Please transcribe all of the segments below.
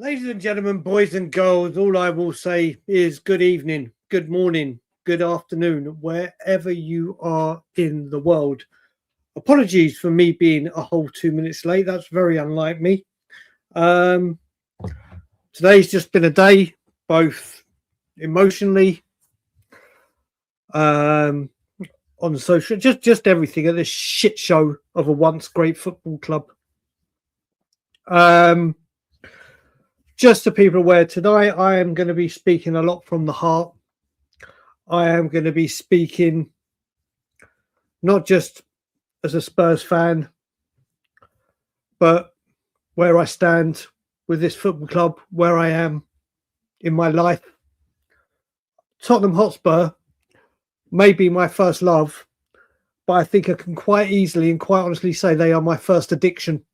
Ladies and gentlemen, boys and girls, all I will say is good evening, good morning, good afternoon, wherever you are in the world. Apologies for me being a whole 2 minutes late. That's very unlike me. Today's just been a day, both emotionally, on social, just everything at this shit show of a once great football club. Just so people aware, tonight I am going to be speaking a lot from the heart. I am going to be speaking not just as a Spurs fan, but where I stand with this football club, where I am in my life. Tottenham Hotspur may be my first love, but I think I can quite easily and quite honestly say they are my first addiction.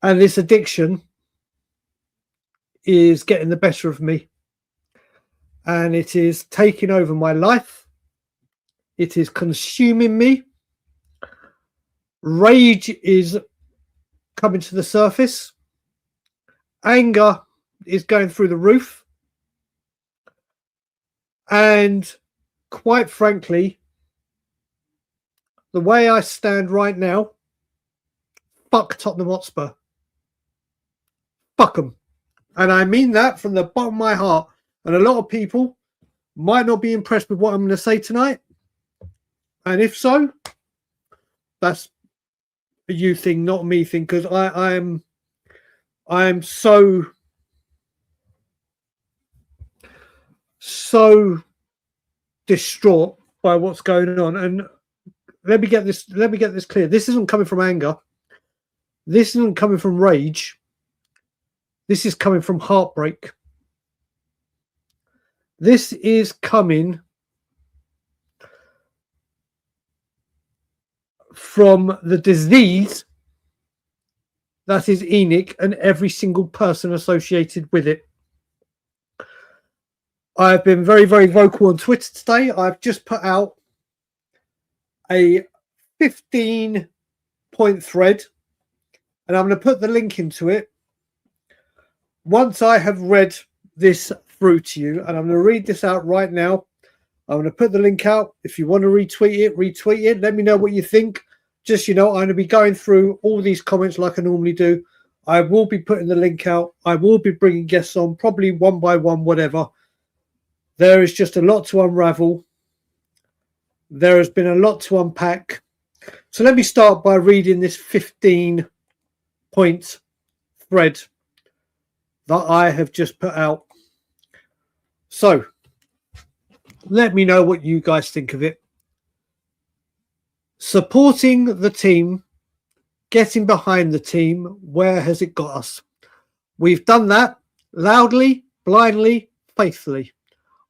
And this addiction is getting the better of me. And it is taking over my life. It is consuming me. Rage is coming to the surface. Anger is going through the roof. And quite frankly, the way I stand right now, fuck Tottenham Hotspur. Fuck them. And I mean that from the bottom of my heart. And a lot of people might not be impressed with what I'm going to say tonight. And if so, that's a you thing, not a me thing, because I'm so distraught by what's going on. And let me get this clear. This isn't coming from anger. This isn't coming from rage. This is coming from heartbreak. This is coming from the disease that is Enic and every single person associated with it. I've been very, very vocal on Twitter today. I've just put out a 15-point thread, and I'm going to put the link into it once I have read this through to you. And I'm going to read this out right now. I'm going to put the link out. If you want to retweet it. Let me know what you think. Just, I'm going to be going through all these comments like I normally do. I will be putting the link out. I will be bringing guests on, probably one by one, whatever. There is just a lot to unravel. There has been a lot to unpack. So let me start by reading this 15-point thread that I have just put out. So let me know what you guys think of it. Supporting the team, getting behind the team, where has it got us? We've done that loudly, blindly, faithfully.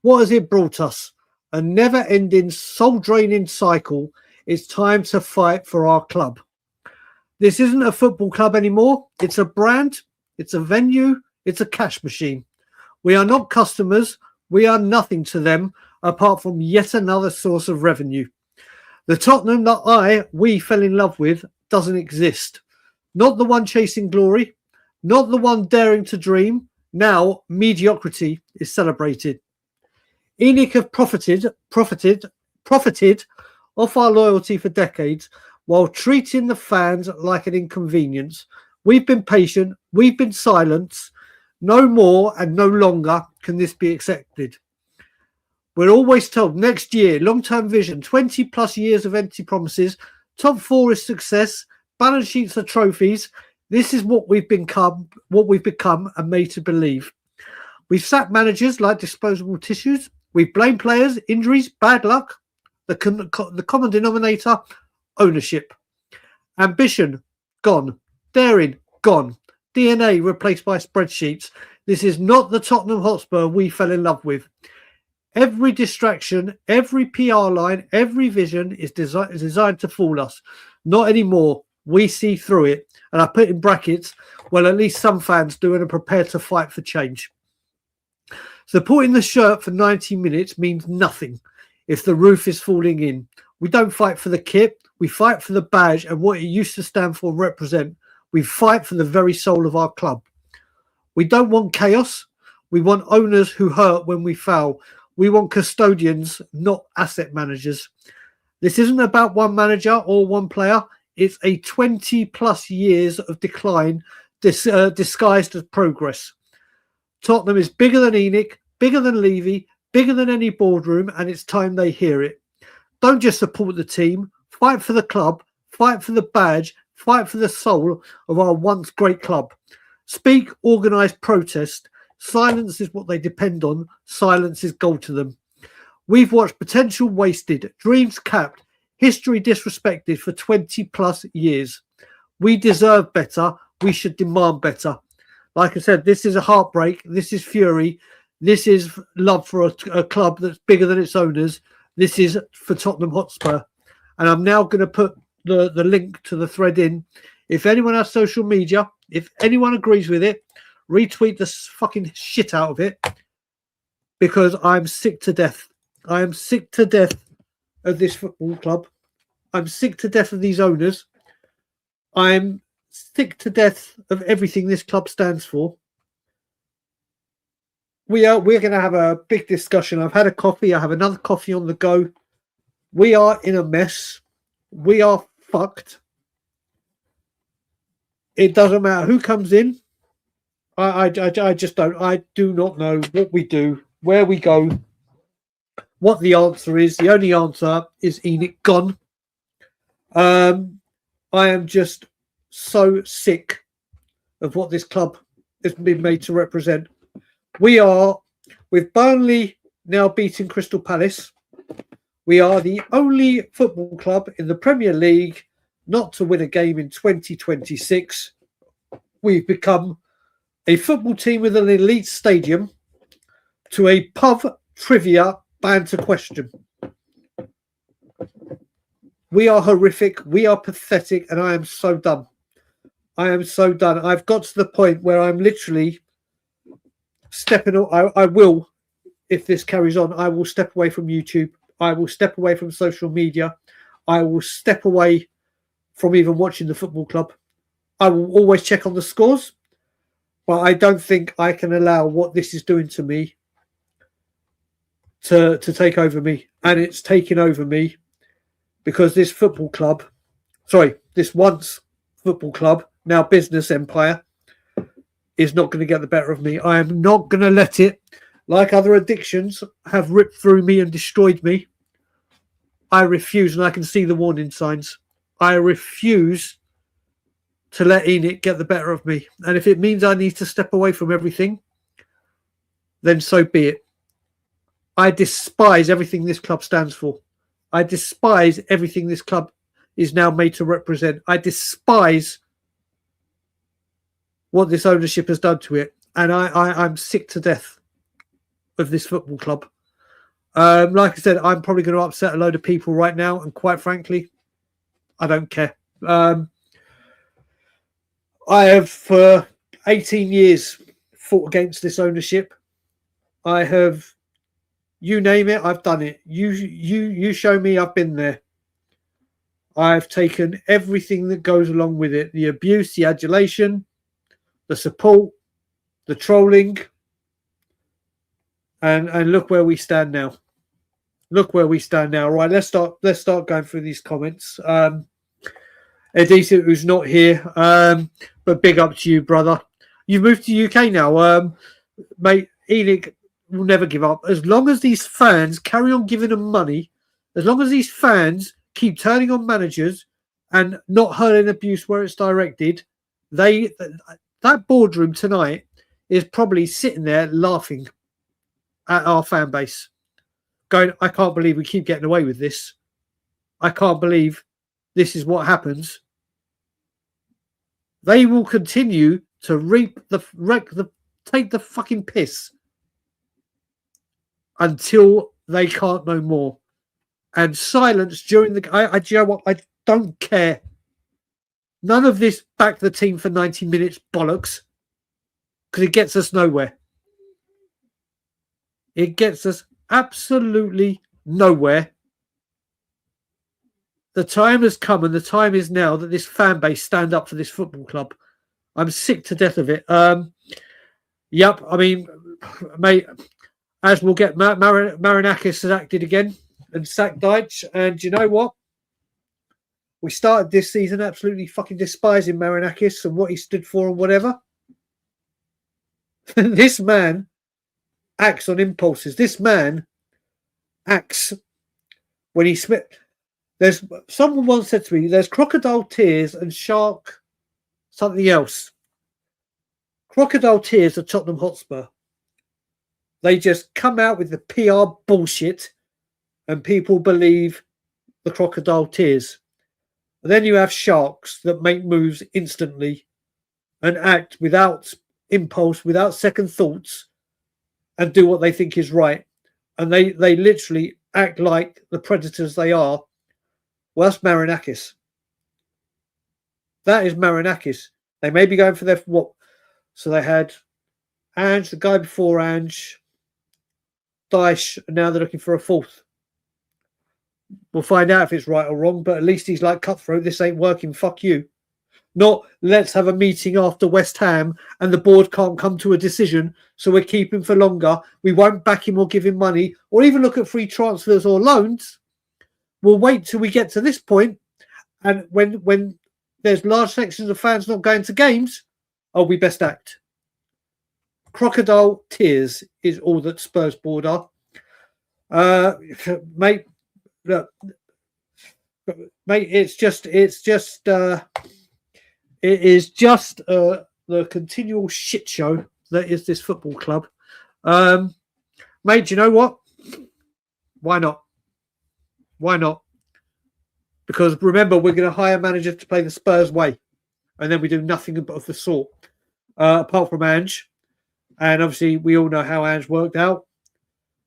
What has it brought us? A never-ending, soul-draining cycle. It's time to fight for our club. This isn't a football club anymore. It's a brand. It's a venue. It's a cash machine. We are not customers. We are nothing to them apart from yet another source of revenue. The Tottenham that we fell in love with doesn't exist. Not the one chasing glory. Not the one daring to dream. Now mediocrity is celebrated. Enic have profited off our loyalty for decades while treating the fans like an inconvenience. We've been patient. We've been silent. No more and no longer can this be accepted. We're always told next year, long-term vision, 20 plus years of empty promises, top four is success, balance sheets are trophies. This is what we've become and made to believe. We've sacked managers like disposable tissues. We've blamed players, injuries, bad luck. The common denominator, ownership. Ambition, gone. Daring, gone. DNA replaced by spreadsheets. This is not the Tottenham Hotspur we fell in love with. Every distraction, every PR line, every vision is designed to fool us. Not anymore. We see through it. And I put in brackets, well, at least some fans do and are prepared to fight for change. Supporting the shirt for 90 minutes means nothing if the roof is falling in. We don't fight for the kit. We fight for the badge and what it used to stand for and represent. We fight for the very soul of our club. We don't want chaos. We want owners who hurt when we foul. We want custodians, not asset managers. This isn't about one manager or one player. It's a 20-plus years of decline disguised as progress. Tottenham is bigger than Enic, bigger than Levy, bigger than any boardroom, and it's time they hear it. Don't just support the team. Fight for the club. Fight for the badge. Fight for the soul of our once great club. Speak, organise, protest. Silence is what they depend on. Silence is gold to them. We've watched potential wasted, dreams capped, history disrespected for 20-plus years. We deserve better. We should demand better. Like I said, this is a heartbreak. This is fury. This is love for a club that's bigger than its owners. This is for Tottenham Hotspur. And I'm now going to put the link to the thread in. If anyone has social media, if anyone agrees with it, retweet the fucking shit out of it, because I'm sick to death. I am sick to death of this football club. I'm sick to death of these owners. I'm sick to death of everything this club stands for. We're going to have a big discussion. I've had a coffee. I have another coffee on the go. We are in a mess. We are fucked. It doesn't matter who comes in. I just don't. I do not know what we do, where we go, what the answer is. The only answer is Enic gone. I am just so sick of what this club has been made to represent. We are, with Burnley now beating Crystal Palace, we are the only football club in the Premier League not to win a game in 2026. We've become a football team with an elite stadium to a pub trivia banter question. We are horrific. We are pathetic. And I am so done. I am so done. I've got to the point where I'm literally stepping on. I will, if this carries on, I will step away from YouTube. I will step away from social media. I will step away from even watching the football club. I will always check on the scores. But I don't think I can allow what this is doing to me to take over me. And it's taking over me because this football club, this once football club, now business empire, is not going to get the better of me. I am not going to let it, like other addictions have ripped through me and destroyed me. I refuse, and I can see the warning signs. I refuse to let Enic get the better of me. And if it means I need to step away from everything, then so be it. I despise everything this club stands for. I despise everything this club is now made to represent. I despise what this ownership has done to it. And I'm sick to death of this football club. Like I said, I'm probably going to upset a load of people right now. And quite frankly, I don't care. I have for 18 years fought against this ownership. I have, you name it, I've done it. You show me, I've been there. I've taken everything that goes along with it. The abuse, the adulation, the support, the trolling. And look where we stand now. Look where we stand now. Right, let's start going through these comments. Edisa, who's not here, but big up to you, brother. You've moved to UK now, mate. Enic will never give up as long as these fans carry on giving them money. As long as these fans keep turning on managers and not hurling abuse where it's directed, that boardroom tonight is probably sitting there laughing at our fan base, going, "I can't believe we keep getting away with this. I can't believe this is what happens." They will continue to take the fucking piss until they can't no more. And silence during the... do you know what? I don't care. None of this back the team for 90 minutes bollocks, because it gets us nowhere. It gets us absolutely nowhere. The time has come, and the time is now that this fan base stand up for this football club. I'm sick to death of it. Yep. I mean, mate, as we'll get Marinakis has acted again and sacked Deitch. And you know what? We started this season absolutely fucking despising Marinakis and what he stood for and whatever. This man acts on impulses. This man acts when he There's someone once said to me, there's crocodile tears and shark something else. Crocodile tears are Tottenham Hotspur. They just come out with the PR bullshit and people believe the crocodile tears. And then you have sharks that make moves instantly and act without impulse, without second thoughts, and do what they think is right. And they literally act like the predators they are. Well, that's Marinakis. That is Marinakis. They may be going for their what? So they had Ange, the guy before Ange, Dyche, and now they're looking for a fourth. We'll find out if it's right or wrong, but at least he's like cutthroat. This ain't working. Fuck you. Not let's have a meeting after West Ham and the board can't come to a decision, so we're keeping for longer. We won't back him or give him money or even look at free transfers or loans. We'll wait till we get to this point, and when there's large sections of fans not going to games, we best act. Crocodile tears is all that Spurs board are. Mate, look, mate, it is just the continual shit show that is this football club. Mate, do you know what? Why not? Why not? Because remember, we're going to hire managers to play the Spurs way, and then we do nothing of the sort, apart from Ange. And obviously, we all know how Ange worked out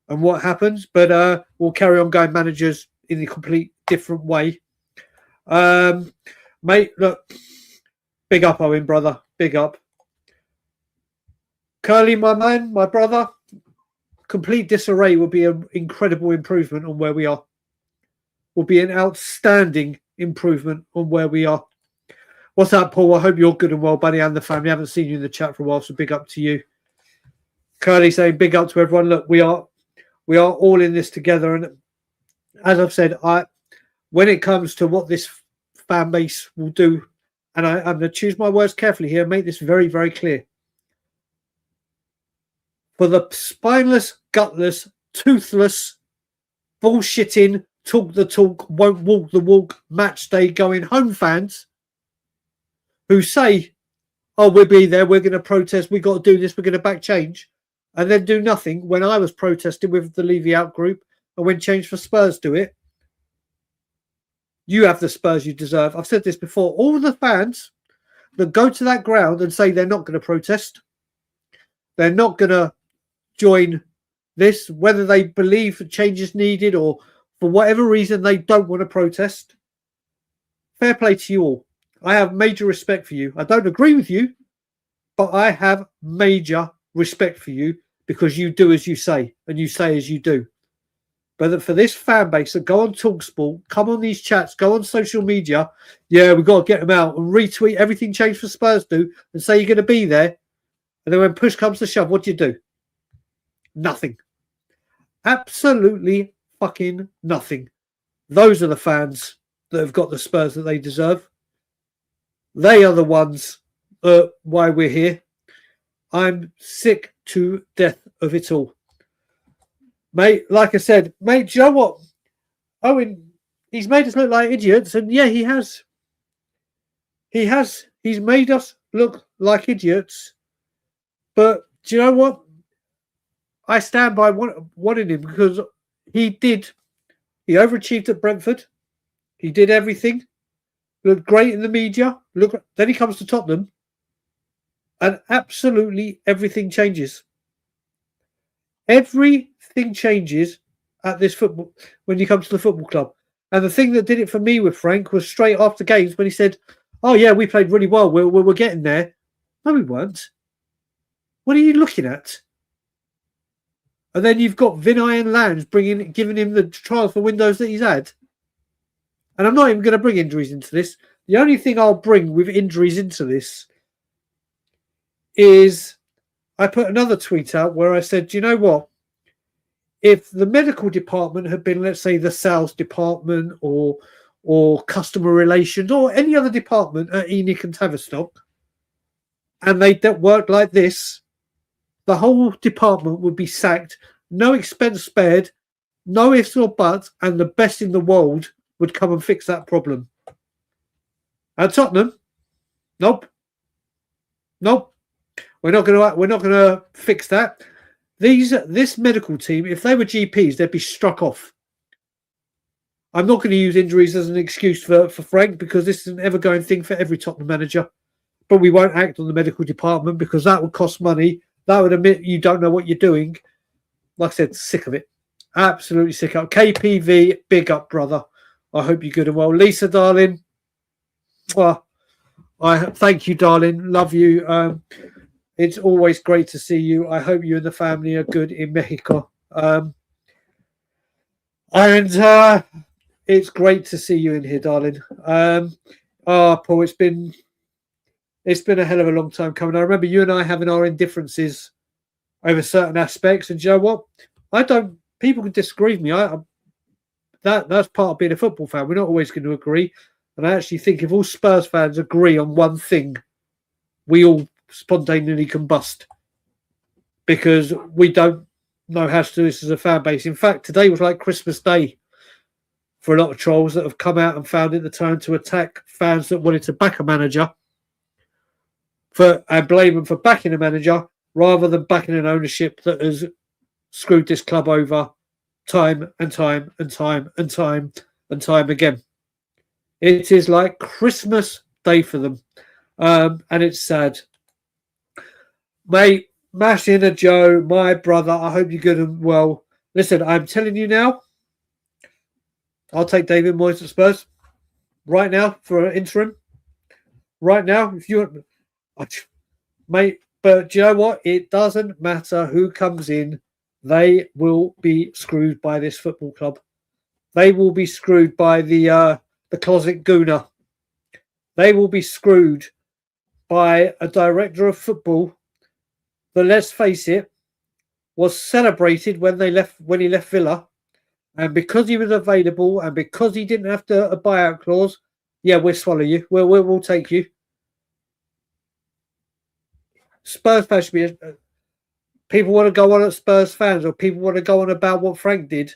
and what happens. But we'll carry on going managers in a complete different way. Mate, look, big up, Owen, brother. Big up. Curly, my man, my brother. Complete disarray will be an incredible improvement on where we are. Will be an outstanding improvement on where we are. What's up, Paul? I hope you're good and well, buddy, and the family. I haven't seen you in the chat for a while, so big up to you. Curly saying big up to everyone. Look, we are all in this together, and as I've said, when it comes to what this fan base will do, and I'm going to choose my words carefully here and make this very, very clear. For the spineless, gutless, toothless, bullshitting, talk the talk, won't walk the walk, match day going home fans who say, oh, we'll be there, we're going to protest, we've got to do this, we're going to back change, and then do nothing when I was protesting with the Levy Out group and when Change for Spurs do it. You have the Spurs you deserve. I've said this before. All the fans that go to that ground and say they're not going to protest, they're not going to join this, whether they believe change is needed or for whatever reason they don't want to protest, fair play to you all. I have major respect for you. I don't agree with you, but I have major respect for you because you do as you say and you say as you do. But for this fan base that go on TalkSport, come on these chats, go on social media, yeah, we've got to get them out and retweet everything Change for Spurs do and say you're going to be there. And then when push comes to shove, what do? Nothing. Absolutely fucking nothing. Those are the fans that have got the Spurs that they deserve. They are the ones why we're here. I'm sick to death of it all. Mate, like I said, mate, do you know what? Owen, he's made us look like idiots, and yeah, he has. He has. He's made us look like idiots. But do you know what? I stand by wanting him because he overachieved at Brentford. He did everything. Looked great in the media. Then he comes to Tottenham and absolutely everything changes. Everything changes at this football when you come to the football club. And the thing that did it for me with Frank was straight after games when he said, oh yeah, we played really well. We're getting there. No, we weren't. What are you looking at? And then you've got Vinay and Lange giving him the transfer windows that he's had. And I'm not even going to bring injuries into this. The only thing I'll bring with injuries into this is I put another tweet out where I said, do you know what? If the medical department had been, let's say, the sales department or customer relations or any other department at Enic and Tavistock, and they worked like this, the whole department would be sacked, no expense spared, no ifs or buts, and the best in the world would come and fix that problem. At Tottenham, nope. We're not gonna fix that. This medical team, if they were GPs, they'd be struck off. I'm not going to use injuries as an excuse for Frank, because this is an ever-going thing for every Tottenham manager. But we won't act on the medical department because that would cost money. That would admit you don't know what you're doing. Like I said, sick of it. Absolutely sick of it. KPV, big up, brother. I hope you're good and well. Lisa, darling. Well, I thank you, darling. Love you. It's always great to see you. I hope you and the family are good in Mexico. And it's great to see you in here, darling. Paul, it's been a hell of a long time coming. I remember you and I having our indifferences over certain aspects, and you know what? People can disagree with me. That's part of being a football fan. We're not always going to agree. And I actually think if all Spurs fans agree on one thing, we all spontaneously combust, because we don't know how to do this as a fan base. In fact, today was like Christmas Day for a lot of trolls that have come out and found it the time to attack fans that wanted to back a manager and blame them for backing a manager rather than backing an ownership that has screwed this club over time and time and time and time and time again. It is like Christmas Day for them, and it's sad. Mate, Mash in a Joe, my brother, I hope you're good and well. Listen, I'm telling you now, I'll take David Moyes at Spurs right now for an interim. Right now, if you want, mate, but do you know what? It doesn't matter who comes in. They will be screwed by this football club. They will be screwed by the closet gooner. They will be screwed by a director of football that, let's face it, was celebrated when he left Villa, and because he was available and because he didn't have a buyout clause, yeah, we'll swallow you. We'll take you. Spurs fans should be. People want to go on at Spurs fans, or people want to go on about what Frank did.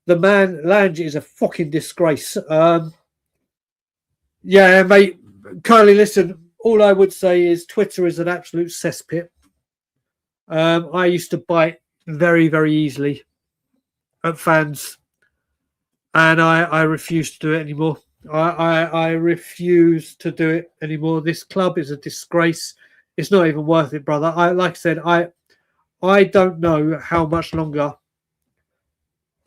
The man, Lange, is a fucking disgrace. Yeah, mate. Curly, listen, all I would say is Twitter is an absolute cesspit. I used to bite very, very easily at fans, and I refuse to do it anymore. I refuse to do it anymore. This club is a disgrace. It's not even worth it, brother. Like I said, I don't know how much longer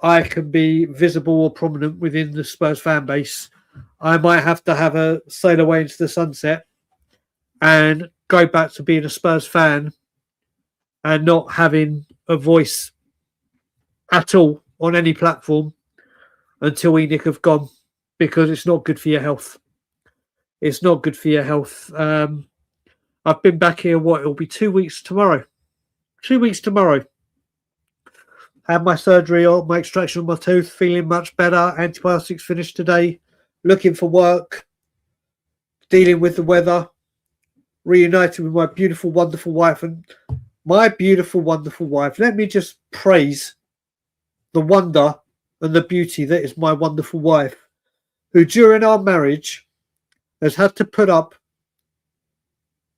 I can be visible or prominent within the Spurs fan base. I might have to have a sail away into the sunset and go back to being a Spurs fan and not having a voice at all on any platform until Enic have gone, because it's not good for your health. It's not good for your health. I've been back here, it'll be 2 weeks tomorrow. 2 weeks tomorrow. Had my surgery or my extraction of my tooth, feeling much better. Antibiotics finished today. Looking for work. Dealing with the weather. Reunited with my beautiful, wonderful wife. And my beautiful, wonderful wife. Let me just praise the wonder and the beauty that is my wonderful wife, who during our marriage has had to put up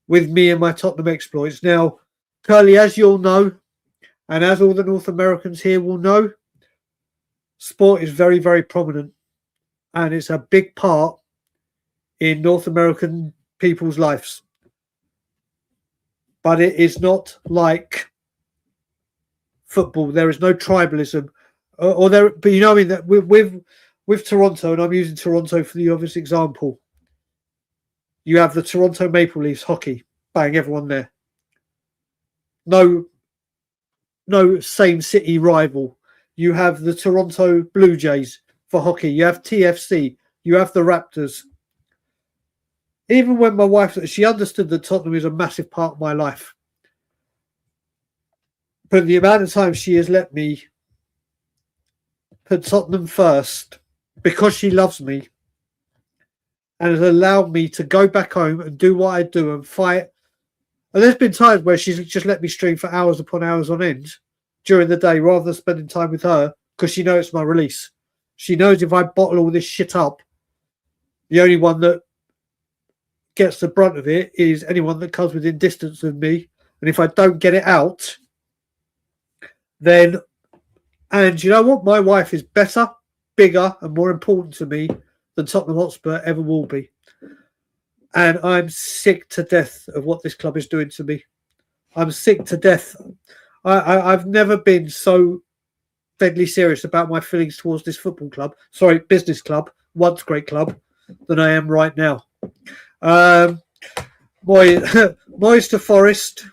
with me and my Tottenham exploits. Now, Curly, as you'll know, and as all the North Americans here will know, sport is very, very prominent. And it's a big part in North American people's lives. But it is not like football. There is no tribalism. But you know, I mean, that with Toronto, and I'm using Toronto for the obvious example, you have the Toronto Maple Leafs hockey. Bang, everyone there. No same city rival. You have the Toronto Blue Jays for hockey. You have Thfc. You have the Raptors. Even when my wife, she understood that Tottenham is a massive part of my life. But the amount of time she has let me put Tottenham first because she loves me and has allowed me to go back home and do what I do and fight. And there's been times where she's just let me stream for hours upon hours on end during the day rather than spending time with her because she knows it's my release. She knows if I bottle all this shit up, the only one that gets the brunt of it is anyone that comes within distance of me. And if I don't get it out, then... And you know what? My wife is better, bigger, and more important to me than Tottenham Hotspur ever will be. And I'm sick to death of what this club is doing to me. I'm sick to death. I've never been so deadly serious about my feelings towards this football club. Sorry, business club, once great club, than I am right now. Moyes to Forest,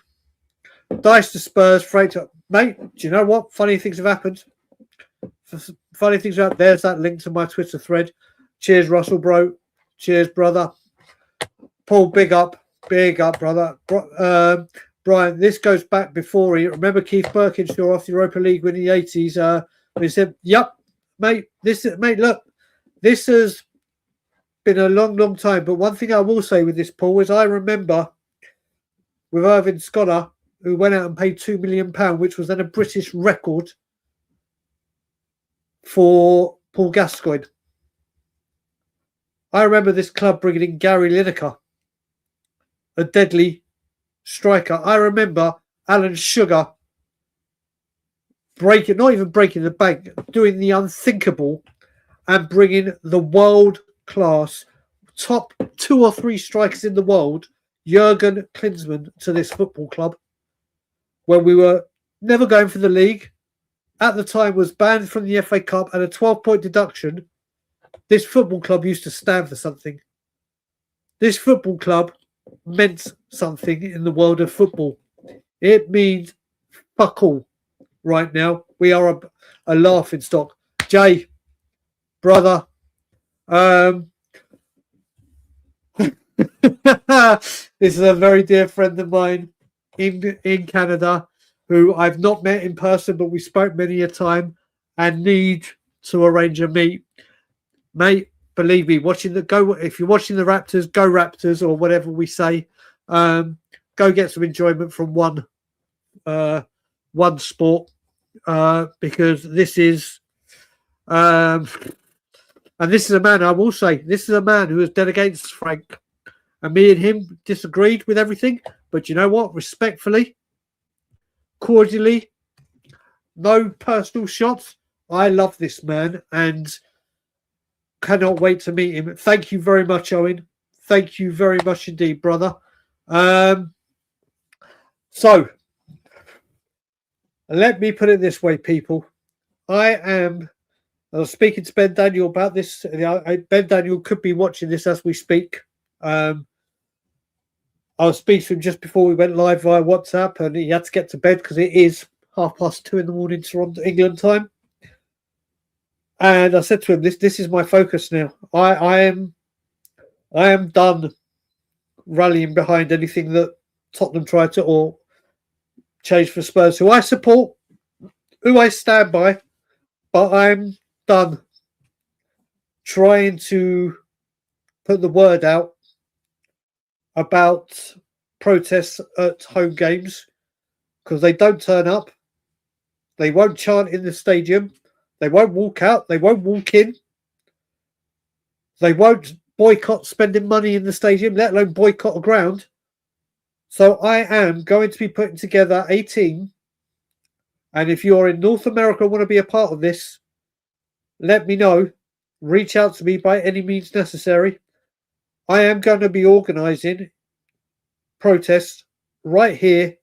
Dice to Spurs, Freight to... Mate, do you know what? Funny things have happened. Funny things have happened. There's that link to my Twitter thread. Cheers, Russell, bro. Cheers, brother. Paul, big up, brother. Brian, this goes back before he... Remember Keith Birkinshaw off the Europa League in the 80s? He said, yep, mate, look, this has been a long, long time. But one thing I will say with this, Paul, is I remember with Irving Scholar, who went out and paid £2 million, which was then a British record for Paul Gascoigne. I remember this club bringing in Gary Lineker, a deadly striker. I remember Alan Sugar not even breaking the bank, doing the unthinkable and bringing the world-class top 2 or 3 strikers in the world, Jurgen Klinsmann, to this football club, when we were never going for the league, at the time was banned from the FA Cup and a 12-point deduction. This football club used to stand for something. This football club meant something in the world of football. It means fuck all right now. We are a laughing stock. Jay, brother, this is a very dear friend of mine in Canada who I've not met in person, but we spoke many a time and need to arrange a meet. Mate, believe me, if you're watching the Raptors, go Raptors, or whatever we say. Go get some enjoyment from one sport, because this is and this is a man, I will say, this is a man who is dead against Frank. And me and him disagreed with everything. But you know what? Respectfully, cordially, no personal shots. I love this man and cannot wait to meet him. Thank you very much, Owen. Thank you very much indeed, brother. So, let me put it this way, people. I was speaking to Ben Daniel about this. Ben Daniel could be watching this as we speak. I was speaking to him just before we went live via WhatsApp, and he had to get to bed because it is 2:30 in the morning, Toronto, England time. And I said to him, "This is my focus now. I am done rallying behind anything that Tottenham tried to or change for Spurs, who I support, who I stand by, but I'm done trying to put the word out about protests at home games because they don't turn up. They won't chant in the stadium. They won't walk out. They won't walk in. They won't boycott spending money in the stadium, let alone boycott a ground. So I am going to be putting together a team. And if you're in North America and want to be a part of this, let me know. Reach out to me by any means necessary. I am going to be organising protests right here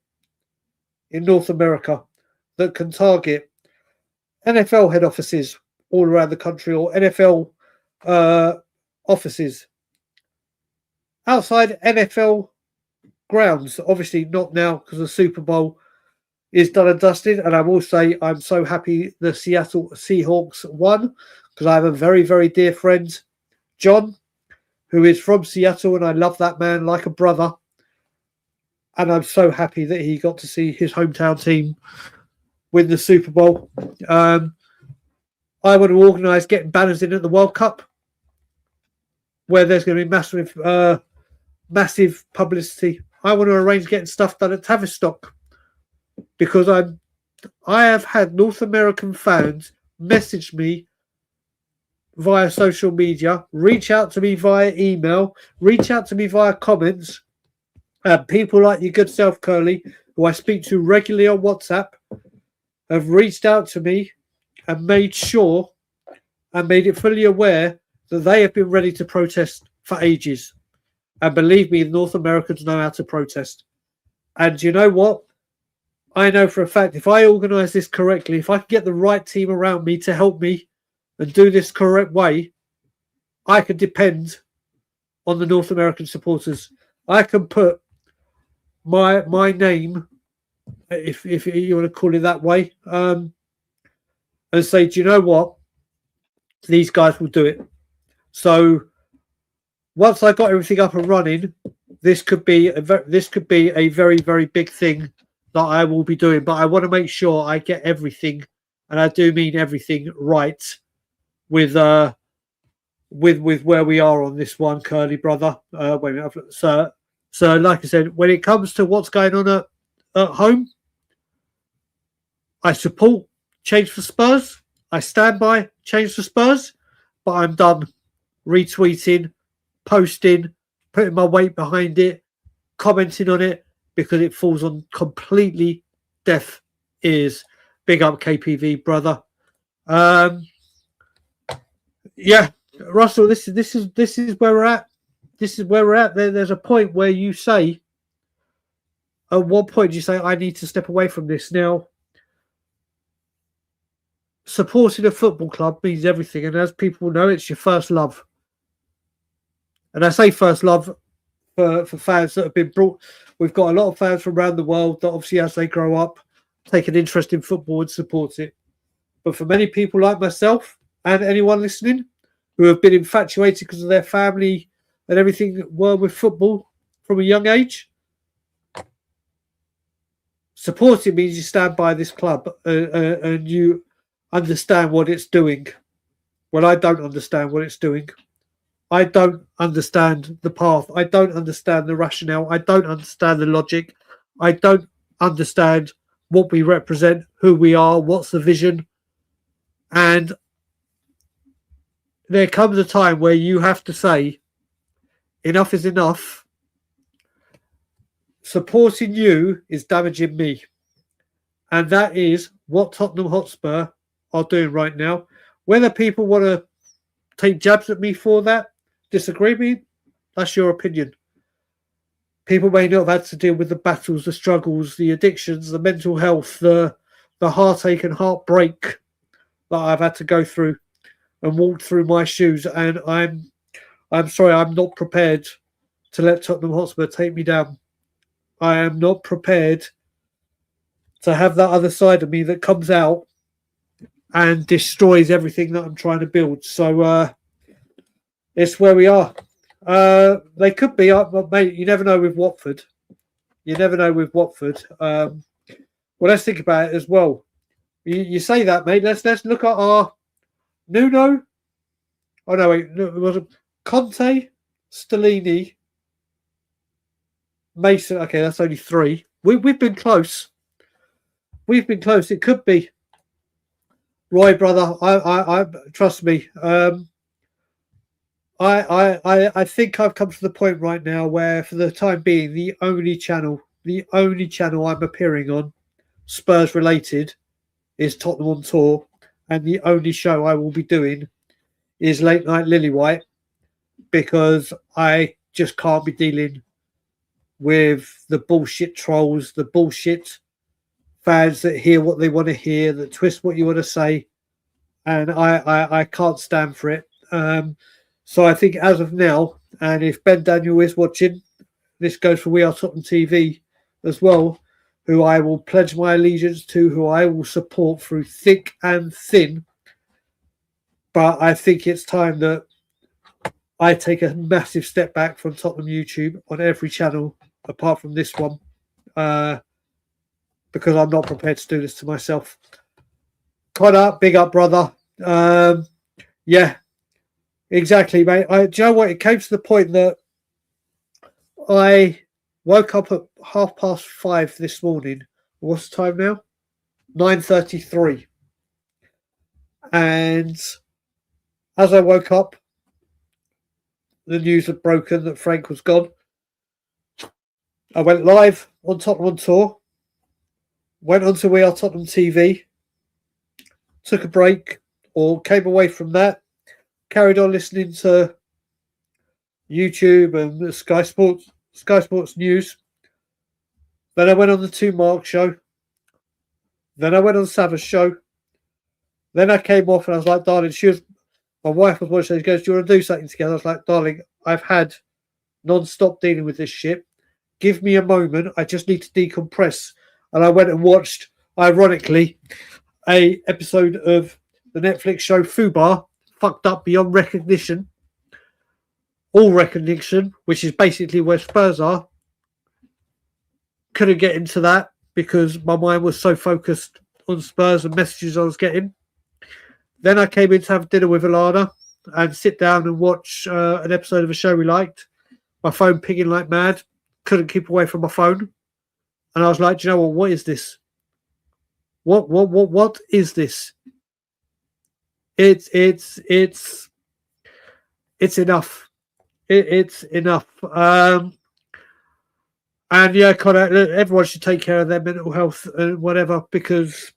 in North America that can target NFL head offices all around the country or NFL offices outside NFL grounds. Obviously not now because the Super Bowl is done and dusted. And I will say I'm so happy the Seattle Seahawks won because I have a very, very dear friend, John, who is from Seattle, and I love that man like a brother. And I'm so happy that he got to see his hometown team win the Super Bowl. I want to organise getting banners in at the World Cup, where there's going to be massive publicity. I want to arrange getting stuff done at Tavistock, because I have had North American fans message me via social media, reach out to me via email, reach out to me via comments, and people like your good self, Curly, who I speak to regularly on WhatsApp, have reached out to me and made sure and made it fully aware that they have been ready to protest for ages. And believe me, North Americans know how to protest. And you know what? I know for a fact, if I organise this correctly, if I can get the right team around me to help me and do this correct way, I can depend on the North American supporters. I can put my name, if you want to call it that way, and say, do you know what? These guys will do it. So once I got everything up and running, this could be a very, very big thing that I will be doing. But I want to make sure I get everything, and I do mean everything, right with where we are on this one, Curly brother. Wait a minute, so like I said, when it comes to what's going on at home, I support change for Spurs. I stand by change for Spurs, but I'm done retweeting, posting, putting my weight behind it, commenting on it, because it falls on completely deaf ears. Big up KPV, brother. Yeah, Russell, this is where we're at. This is where we're at. There's a point where you say, at what point do you say, I need to step away from this now? Supporting a football club means everything, and as people know, it's your first love. And I say first love for fans that have been brought. We've got a lot of fans from around the world that obviously, as they grow up, take an interest in football and support it. But for many people like myself and anyone listening who have been infatuated because of their family and everything that were with football from a young age, supporting means you stand by this club and you understand what it's doing. Well, I don't understand what it's doing. I don't understand the path. I don't understand the rationale. I don't understand the logic. I don't understand what we represent, who we are, what's the vision. And there comes a time where you have to say, enough is enough. Supporting you is damaging me. And that is what Tottenham Hotspur are doing right now. Whether people want to take jabs at me for that, disagree with me, that's your opinion. People may not have had to deal with the battles, the struggles, the addictions, the mental health, the heartache and heartbreak that I've had to go through and walk through my shoes. And I'm sorry, I'm not prepared to let Tottenham Hotspur take me down. I am not prepared to have that other side of me that comes out and destroys everything that I'm trying to build. So it's where we are. They could be, mate. You never know with Watford. You never know with Watford. Well, let's think about it as well. You say that, mate. Let's look at our Nuno. Oh no, wait. No, it wasn't Conte, Stellini, Mason. Okay, that's only three. We've been close. We've been close. It could be. Roy, brother, I trust me. I think I've come to the point right now where, for the time being, the only channel I'm appearing on, Spurs related, is Tottenham on Tour, and the only show I will be doing is Late Night Lilywhite, because I just can't be dealing with the bullshit trolls, the bullshit fans that hear what they want to hear, that twist what you want to say, and I can't stand for it. So I think as of now, and if Ben Daniel is watching, this goes for We Are Tottenham TV as well, who I will pledge my allegiance to, who I will support through thick and thin. But I think it's time that I take a massive step back from Tottenham YouTube on every channel, apart from this one. because I'm not prepared to do this to myself. Connor, big up, brother. Yeah, exactly, mate. Do you know what? It came to the point that I woke up at 5:30 this morning. What's the time now? 9:33. And as I woke up, the news had broken that Frank was gone. I went live on Tottenham on Tour, went onto We Are Tottenham TV, took a break, or came away from that, carried on listening to YouTube and Sky Sports News. Then I went on the 2 Mark show. Then I went on Savage show. Then I came off and I was like, darling, my wife was watching. She goes, do you want to do something together? I was like, darling, I've had non-stop dealing with this shit. Give me a moment. I just need to decompress. And I went and watched, ironically, a episode of the Netflix show Fubar, Fucked Up Beyond Recognition. All recognition, which is basically where Spurs are. Couldn't get into that because my mind was so focused on Spurs and messages I was getting. Then I came in to have dinner with Alana and sit down and watch an episode of a show we liked. My phone pinging like mad. Couldn't keep away from my phone. And I was like, do you know what? What is this? What is this? It's enough. It's enough. And yeah, everyone should take care of their mental health and whatever, because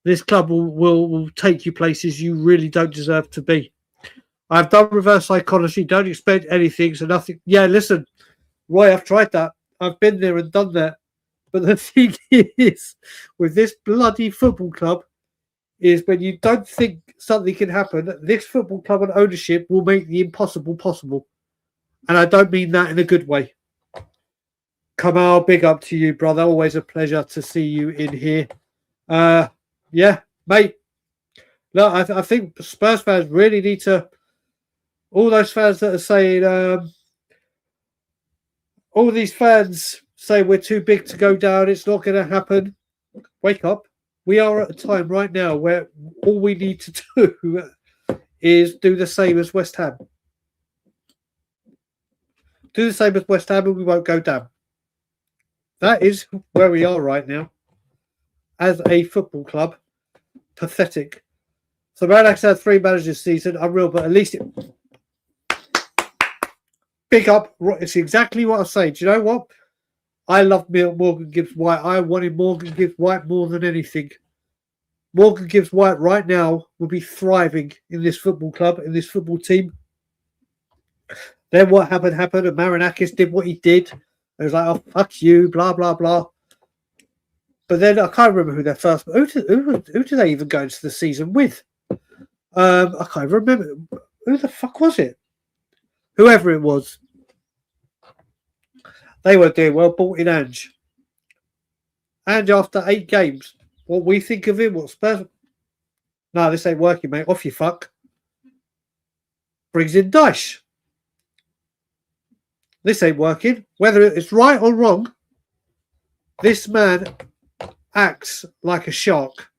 this club will take you places you really don't deserve to be. I've done reverse psychology. Don't expect anything, so nothing. Yeah, listen, Roy, I've tried that. I've been there and done that. But the thing is, with this bloody football club, is when you don't think something can happen, this football club and ownership will make the impossible possible. And I don't mean that in a good way. Kamal, big up to you, brother. Always a pleasure to see you in here. Yeah, mate. Look, I think Spurs fans really need to... All those fans that are saying... all these fans say we're too big to go down, it's not going to happen. Wake up. We are at a time right now where all we need to do is do the same as West Ham. Do the same as West Ham and we won't go down. That is where we are right now as a football club. Pathetic. So Marax had 3 managers this season. Unreal, but at least big up. It's exactly what I say. Do you know what? I love Morgan Gibbs-White. I wanted Morgan Gibbs-White more than anything. Morgan Gibbs-White right now would be thriving in this football club, in this football team. Then what happened, and Marinakis did what he did. It was like, oh, fuck you, blah, blah, blah. But then I can't remember who their first... Who did they even go into the season with? I can't remember. Who the fuck was it? Whoever it was. They were doing well. Bought in Ange. Ange, after 8 games, what we think of him, what Spurs... No, this ain't working, mate. Off you fuck. Brings in Dyche. This ain't working. Whether it's right or wrong, this man acts like a shark.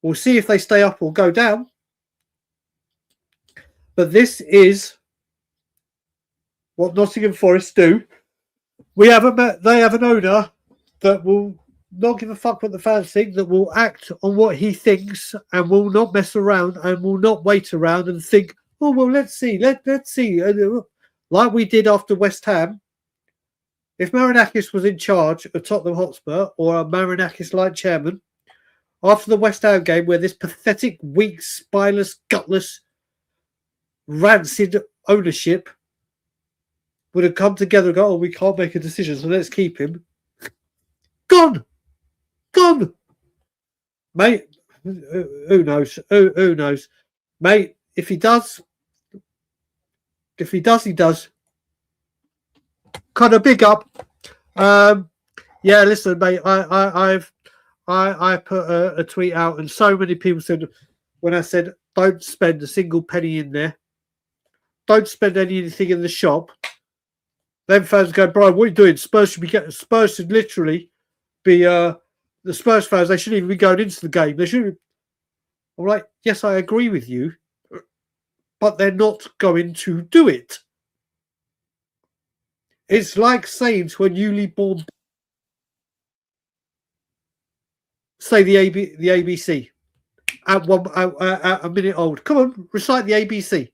We'll see if they stay up or go down. But this is what Nottingham Forest do. They have an owner that will not give a fuck what the fans think, that will act on what he thinks and will not mess around and will not wait around and think, oh, well, let's see. Let's see. Like we did after West Ham. If Marinakis was in charge of Tottenham Hotspur or a Marinakis-like chairman, after the West Ham game where this pathetic, weak, spineless, gutless, rancid ownership would have come together and go, oh, we can't make a decision, so let's keep him. Gone! Mate, who knows? Who knows? Mate, if he does, he does. Kind of big up. Yeah, listen, mate, I put a tweet out and so many people said, when I said, don't spend a single penny in there, don't spend anything in the shop, then fans go, Brian, what are you doing? Spurs should literally be the Spurs fans. They shouldn't even be going into the game. They shouldn't. I'm like, yes, I agree with you, but they're not going to do it. It's like saying to a newly born, say the ABC at a minute old. Come on, recite the ABC.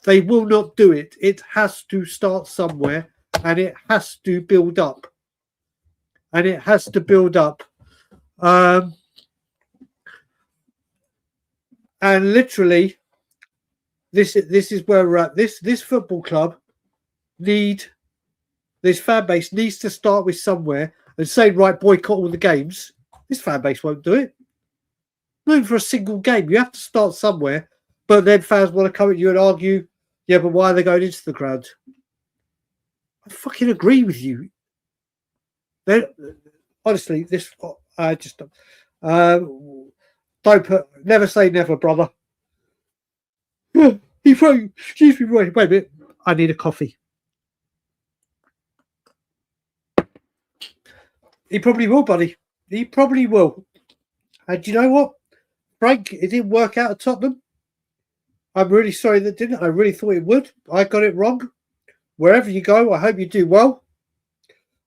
They will not do it. It has to start somewhere, and it has to build up. And it has to build up. And literally, this is where we're at. This football club this fan base needs to start with somewhere and say, right, boycott all the games. This fan base won't do it. Not even for a single game. You have to start somewhere. But then fans want to come at you and argue, yeah, but why are they going into the ground? I fucking agree with you. Honestly, this just don't never say never, brother. Excuse me, wait a minute. I need a coffee. He probably will, buddy. He probably will. And you know what, Frank? It didn't work out at Tottenham. I'm really sorry that didn't. I really thought it would. I got it wrong. Wherever you go, I hope you do well.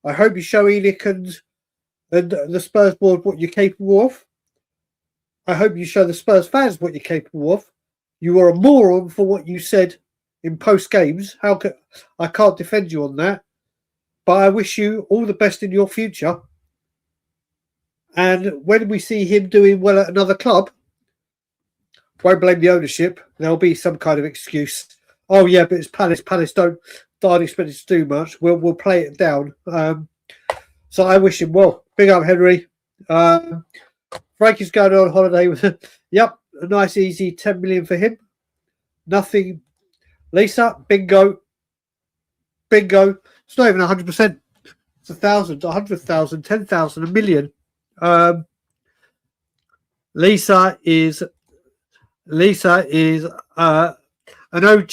I hope you show Enic and the Spurs board what you're capable of. I hope you show the Spurs fans what you're capable of. You are a moron for what you said in post games. I can't defend you on that, but I wish you all the best in your future. And when we see him doing well at another club, won't blame the ownership. There'll be some kind of excuse. Oh yeah, but it's Palace. Palace don't expect it to do much. We'll play it down. So I wish him well. Big up, Henry. Frankie's going on holiday with a nice easy 10 million for him. Nothing. Lisa, bingo. It's not even 100%. It's 1,000, 100,000, 10,000, a million. Lisa is an OG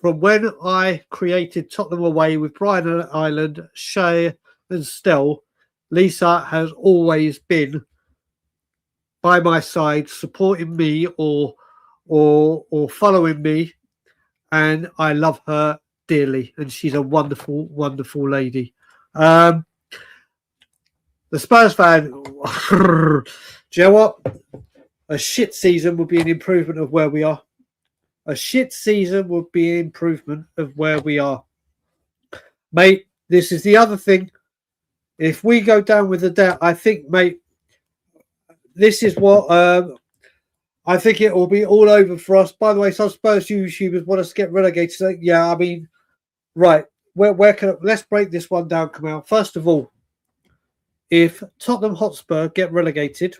from when I created Tottenham Away with Brian Ireland, Shay and Stell. Lisa has always been by my side, supporting me or following me, and I love her dearly, and she's a wonderful, wonderful lady. The Spurs fan, do you know what? A shit season would be an improvement of where we are. A shit season would be an improvement of where we are. Mate, this is the other thing. If we go down with the debt, I think, mate, this is what I think it will be all over for us. By the way, some Spurs YouTubers want us to get relegated. So, yeah, I mean, right. Let's break this one down, Kamal. First of all, if Tottenham Hotspur get relegated,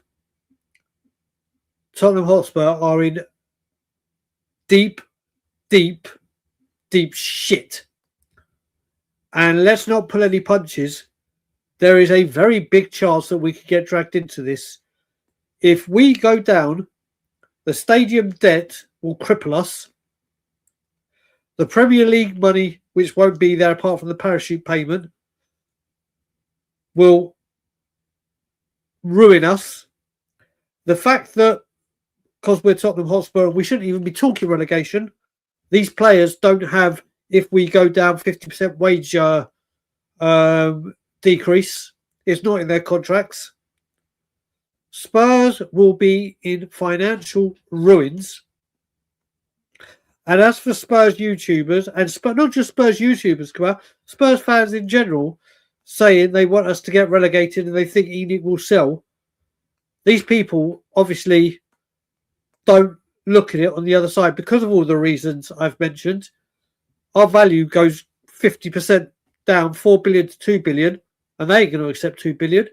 Tottenham Hotspur are in deep shit. And let's not pull any punches. There is a very big chance that we could get dragged into this. If we go down, the stadium debt will cripple us. The Premier League money, which won't be there apart from the parachute payment, will ruin us. The fact that, because we're Tottenham Hotspur, we shouldn't even be talking relegation. These players don't have, if we go down 50% wage decrease, it's not in their contracts. Spurs will be in financial ruins. And as for Spurs YouTubers, and not just Spurs YouTubers, Spurs fans in general, saying they want us to get relegated and they think Enic will sell, these people obviously don't look at it on the other side because of all the reasons I've mentioned. Our value goes 50% down, 4 billion to 2 billion, and they ain't going to accept 2 billion.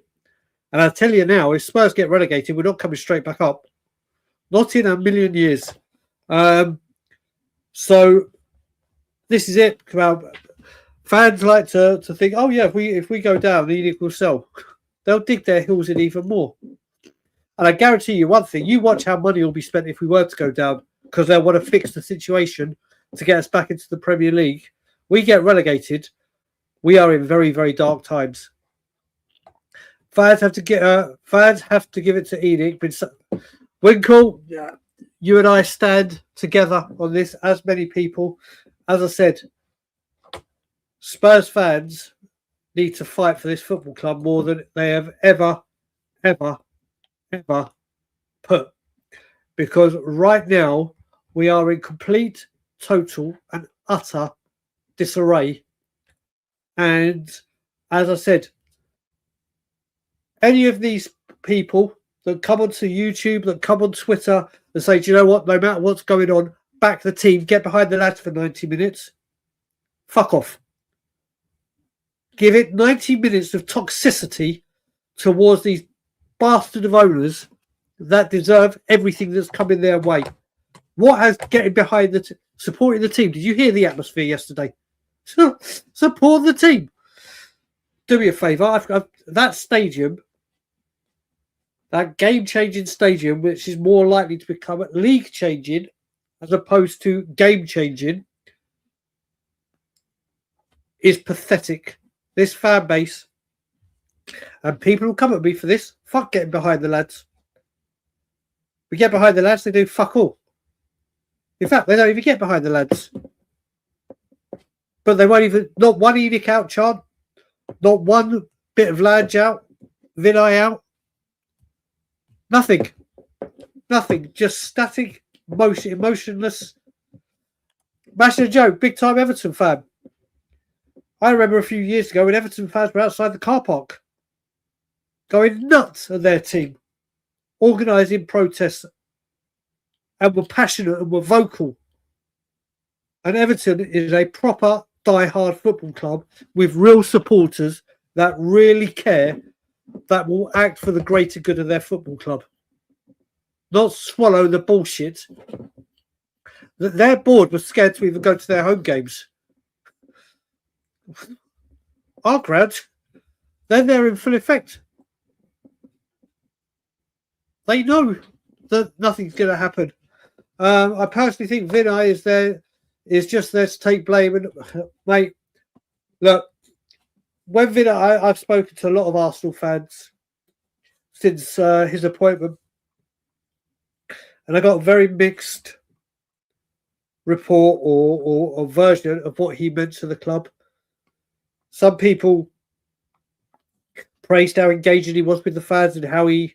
And I tell you now, if Spurs get relegated, we're not coming straight back up. Not in a million years. So this is it. Fans like to think, oh yeah, if we go down, Enic will sell. They'll dig their heels in even more. And I guarantee you one thing, you watch how money will be spent if we were to go down, because they'll want to fix the situation to get us back into the Premier League. We get relegated, we are in very, very dark times. Fans have to give it to Enic. Winkle, you and I stand together on this, as many people. As I said, Spurs fans need to fight for this football club more than they have ever put. Because right now, we are in complete, total and utter disarray. And as I said, any of these people that come onto YouTube, that come on Twitter and say, do you know what, no matter what's going on, back the team, get behind the lads for 90 minutes, fuck off. Give it 90 minutes of toxicity towards these bastard of owners that deserve everything that's coming their way. What has getting behind supporting the team? Did you hear the atmosphere yesterday? Support the team. Do me a favour. That stadium, that game-changing stadium, which is more likely to become league-changing as opposed to game-changing, is pathetic. This fan base, and people will come at me for this, fuck getting behind the lads. We get behind the lads, they do fuck all. In fact, they don't even get behind the lads. But they won't even, not one Enic out chant, not one bit of Lange out, Vinay out. Nothing. Just static, emotionless. Master Joe, big time Everton fan. I remember a few years ago when Everton fans were outside the car park, going nuts at their team, organising protests, and were passionate and were vocal. And Everton is a proper die-hard football club with real supporters that really care, that will act for the greater good of their football club. Not swallow the bullshit. That their board was scared to even go to their home games. Our crowds, then they're in full effect. They know that nothing's going to happen. I personally think Vinay is just there to take blame. And mate, look, when Vinay, I've spoken to a lot of Arsenal fans since his appointment, and I got a very mixed report or version of what he meant to the club. Some people praised how engaging he was with the fans and how he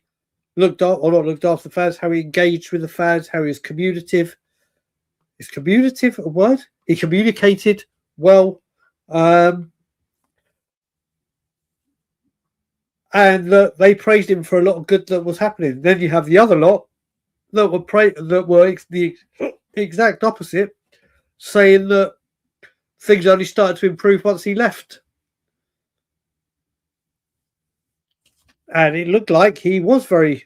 looked after the fans, how he engaged with the fans, how he was communicative. Is communicative a word? He communicated well. And they praised him for a lot of good that was happening. Then you have the other lot that were the exact opposite, saying that things only started to improve once he left. And it looked like he was very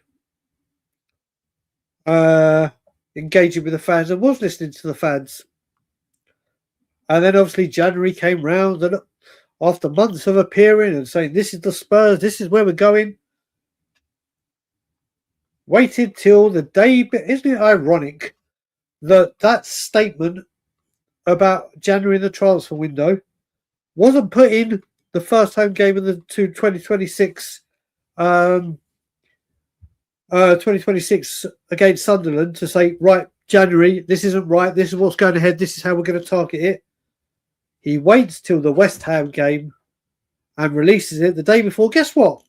engaging with the fans and was listening to the fans. And then obviously January came round, and after months of appearing and saying, this is the Spurs, this is where we're going, waited till the day. Isn't it ironic that statement about January in the transfer window wasn't put in the first home game of the 2026 2026 against Sunderland to say, right, January, this isn't right, this is what's going ahead, this is how we're going to target it. He waits till the West Ham game and releases it the day before. Guess what?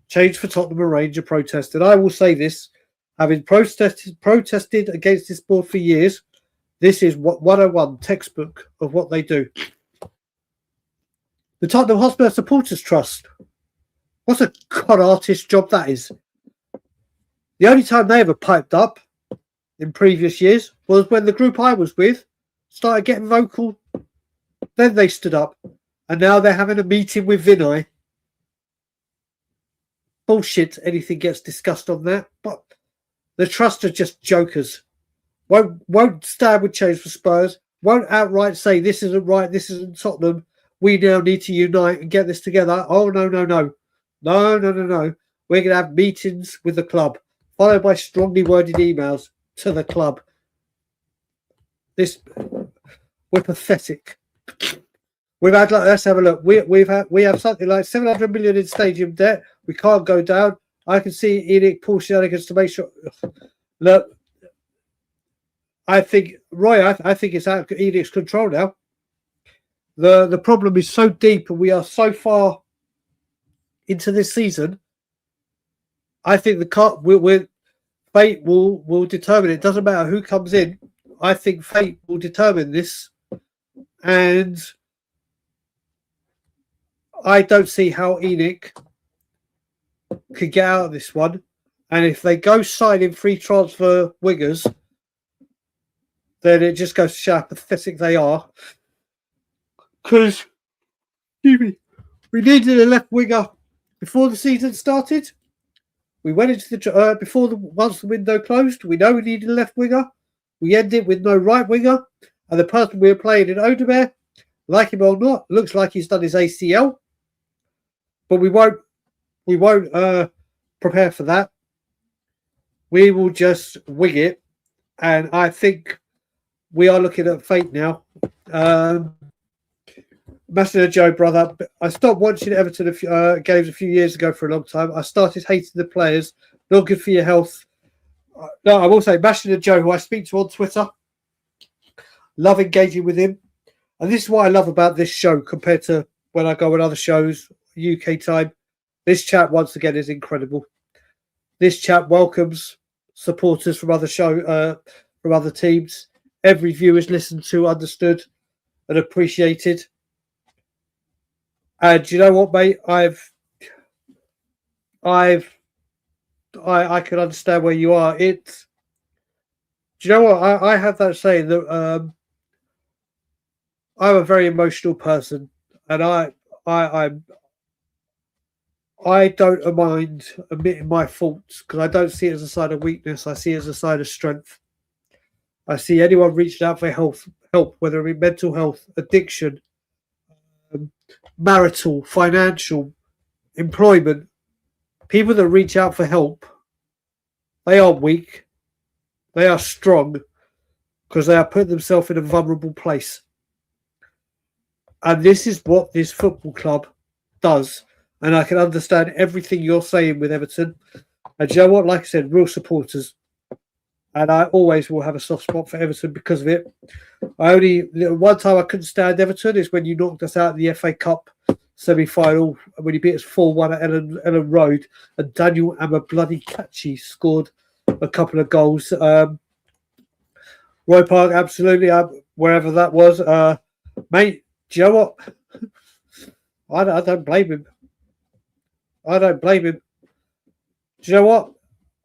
Change for Tottenham and Ranger protested. I will say this, having protested against this board for years, this is what 101 textbook of what they do. The Tottenham Hotspur Supporters Trust. What a con artist job that is. The only time they ever piped up in previous years was when the group I was with started getting vocal. Then they stood up. And now they're having a meeting with Vinay. Bullshit, anything gets discussed on that. But the trust are just jokers. Won't stand with change for Spurs. Won't outright say this isn't right, this isn't Tottenham. We now need to unite and get this together. Oh, no. No. We're going to have meetings with the club, followed by strongly worded emails to the club. We're pathetic. We've had let's have a look. We have something like 700 million in stadium debt. We can't go down. I can see Enic pull shenanigans to make sure. Look, I think Roy. I think it's out of Enic's control now. The problem is so deep, and we are so far into this season. I think fate will determine it. It doesn't matter who comes in. I think fate will determine this, and I don't see how Enic could get out of this one. And if they go signing free transfer wingers, then it just goes to show how pathetic they are. Because we needed a left winger before the season started. We went into the once the window closed. We know we needed a left winger. We ended with no right winger, and the person we were playing in Odebear, like him or not, looks like he's done his ACL. But we won't prepare for that. We will just wing it, and I think we are looking at fate now. Master Joe, brother, I stopped watching Everton games a few years ago for a long time. I started hating the players. Not good for your health. No, I will say, Master Joe, who I speak to on Twitter, love engaging with him. And this is what I love about this show compared to when I go on other shows, UK time. This chat, once again, is incredible. This chat welcomes supporters from from other teams. Every viewer is listened to, understood, and appreciated. And you know what, mate? I can understand where you are. Do you know what? I have that saying that I'm a very emotional person, and I don't mind admitting my faults because I don't see it as a sign of weakness. I see it as a sign of strength. I see anyone reaching out for help, whether it be mental health, addiction, marital, financial, employment. People that reach out for help, they are weak. They are strong because they are putting themselves in a vulnerable place. And this is what this football club does. And I can understand everything you're saying with Everton. And you know what? Like I said, real supporters. And I always will have a soft spot for Everton because of it. One time I couldn't stand Everton is when you knocked us out of the FA Cup semi-final when you beat us 4-1 at Ellen Road, and Daniel Amabloody-Catchy scored a couple of goals. Roy Park, absolutely, wherever that was. Mate, do you know what? I don't blame him. I don't blame him. Do you know what?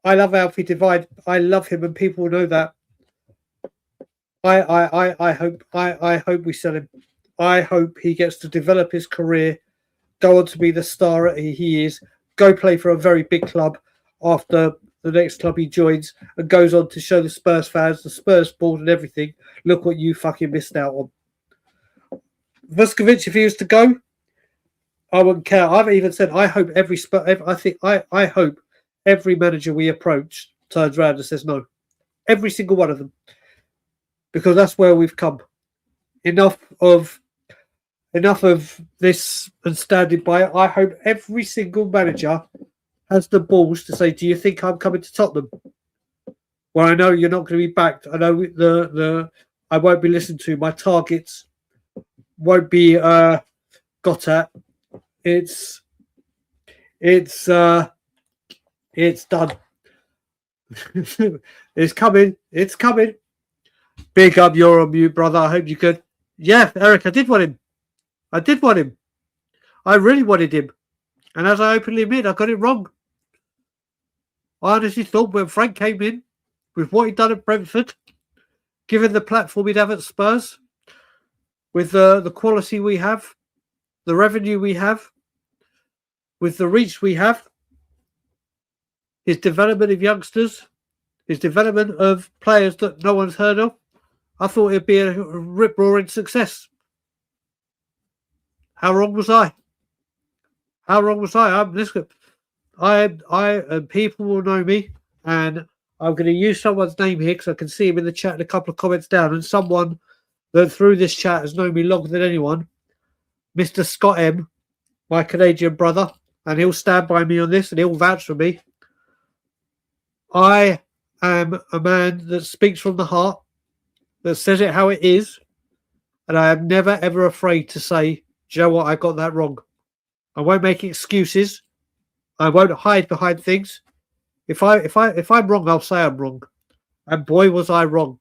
I love Alfie Divide. I love him, and people know that. I hope we sell him. I hope he gets to develop his career, go on to be the star he is, go play for a very big club after the next club he joins, and goes on to show the Spurs fans, the Spurs board and everything, look what you fucking missed out on. Vuskovic, if he was to go, I wouldn't care. I've even said I hope I hope every manager we approach turns around and says no. Every single one of them. Because that's where we've come. Enough of this and standing by it. I hope every single manager has the balls to say, do you think I'm coming to Tottenham? Well, I know you're not going to be backed. I know I won't be listened to. My targets won't be got at. It's done. It's coming. It's coming. Big up, you're on mute, brother. I hope you could. Yeah, Eric, I did want him. I really wanted him. And as I openly admit, I got it wrong. I honestly thought when Frank came in, with what he'd done at Brentford, given the platform he'd have at Spurs, with the quality we have, the revenue we have, with the reach we have, his development of youngsters, his development of players that no one's heard of, I thought it'd be a rip-roaring success. How wrong was I? People will know me, and I'm going to use someone's name here because I can see him in the chat and a couple of comments down, and someone that through this chat has known me longer than anyone. Mr. Scott M, my Canadian brother, and he'll stand by me on this and he'll vouch for me. I am a man that speaks from the heart, that says it how it is, and I am never ever afraid to say, "Do you know what? I got that wrong." I won't make excuses. I won't hide behind things. If I'm wrong, I'll say I'm wrong. And boy, was I wrong.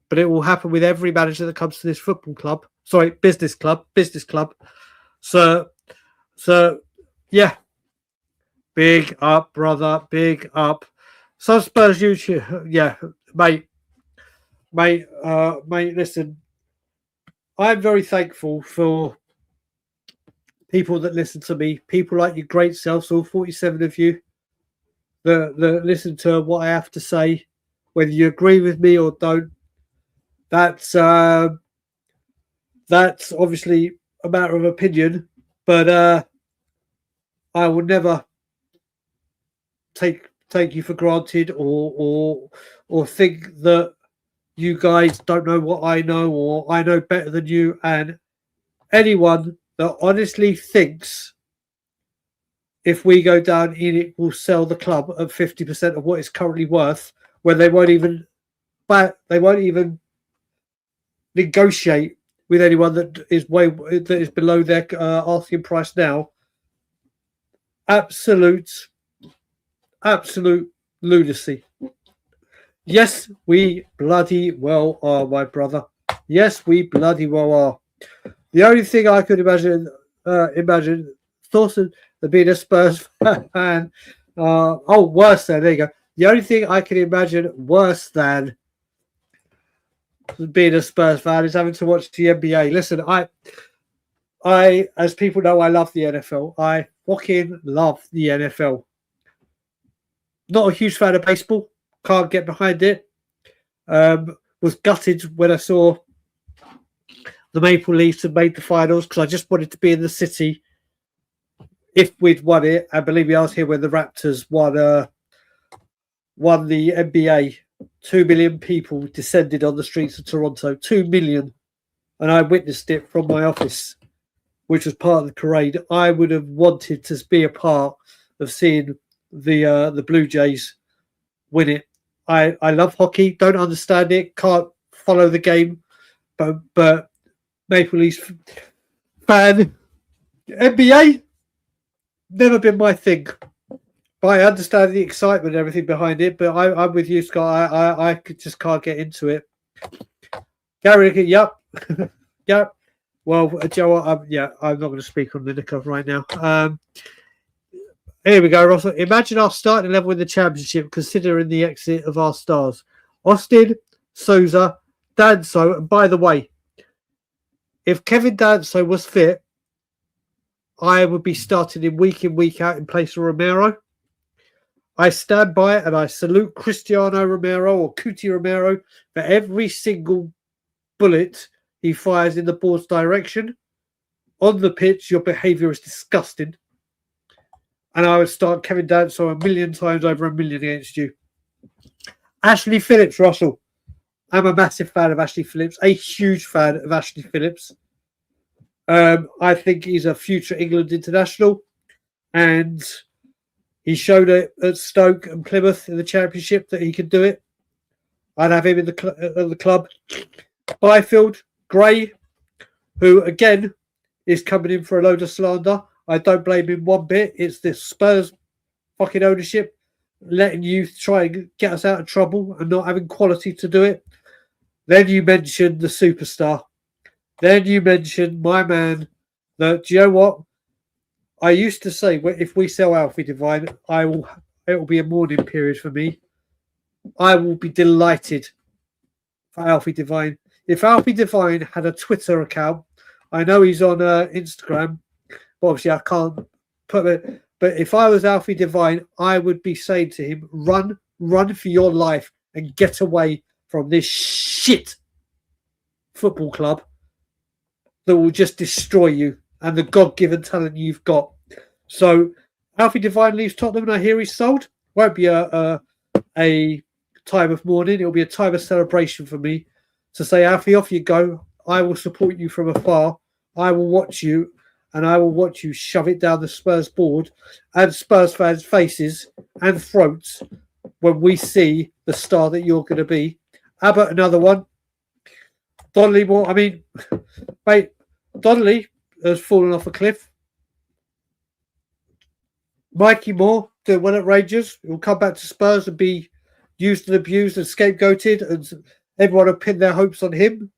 But it will happen with every manager that comes to this football club. Sorry, business club. So yeah. Big up, brother. Big up. Some Spurs YouTube. Yeah, mate, listen. I'm very thankful for people that listen to me, people like your great selves, all 47 of you that listen to what I have to say, whether you agree with me or don't. That's obviously a matter of opinion, but I will never take you for granted or think that you guys don't know what I know or I know better than you. And anyone that honestly thinks if we go down, Enic will sell the club at 50% of what it's currently worth, when they won't even negotiate with anyone that is below their asking price now. Absolute lunacy. Yes, we bloody well are, my brother. Yes, we bloody well are. The only thing I could imagine Thorson being a Spurs fan. Worse than, there you go. The only thing I can imagine worse than being a Spurs fan is having to watch the NBA. Listen, I, as people know, I love the NFL. I fucking love the NFL. Not a huge fan of baseball. Can't get behind it. Was gutted when I saw the Maple Leafs had made the finals because I just wanted to be in the city if we'd won it. And believe me, I was here when the Raptors won the NBA. 2 million people descended on the streets of Toronto. 2 million. And I witnessed it from my office, which was part of the parade. I would have wanted to be a part of seeing the Blue Jays win it. I love hockey, don't understand it, can't follow the game, but Maple Leafs fan. NBA, never been my thing. But I understand the excitement and everything behind it, but I'm with you, Scott. I just can't get into it. Gary, yep. Yep. Well, Joe, I'm not going to speak on Lineker right now. Here we go, Russell. Imagine our starting level in the championship, considering the exit of our stars. Austin, Souza, Danso. And by the way, if Kevin Danso was fit, I would be starting him week in, week out in place of Romero. I stand by it and I salute Cristiano Romero or Cuti Romero for every single bullet he fires in the board's direction. On the pitch, your behaviour is disgusting. And I would start Kevin Danso 1,000,000 times over 1,000,000 against you. Ashley Phillips, Russell. I'm a massive fan of Ashley Phillips. A huge fan of Ashley Phillips. I think he's a future England international. And he showed it at Stoke and Plymouth in the Championship that he could do it. I'd have him in the club. Byfield, Gray, who, again, is coming in for a load of slander. I don't blame him one bit. It's this Spurs fucking ownership letting you try and get us out of trouble and not having quality to do it. Then you mentioned the superstar. Then you mentioned my man. Do you know what? I used to say, if we sell Alfie Devine, it will be a mourning period for me. I will be delighted for Alfie Devine. If Alfie Devine had a Twitter account, I know he's on Instagram. Obviously, I can't put it. But if I was Alfie Devine, I would be saying to him, run for your life and get away from this shit football club that will just destroy you and the God-given talent you've got. So Alfie Devine leaves Tottenham and I hear he's sold. Won't be a time of mourning. It'll be a time of celebration for me to say, Alfie, off you go. I will support you from afar. I will watch you, and I will watch you shove it down the Spurs board and Spurs fans' faces and throats when we see the star that you're going to be. How about another one? Donnelly Moore. I mean, mate, Donnelly has fallen off a cliff. Mikey Moore doing well at Rangers. He'll come back to Spurs and be used and abused and scapegoated, and everyone will pin their hopes on him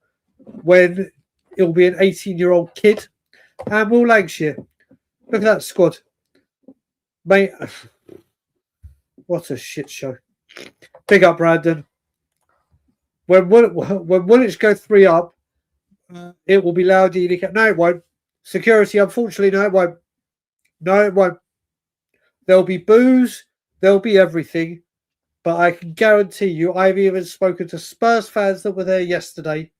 when he'll be an 18-year-old kid. And Will Lancashire. Look at that squad. Mate, what a shit show. Big up, Brandon. When Woolwich go 3 up, it will be loud. No, it won't. Security, unfortunately, no, it won't. No, it won't. There'll be booze. There'll be everything. But I can guarantee you, I've even spoken to Spurs fans that were there yesterday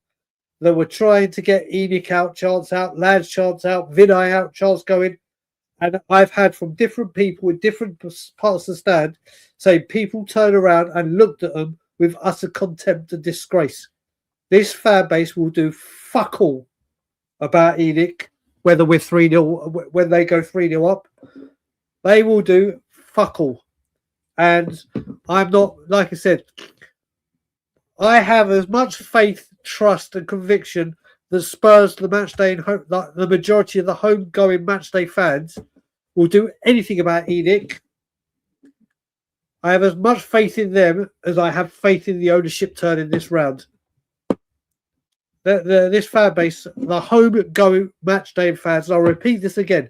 that were trying to get Enic out, chants out, Lads chants out, Vinay out, chants going. And I've had from different people in different parts of the stand say people turned around and looked at them with utter contempt and disgrace. This fan base will do fuck all about Enic, whether we're 3-0, when they go 3-0 up. They will do fuck all. And I'm not, like I said, I have as much faith, trust, and conviction that Spurs, the matchday and home, the majority of the home-going matchday fans will do anything about Enic. I have as much faith in them as I have faith in the ownership turning this round. This fan base, the home-going matchday fans, and I'll repeat this again,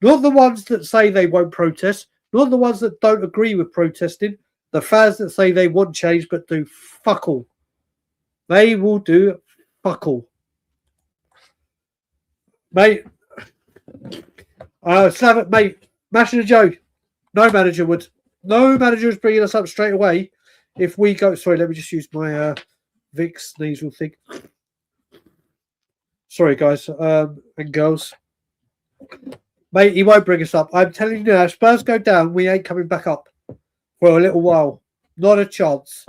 not the ones that say they won't protest, not the ones that don't agree with protesting, the fans that say they want change but do fuck all. They will do fuck all. Mate, Slavic, mate, Mashing a joke. No manager would. No manager is bringing us up straight away if we go. Sorry, let me just use my Vicks nasal thing. Sorry, guys and girls. Mate, he won't bring us up. I'm telling you now, if Spurs go down, we ain't coming back up for a little while. Not a chance.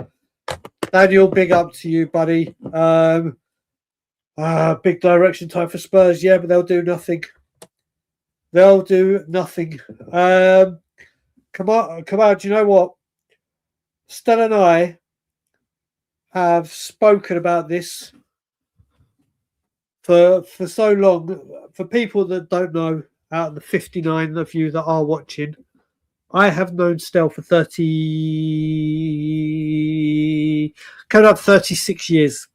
Daniel, big up to you, buddy. Big direction time for Spurs. Yeah, but they'll do nothing. They'll do nothing. Come on. Do you know what? Stella and I have spoken about this for so long. For people that don't know, out of the 59 of you that are watching, I have known Stell for 36 years.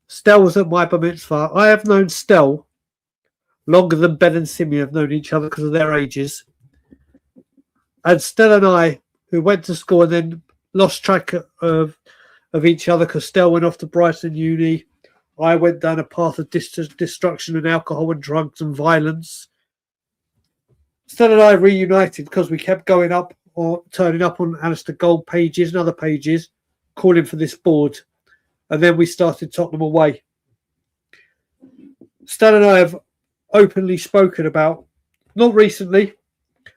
Stell was at my bar mitzvah. I have known Stell longer than Ben and Simi have known each other because of their ages. And Stell and I, who went to school and then lost track of each other because Stell went off to Brighton Uni. I went down a path of destruction and alcohol and drugs and violence. Stell and I reunited because we kept going up or turning up on Alistair Gold pages and other pages, calling for this board. And then we started Tottenham away. Stell and I have openly spoken about, not recently,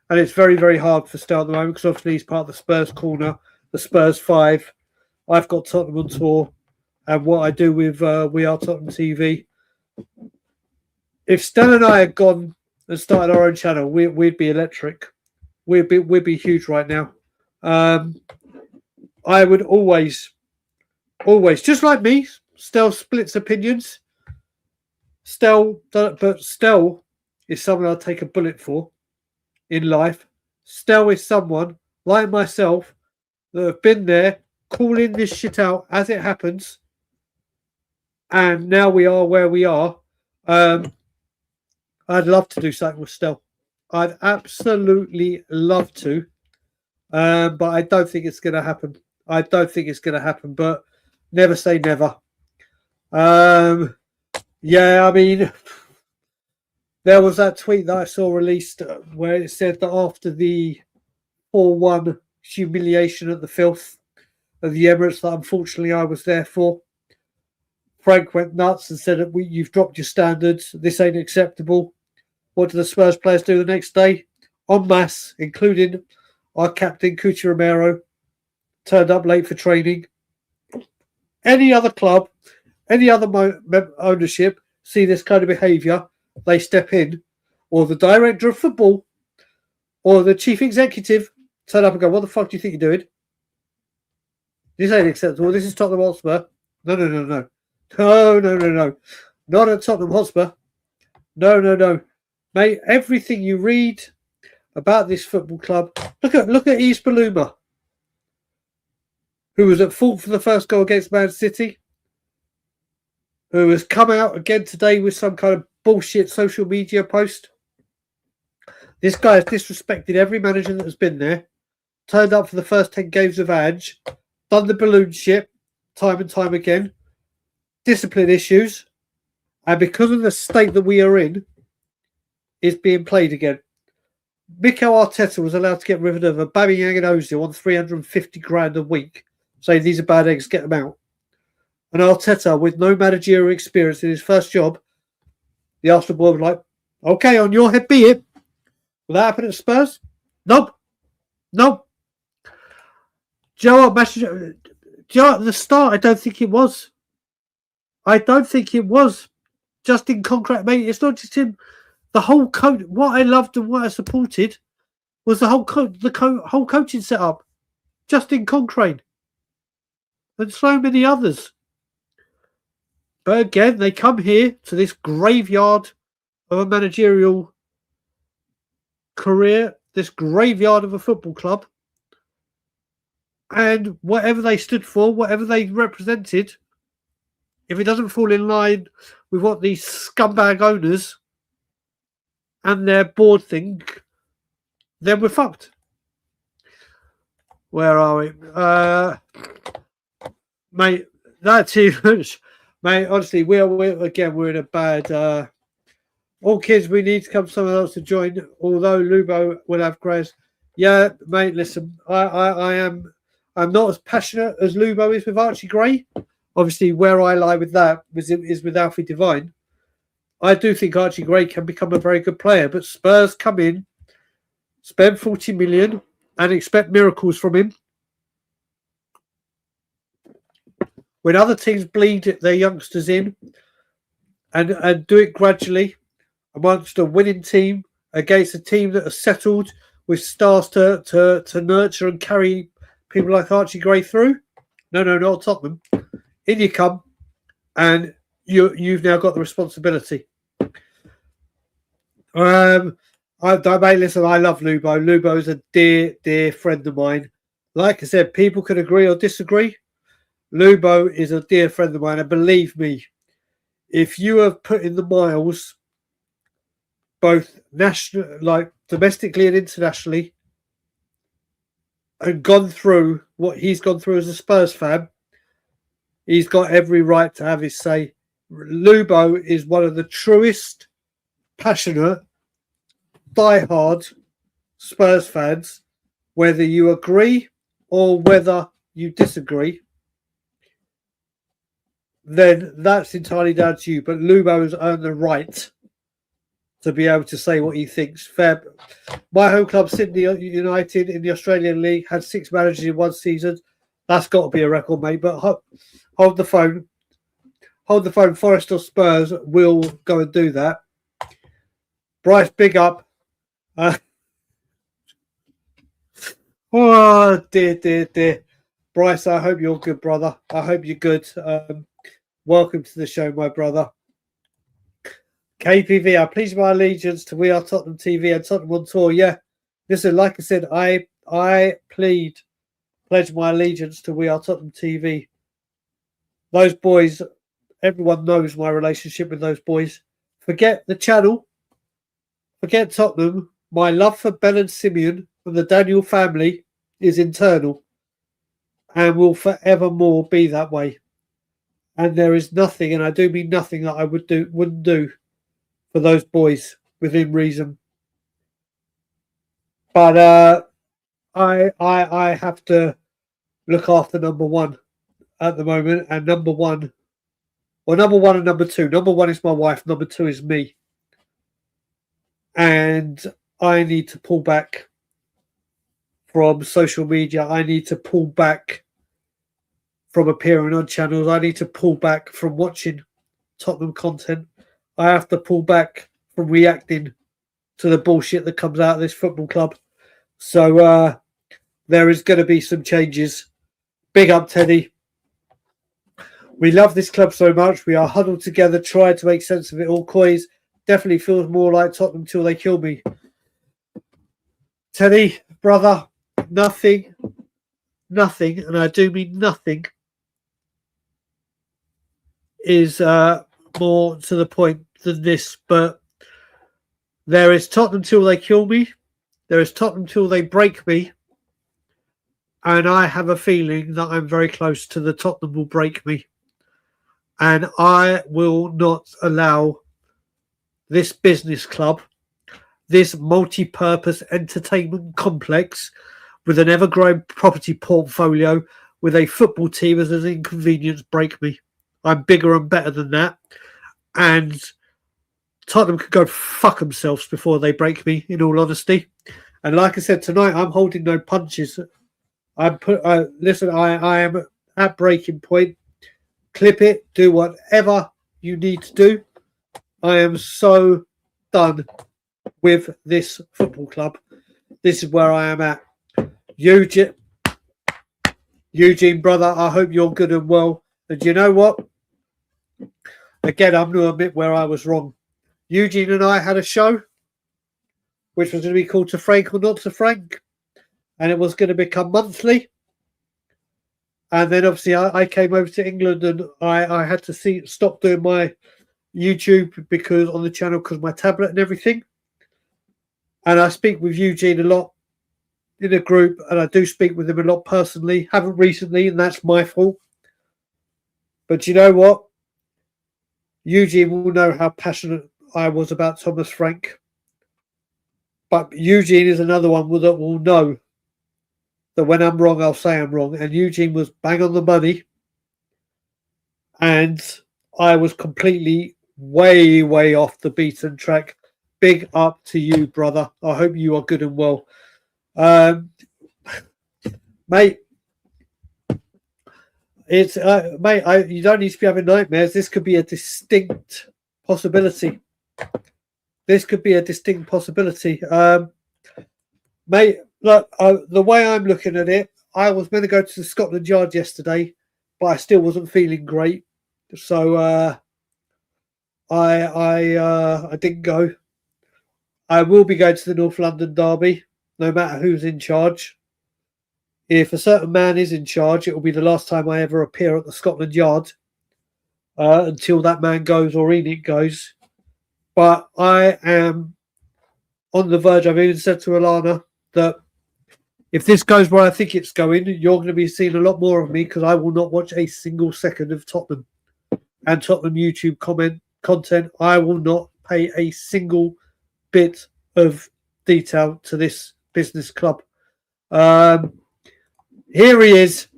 and it's very, very hard for Stell at the moment because obviously he's part of the Spurs Corner, the Spurs 5. I've got Tottenham on tour and what I do with We Are Tottenham TV. If Stell and I had gone and started our own channel, we'd be electric. We'd be huge right now. I would always, just like me, Stell splits opinions. But Stell is someone I'd take a bullet for in life. Stell is someone like myself that have been there calling this shit out as it happens. And now we are where we are. I'd love to do something with Stell. I'd absolutely love to. But I don't think it's going to happen. But never say never. Yeah, I mean, there was that tweet that I saw released where it said that after the 4-1 humiliation at the filth of the Emirates that unfortunately I was there for, Frank went nuts and said, you've dropped your standards. This ain't acceptable. What did the Spurs players do the next day? En masse, including our captain, Cuti Romero, turned up late for training. Any other club, any other ownership see this kind of behaviour, they step in, or the director of football, or the chief executive turn up and go, "What the fuck do you think you're doing? This ain't acceptable. This is Tottenham Hotspur. No, no, no, no. No, no, no, no. Not at Tottenham Hotspur. No, no, no. Mate, everything you read about this football club, look at East Baluma, who was at fault for the first goal against Man City, who has come out again today with some kind of bullshit social media post. This guy has disrespected every manager that has been there, turned up for the first 10 games of Ange, done the balloon shit time and time again, discipline issues, and because of the state that we are in, is being played again. Mikel Arteta was allowed to get rid of Aubameyang and Ozil on 350 grand a week, saying these are bad eggs, get them out. And Arteta, with no managerial experience in his first job, the Arsenal board was like, okay, on your head be it. Will that happen at Spurs? Nope. Nope. Do you know what? At the start, I don't think it was. I don't think it was. Justin Concrete, mate, it's not just him. The whole coach, what I loved and what I supported was the whole whole coaching setup. Justin Concrete. And so many others. But again, they come here to this graveyard of a managerial career, this graveyard of a football club. And whatever they stood for, whatever they represented, if it doesn't fall in line with what these scumbag owners and their board think, then we're fucked. Where are we? Mate, that's huge. Mate, honestly, we're in a bad... all kids, we need to come someone else to join, although Lubo will have grace. Yeah, mate, listen, I'm not as passionate as Lubo is with Archie Gray. Obviously, where I lie with that is with Alfie Devine. I do think Archie Gray can become a very good player, but Spurs come in, spend 40 million and expect miracles from him. When other teams bleed their youngsters in and do it gradually amongst a winning team against a team that are settled with stars to nurture and carry people like Archie Gray through. No, not Tottenham. In you come, and you've now got the responsibility. Mate, listen, I love Lubo. Lubo is a dear friend of mine. Like I said, people can agree or disagree. Lubo is a dear friend of mine, and believe me, if you have put in the miles, both national, like domestically and internationally, and gone through what he's gone through as a Spurs fan, he's got every right to have his say. Lubo is one of the truest, passionate, diehard Spurs fans, whether you agree or whether you disagree, then that's entirely down to you. But Lubo has earned the right to be able to say what he thinks. Fair. My home club, Sydney United, in the Australian League, had 6 managers in one season. That's got to be a record, mate. But hold the phone. Hold the phone. Forest or Spurs will go and do that. Bryce, big up. Oh, dear. Bryce, I hope you're good, brother. I hope you're good. Welcome to the show, my brother. KPV, I pledge my allegiance to We Are Tottenham TV and Tottenham on Tour. Yeah, listen, like I said, I pledge my allegiance to We Are Tottenham TV. Those boys, everyone knows my relationship with those boys. Forget the channel. Forget Tottenham. My love for Ben and Simeon and the Daniel family is internal and will forevermore be that way. And there is nothing, and I do mean nothing, that I wouldn't do for those boys within reason. But I have to look after number one at the moment, and number one and number two. Number one is my wife, number two is me. And I need to pull back from social media. I need to pull back from appearing on channels. I need to pull back from watching Tottenham content. I have to pull back from reacting to the bullshit that comes out of this football club. So there is going to be some changes. Big up, Teddy. We love this club so much. We are huddled together, trying to make sense of it all. Coys definitely feels more like Tottenham till they kill me. Teddy, brother, nothing, and I do mean nothing, is more to the point than this. But there is Tottenham till they kill me. There is Tottenham till they break me. And I have a feeling that I'm very close to the Tottenham will break me. And I will not allow this business club, this multi-purpose entertainment complex with an ever-growing property portfolio, with a football team as an inconvenience, break me. I'm bigger and better than that. And Tottenham could go fuck themselves before they break me, in all honesty. And like I said, tonight, I'm holding no punches. Listen, I am at breaking point. Clip it, do whatever you need to do. I am so done with this football club. This is where I am at. Eugene, brother, I hope you're good and well. And you know what? Again, I'm going to admit where I was wrong. Eugene and I had a show, which was going to be called To Frank or Not to Frank. And it was going to become monthly. And then obviously I came over to England and I had to stop doing my YouTube because on the channel because of my tablet and everything. And I speak with Eugene a lot in a group, and I do speak with him a lot personally. Haven't recently, and that's my fault. But you know what? Eugene will know how passionate I was about Thomas Frank. But Eugene is another one that will know that when I'm wrong, I'll say I'm wrong. And Eugene was bang on the money. And I was completely way, way off the beaten track. Big up to you, brother. I hope you are good and well. Mate, it's you don't need to be having nightmares. This could be a distinct possibility. Mate, look, the way I'm looking at it, I was meant to go to the Scotland Yard yesterday, but I still wasn't feeling great, so I didn't go. I will be going to the North London derby, no matter who's in charge. If a certain man is in charge, it will be the last time I ever appear at the Scotland Yard until that man goes or Enic goes. But I am on the verge. I've even said to Alana that if this goes where I think it's going, you're going to be seeing a lot more of me because I will not watch a single second of Tottenham and Tottenham YouTube content. I will not pay a single bit of detail to this business club. Here he is.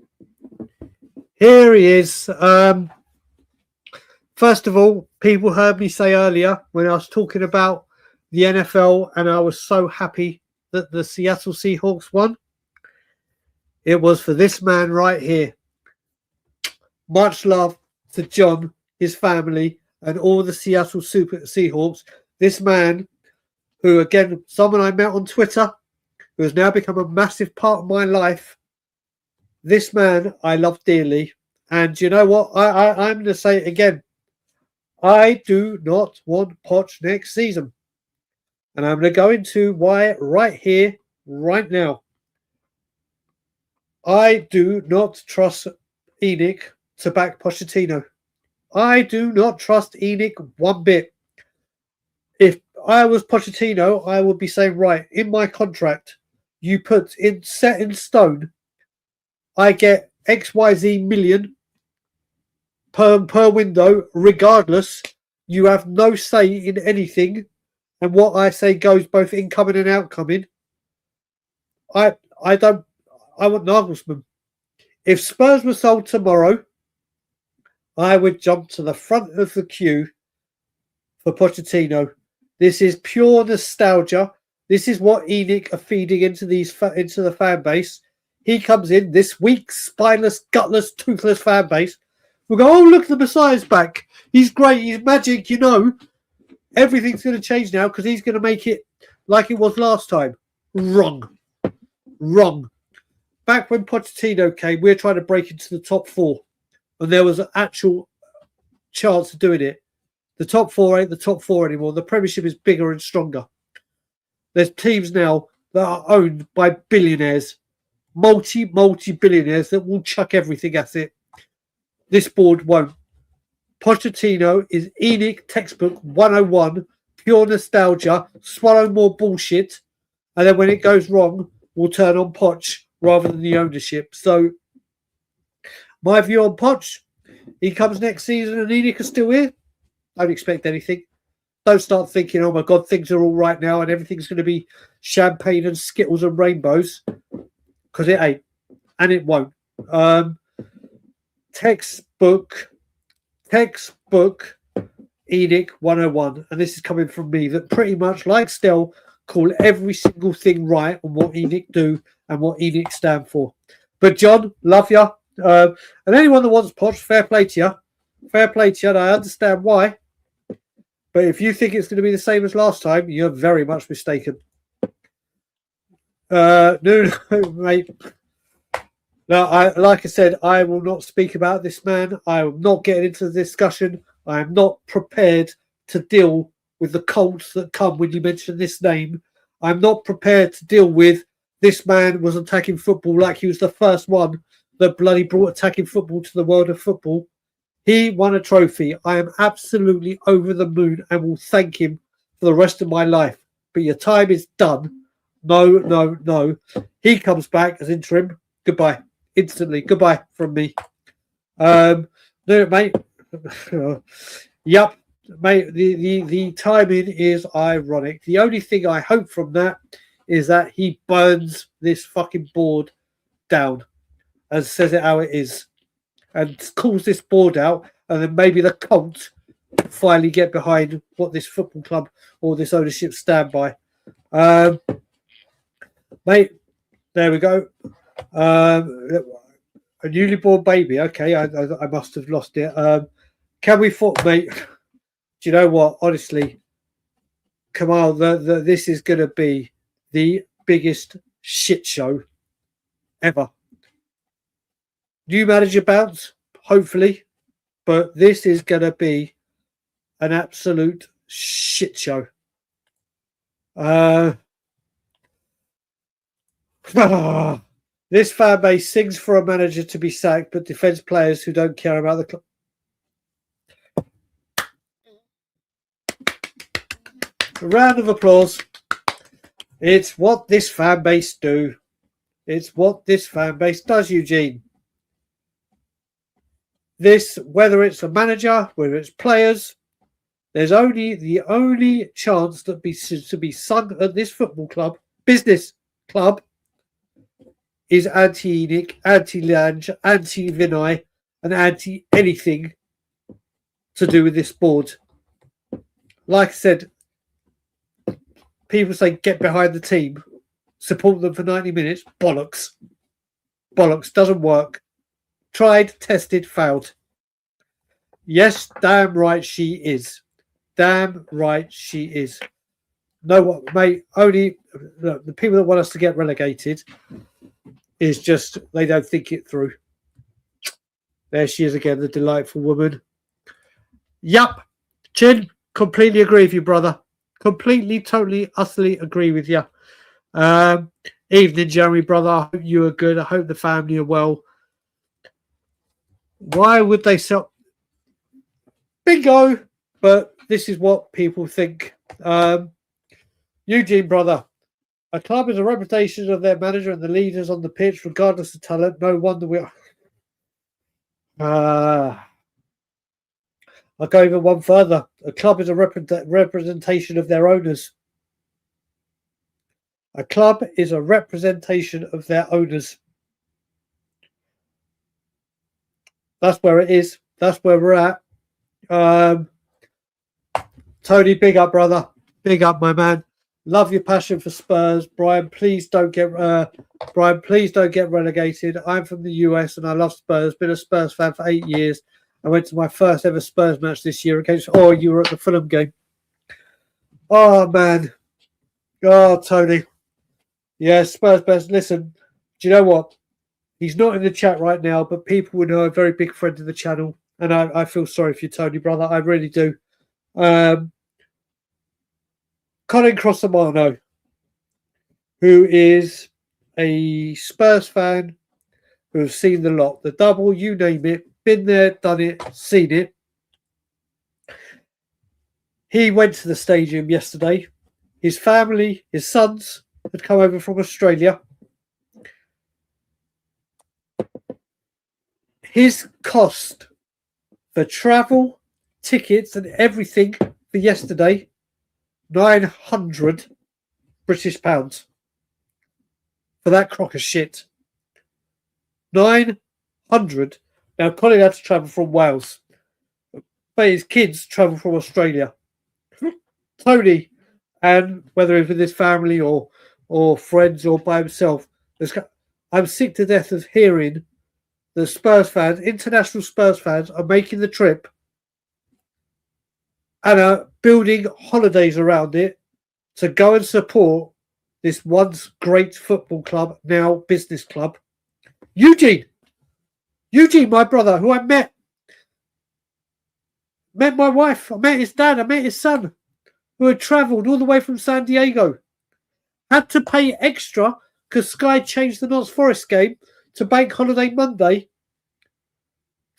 First of all, people heard me say earlier when I was talking about the NFL and I was so happy that the Seattle Seahawks won. It was for this man right here. Much love to John, his family, and all the Seattle Seahawks. This man, who again, someone I met on Twitter, who has now become a massive part of my life. This man I love dearly. And you know what? I'm going to say it again. I do not want Poch next season. And I'm going to go into why right here, right now. I do not trust Enic to back Pochettino. I do not trust Enic one bit. If I was Pochettino, I would be saying, right, in my contract, you put in set in stone, I get XYZ million per window, regardless. You have no say in anything, and what I say goes both incoming and outcoming. I want Nagelsmann. If Spurs were sold tomorrow, I would jump to the front of the queue for Pochettino. This is pure nostalgia. This is what Enic are feeding into the fan base. He comes in, this weak, spineless, gutless, toothless fan base. We'll go, oh, look, the Messiah's back. He's great. He's magic, you know. everything's going to change now because he's going to make it like it was last time. Wrong. Back when Pochettino came, we were trying to break into the top 4, and there was an actual chance of doing it. The top 4 ain't the top 4 anymore. The Premiership is bigger and stronger. There's teams now that are owned by billionaires, multi-billionaires that will chuck everything at it. This board won't. Pochettino is Enic textbook 101, pure nostalgia, swallow more bullshit, and then when it goes wrong, we'll turn on Poch rather than the ownership. So, my view on Poch, he comes next season and Enic is still here. Don't expect anything. Don't start thinking, oh my God, things are all right now and everything's going to be champagne and Skittles and rainbows, because it ain't, and it won't. Textbook Enic 101, and this is coming from me, that pretty much, like Stell, call every single thing right on what Enic do and what Enic stand for. But John, love you. And anyone that wants Poch, fair play to you. Fair play to you, and I understand why. But if you think it's going to be the same as last time, you're very much mistaken. No, mate. No, like I said, I will not speak about this man. I am not getting into the discussion. I am not prepared to deal with the cults that come when you mention this name. I'm not prepared to deal with this man was attacking football like he was the first one that bloody brought attacking football to the world of football. He won a trophy. I am absolutely over the moon and will thank him for the rest of my life. But your time is done. No. He comes back as interim. Goodbye. Instantly. Goodbye from me. No, mate. Yep. Mate, the timing is ironic. The only thing I hope from that is that he burns this fucking board down and says it how it is and calls this board out, and then maybe the cult finally get behind what this football club or this ownership stand by. Mate, there we go. A newly born baby. Okay, I must have lost it. Can we mate? Do you know what? Honestly, Kamal, this is going to be the biggest shit show ever. New manager bounce, hopefully, but this is going to be an absolute shit show. This fan base sings for a manager to be sacked, but defends players who don't care about the club. A round of applause. It's what this fan base do. It's what this fan base does, Eugene. This, whether it's a manager, whether it's players, there's only the only chance that to be sung at this football club, business club, is anti-Enic, anti-Lange, anti-Vinay, and anti-anything to do with this board. Like I said, people say get behind the team, support them for 90 minutes. Bollocks. Bollocks. Doesn't work. Tried, tested, failed. Yes, damn right she is. Damn right she is. No, what, mate, only look, the people that want us to get relegated is just, they don't think it through. There she is again, the delightful woman. Yup. Chin, completely agree with you, brother. Completely, totally, utterly agree with you. Evening, Jeremy, brother. I hope you are good. I hope the family are well. Why would they sell? Bingo! But this is what people think. Eugene, brother. A club is a reputation of their manager and the leaders on the pitch, regardless of talent. No wonder we are. I'll go even one further. A club is a representation of their owners. A club is a representation of their owners. That's where it is. That's where we're at. Tony, big up, brother. Big up, my man. Love your passion for Spurs, Brian. Please don't get relegated. I'm from the US and I love Spurs. Been a Spurs fan for 8 years. I went to my first ever Spurs match this year against. Oh, you were at the Fulham game. Oh, man. Oh, Tony. Yeah, Spurs best. Listen, do you know what? He's not in the chat right now, but people would know a very big friend of the channel. And I feel sorry for you, Tony, brother. I really do. Colin Crossamano, who is a Spurs fan who has seen the lot, the double, you name it, been there, done it, seen it. He went to the stadium yesterday. His family, his sons, had come over from Australia. His cost for travel, tickets, and everything for yesterday, 900 British pounds for that crock of shit. 900. Now, Colin had to travel from Wales, but his kids travel from Australia. Tony, and whether it's with his family or friends or by himself, I'm sick to death of hearing the Spurs fans, international Spurs fans, are making the trip and are building holidays around it to go and support this once great football club, now business club. Eugene, my brother, who I met my wife, I met his dad, I met his son, who had travelled all the way from San Diego. Had to pay extra because Sky changed the Notts Forest game to Bank Holiday Monday.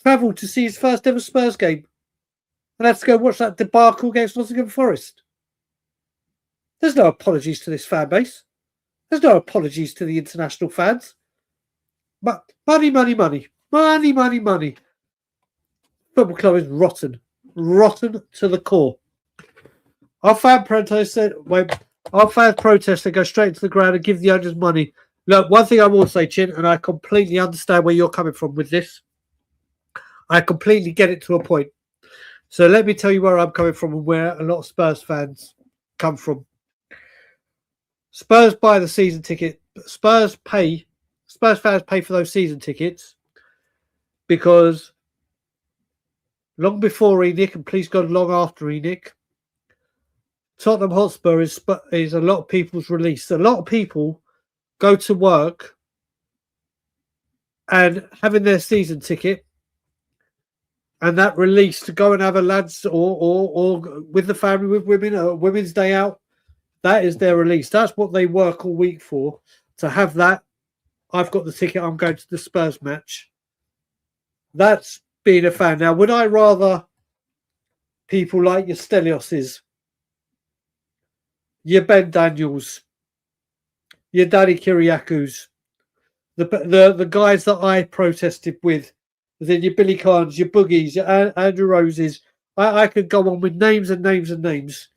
Travelled to see his first ever Spurs game. And had to go watch that debacle against Nottingham Forest. There's no apologies to this fan base. There's no apologies to the international fans. But money. Football club is rotten. Rotten to the core. Our fan protest said, our fans protest, they go straight into the ground and give the owners money. Look, one thing I will say, Chin, and I completely understand where you're coming from with this. I completely get it to a point. So let me tell you where I'm coming from and where a lot of Spurs fans come from. Spurs buy the season ticket. Spurs fans pay for those season tickets because long before Enic, and please God, long after Enic, Tottenham Hotspur is a lot of people's release. A lot of people go to work and having their season ticket and that release to go and have a lads or with the family, with women, a women's day out, that is their release. That's what they work all week for. To have that, I've got the ticket, I'm going to the Spurs match. That's being a fan. Now, would I rather people like your Stelioses, your Ben Daniels, your Daddy Kyriakou, the guys that I protested with, then your Billy Khans, your Boogies, your Andrew Roses. I could go on with names and names and names.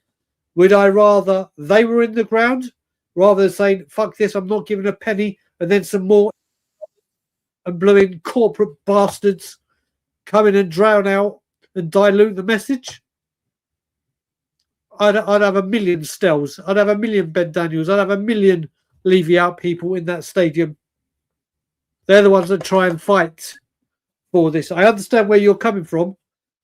Would I rather they were in the ground rather than saying, fuck this, I'm not giving a penny, and then some more and blowing corporate bastards come in and drown out and dilute the message? I'd have a million Stells. I'd have a million Ben Daniels. I'd have a million Levy out people in that stadium. They're the ones that try and fight for this. I understand where you're coming from.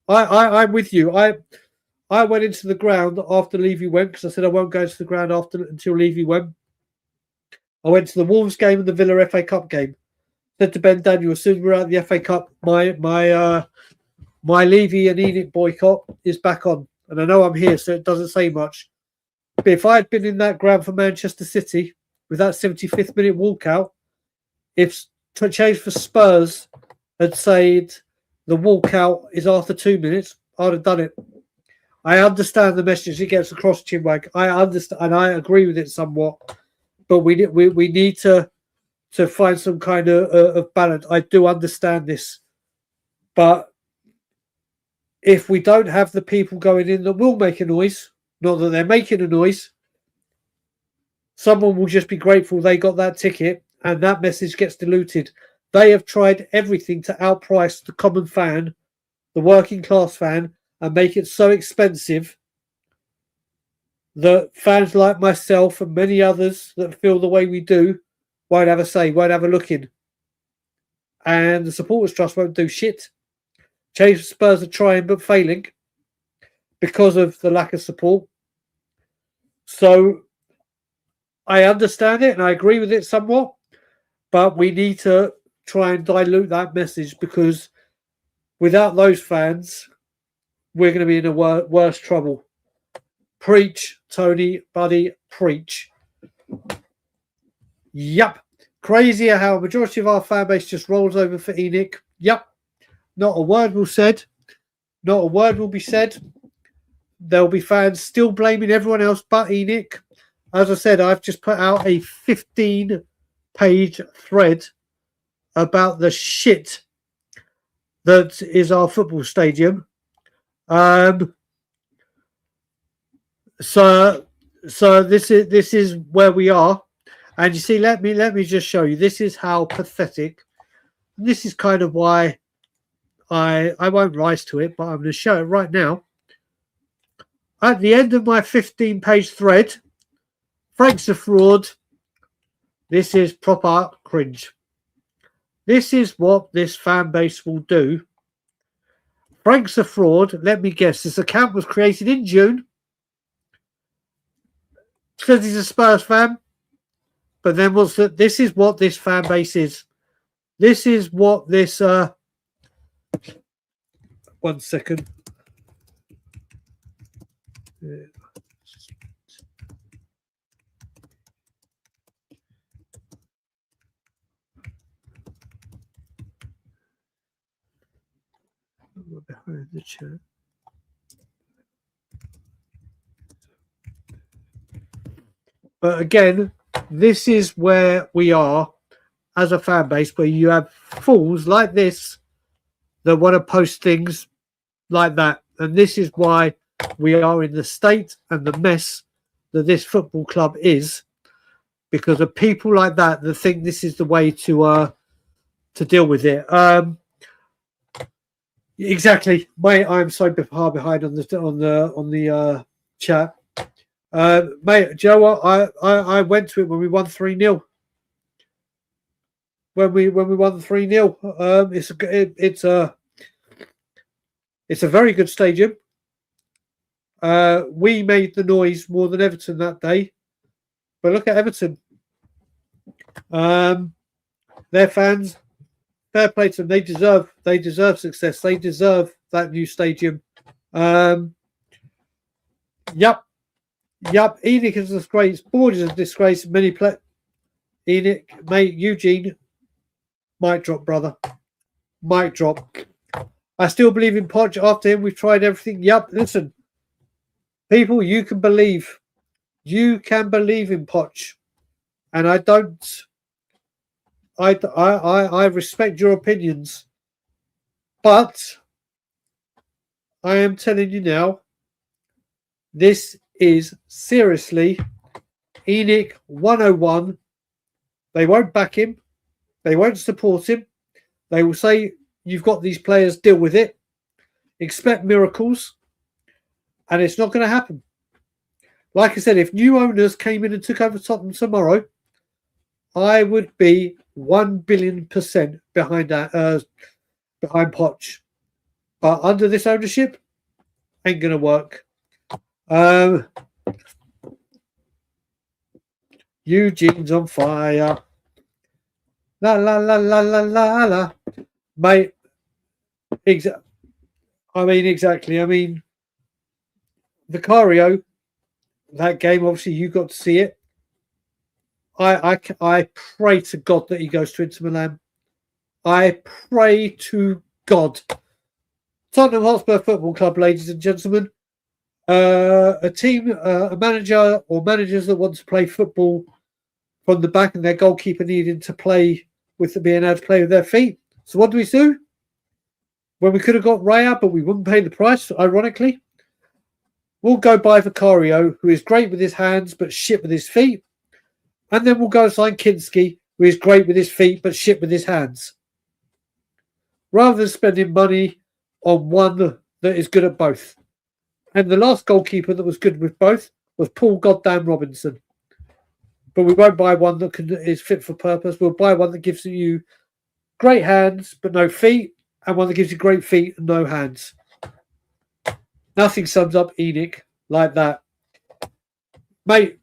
I'm with you. I went into the ground after Levy went because I said I won't go into the ground until Levy went. I went to the Wolves game and the Villa FA Cup game. Said to Ben Daniel, as soon as we're out of the FA Cup, my Levy and Enic boycott is back on. And I know I'm here, so it doesn't say much. But if I had been in that ground for Manchester City with that 75th minute walkout, if to change for Spurs had said the walkout is after 2 minutes, I'd have done it. I understand the message it gets across, Chinwag. I understand, and I agree with it somewhat. But we need to find some kind of balance. I do understand this, but if we don't have the people going in that will make a noise, not that they're making a noise, someone will just be grateful they got that ticket and that message gets diluted. They have tried everything to outprice the common fan, the working class fan, and make it so expensive that fans like myself and many others that feel the way we do won't have a say, won't have a look in. And the Supporters Trust won't do shit. Spurs are trying but failing because of the lack of support. So I understand it and I agree with it somewhat, but we need to try and dilute that message, because without those fans, we're going to be in a worse trouble. Preach, Tony, buddy, preach. Yup. Crazy how a majority of our fan base just rolls over for Enic. Yup. Not a word will said. Not a word will be said. There'll be fans still blaming everyone else but Enic. As I said, I've just put out a 15-page thread about the shit that is our football stadium. So this is where we are, and you see, let me just show you. This is how pathetic. This is kind of why I won't rise to it, but I'm going to show it right now. At the end of my 15-page thread, Frank's a fraud. This is proper cringe. This is what this fan base will do. Frank's a fraud. Let me guess. This account was created in June. Says he's a Spurs fan. But then this is what this fan base is. This is what this... 1 second. Behind the chat. But again, this is where we are as a fan base, where you have fools like this that want to post things like that. And this is why we are in the state and the mess that this football club is, because of people like that that think this is the way to deal with it. Exactly, mate. I'm so far behind on the chat. Mate, Joe, what? I went to it when we won 3-0. When we won 3-0, it's a very good stadium. We made the noise more than Everton that day, but look at Everton. Their fans, fair play to them. They deserve success. They deserve that new stadium. Yep. Enic is a disgrace. Board is a disgrace. Enic, mate, Eugene, mic drop, brother. Mic drop. I still believe in Poch. After him, we've tried everything. Yep. Listen, people, you can believe. You can believe in Poch, and I don't. I respect your opinions, but I am telling you now, this is seriously Enic 101. They won't back him. They won't support him. They will say, you've got these players, deal with it. Expect miracles. And it's not going to happen. Like I said, if new owners came in and took over Tottenham tomorrow, I would be 1,000,000,000% behind that, behind Poch. But under this ownership, ain't going to work. Eugene's on fire. La la la la la la la, mate. Exactly. I mean, Vicario. That game, obviously, you got to see it. I pray to God that he goes to Inter Milan. I pray to God. Tottenham Hotspur Football Club, ladies and gentlemen. A team, a manager or managers that want to play football from the back, and their goalkeeper needing to play with being able to play with their feet. So what do? When we could have got Raya, but we wouldn't pay the price, ironically. We'll go buy Vicario, who is great with his hands, but shit with his feet. And then we'll go sign Kinski, who is great with his feet, but shit with his hands. Rather than spending money on one that is good at both. And the last goalkeeper that was good with both was Paul Goddamn Robinson. But we won't buy one that is fit for purpose. We'll buy one that gives you great hands, but no feet, and one that gives you great feet and no hands. Nothing sums up Enic like that. Mate,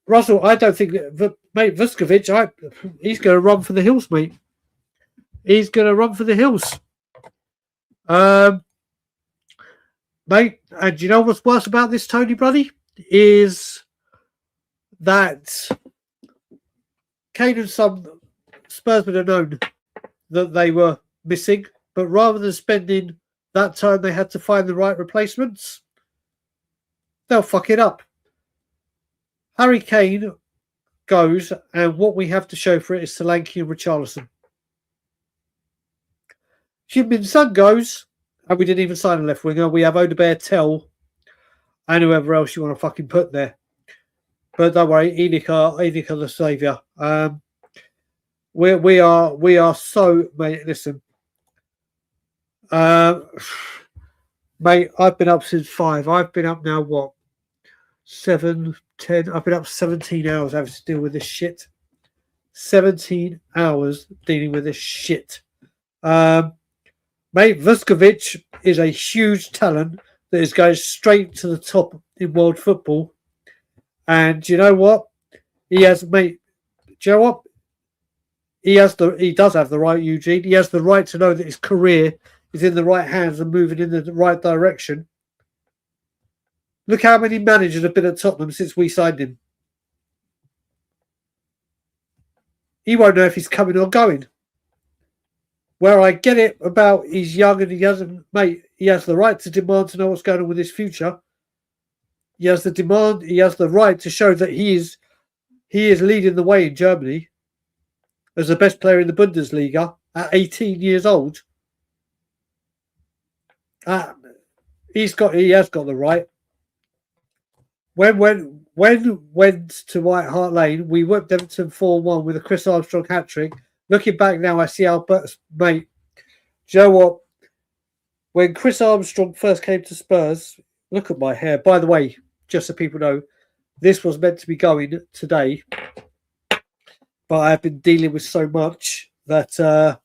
Russell, I don't think that, mate, Vuskovic, he's going to run for the hills, mate. He's going to run for the hills. Mate, and you know what's worse about this, Tony, buddy? Is that Kane and some Spurs would have known that they were missing, but rather than spending that time they had to find the right replacements, they'll fuck it up. Harry Kane goes, and what we have to show for it is Solanke and Richarlison. Min Son goes, and we didn't even sign a left winger. We have Odebear, Tell, and whoever else you want to fucking put there. But don't worry, Enic are the saviour. We are so, mate. Listen, mate. I've been up since 5. I've been up now. What? 7, 10. I've been up 17 hours having to deal with this shit. 17 hours dealing with this shit. Mate, Vuskovic is a huge talent that is going straight to the top in world football. And do you know what? He has, mate. Do you know what? He does have the right, Eugene. He has the right to know that his career is in the right hands and moving in the right direction. Look how many managers have been at Tottenham since we signed him. He won't know if he's coming or going. Where I get it about he's young and he hasn't, mate, he has the right to demand to know what's going on with his future. He has the right to show that he is leading the way in Germany as the best player in the Bundesliga at 18 years old. He has got the right. When went to White Hart Lane, we whipped Everton 4-1 with a Chris Armstrong hat-trick. Looking back now, I see how, mate, do you know what? When Chris Armstrong first came to Spurs, look at my hair. By the way, just so people know, this was meant to be going today, but I've been dealing with so much that I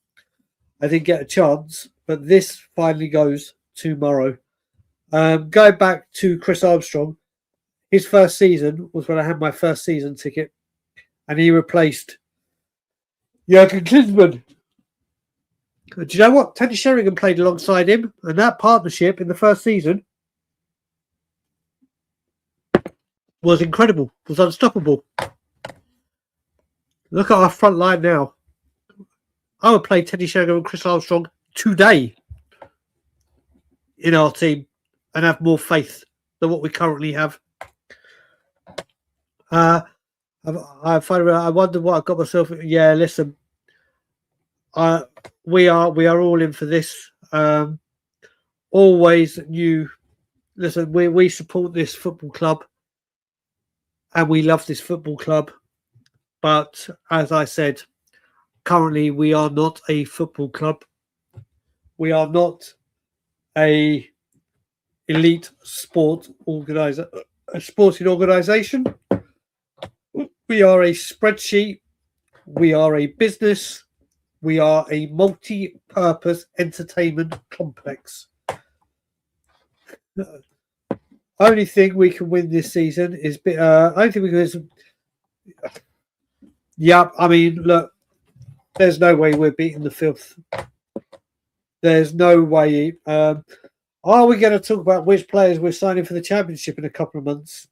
didn't get a chance. But this finally goes tomorrow. Going back to Chris Armstrong, his first season was when I had my first season ticket, and he replaced Jurgen Klinsmann. Do you know what? Teddy Sheringham played alongside him, and that partnership in the first season was incredible, was unstoppable. Look at our front line now. I would play Teddy Sheringham and Chris Armstrong today in our team and have more faith than what we currently have. I wonder what I got myself. Yeah, listen. We are all in for this. Always new. Listen, we support this football club, and we love this football club. But as I said, currently we are not a football club. We are not a elite sporting organisation. We are a spreadsheet. We are a business. We are a multi-purpose entertainment complex. Only thing we can win this season is only thing we can win. Yeah, I mean, look, there's no way we're beating the filth. There's no way. Are we going to talk about which players we're signing for the championship in a couple of months?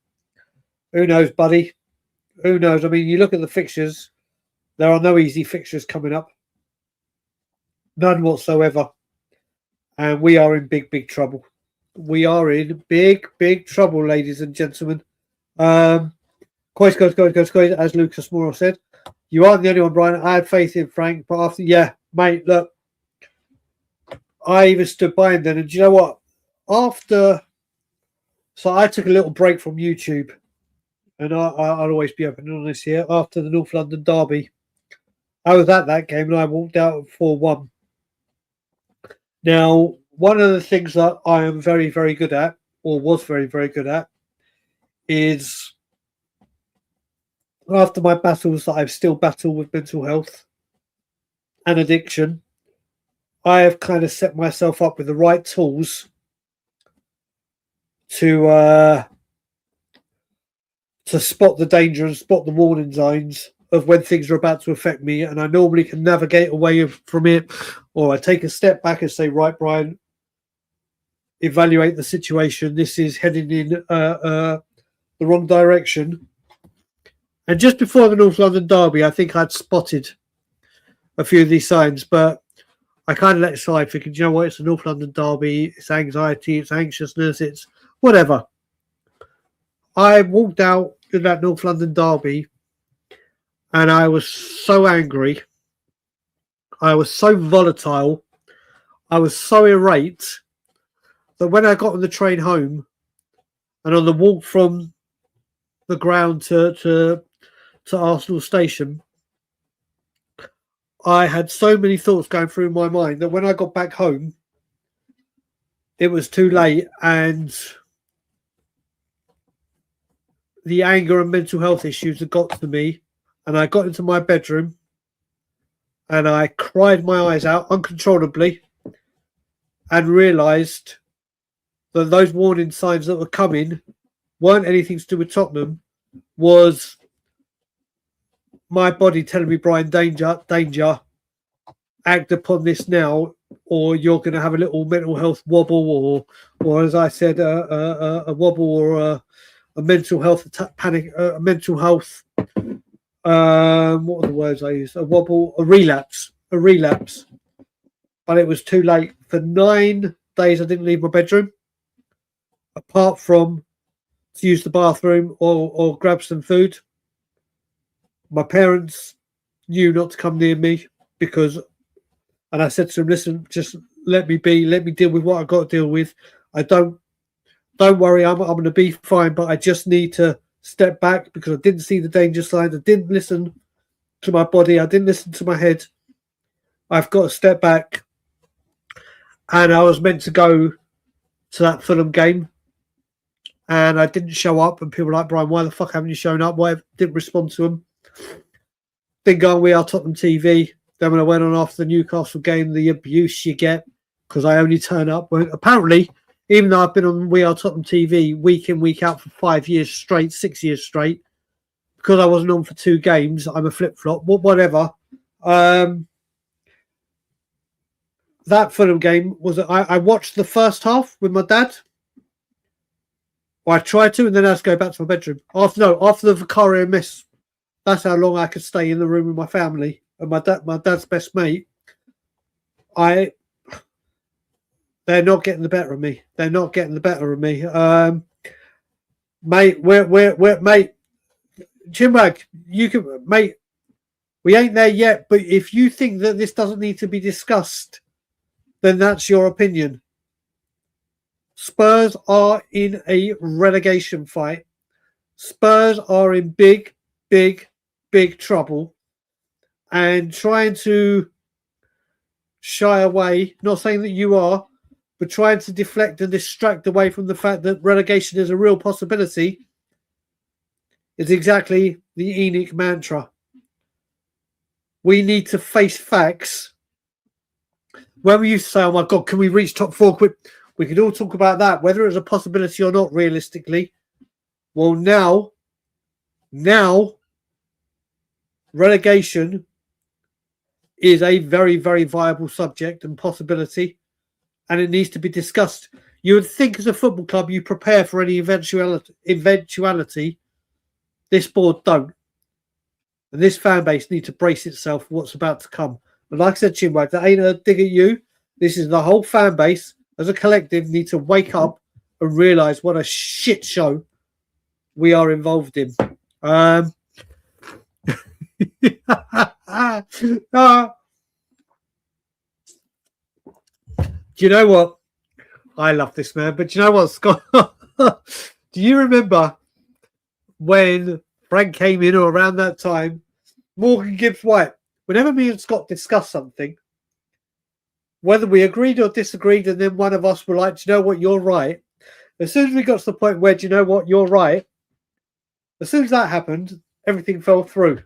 Who knows, buddy? Who knows? I mean, you look at the fixtures. There are no easy fixtures coming up. None whatsoever. And we are in big, big trouble. We are in big, big trouble, ladies and gentlemen. As Lucas Moore said. You aren't the only one, Brian. I had faith in Frank, but after, yeah, mate, look. I even stood by him then. And do you know what? So I took a little break from YouTube. And I'll always be open and honest here. After the North London derby, I was at that game and I walked out at 4-1. Now, one of the things that I am very, very good at, or was very, very good at, is after my battles that I've still battled with mental health and addiction, I have kind of set myself up with the right tools to to spot the danger and spot the warning signs of when things are about to affect me, and I normally can navigate away from it, or I take a step back and say, right, Brian, evaluate the situation. This is heading in the wrong direction. And just before the North London derby, I think I'd spotted a few of these signs, but I kind of let it slide, thinking, you know what, it's the North London derby, it's anxiety, it's anxiousness, it's whatever. I walked out in that North London derby and I was so angry. I was so volatile. I was so irate that when I got on the train home and on the walk from the ground to Arsenal Station, I had so many thoughts going through my mind that when I got back home, it was too late, and the anger and mental health issues had got to me, and I got into my bedroom and I cried my eyes out uncontrollably and realised that those warning signs that were coming weren't anything to do with Tottenham, was my body telling me, Brian, danger, danger, act upon this now, or you're going to have a little mental health wobble, or as I said, a wobble, or a mental health attack, panic, a mental health, what are the words I use? A wobble, a relapse. But it was too late. For 9 days, I didn't leave my bedroom, apart from to use the bathroom or grab some food. My parents knew not to come near me because, and I said to them, listen, just let me be, let me deal with what I've got to deal with. Don't worry, I'm going to be fine, but I just need to step back because I didn't see the danger signs. I didn't listen to my body. I didn't listen to my head. I've got to step back. And I was meant to go to that Fulham game, and I didn't show up. And people were like, Brian, why the fuck haven't you shown up? Why didn't respond to them? Then go on We Are Tottenham TV. Then when I went on after the Newcastle game, the abuse you get because I only turn up. Well, apparently, even though I've been on We Are Tottenham TV week in, week out for 5 years straight, 6 years straight, because I wasn't on for 2 games, I'm a flip-flop, whatever. That Fulham game was, I watched the first half with my dad. Or I tried to, and then I had to go back to my bedroom. After the Vicario miss, that's how long I could stay in the room with my family and my dad's best mate. They're not getting the better of me. They're not getting the better of me. Mate, we're mate. Chinwag, you can, mate. We ain't there yet, but if you think that this doesn't need to be discussed, then that's your opinion. Spurs are in a relegation fight. Spurs are in big trouble, and trying to shy away, not saying that you are, but trying to deflect and distract away from the fact that relegation is a real possibility is exactly the Enic mantra. We need to face facts. When we used to say, oh my God, can we reach top 4 quick? We could all talk about that, whether it's a possibility or not realistically. Well, now, relegation is a very, very viable subject and possibility, and it needs to be discussed. You would think as a football club you prepare for any eventuality. This board don't. And this fan base need to brace itself for what's about to come. And like I said, Chinwag, that ain't a dig at you. This is the whole fan base as a collective need to wake up and realise what a shit show we are involved in. Do you know what? I love this man, but do you know what, Scott? Do you remember when Frank came in, or around that time, Morgan Gibbs-White, whenever me and Scott discussed something, whether we agreed or disagreed, and then one of us were like, do you know what, you're right. As soon as we got to the point where, do you know what, you're right, as soon as that happened, everything fell through.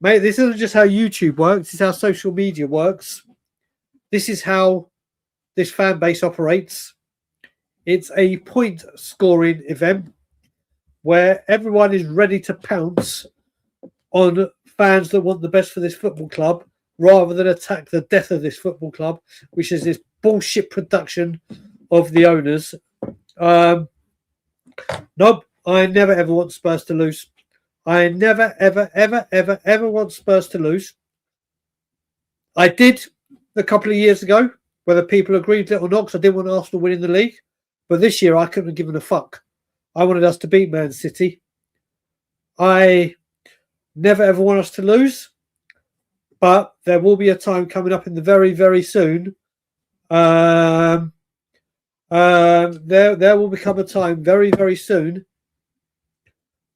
Mate, this isn't just how YouTube works. This is how social media works. This is how this fan base operates. It's a point-scoring event. where everyone is ready to pounce on fans that want the best for this football club rather than attack the death of this football club, which is this bullshit production of the owners. Nope, I never ever want Spurs to lose. I never ever want Spurs to lose. I did a couple of years ago, whether people agreed with it or not, because I didn't want Arsenal winning the league. But this year, I couldn't have given a fuck. I wanted us to beat Man City. I never ever want us to lose. But there will be a time coming up in the very, very soon. There will become a time very, very soon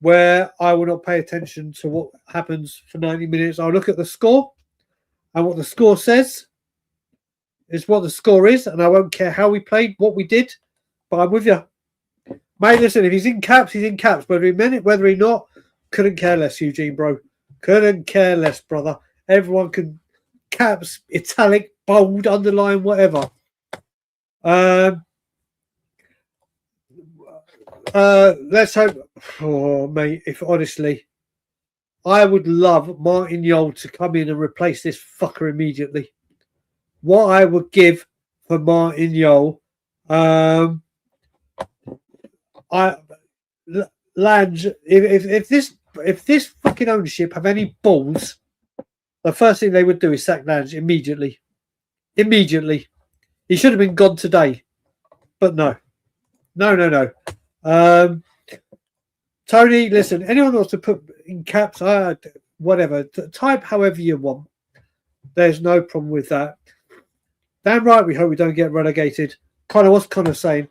where I will not pay attention to what happens for 90 minutes. I'll look at the score, and what the score says is what the score is, and I won't care how we played, what we did, but I'm with you. Mate, listen, if he's in caps, he's in caps. Whether he meant it, whether he not, couldn't care less, Eugene, bro. Couldn't care less, brother. Everyone can caps, italic, bold, underline, whatever. Let's hope. Oh, mate, if honestly, I would love Martin Yole to come in and replace this fucker immediately. What I would give for Martin Yole, Lange, if this fucking ownership have any balls, the first thing they would do is sack Lange immediately. Immediately. He should have been gone today. But no. No. Tony, listen, anyone wants to put in caps, whatever, type however you want. There's no problem with that. Damn right, we hope we don't get relegated. Connor, what's Connor saying?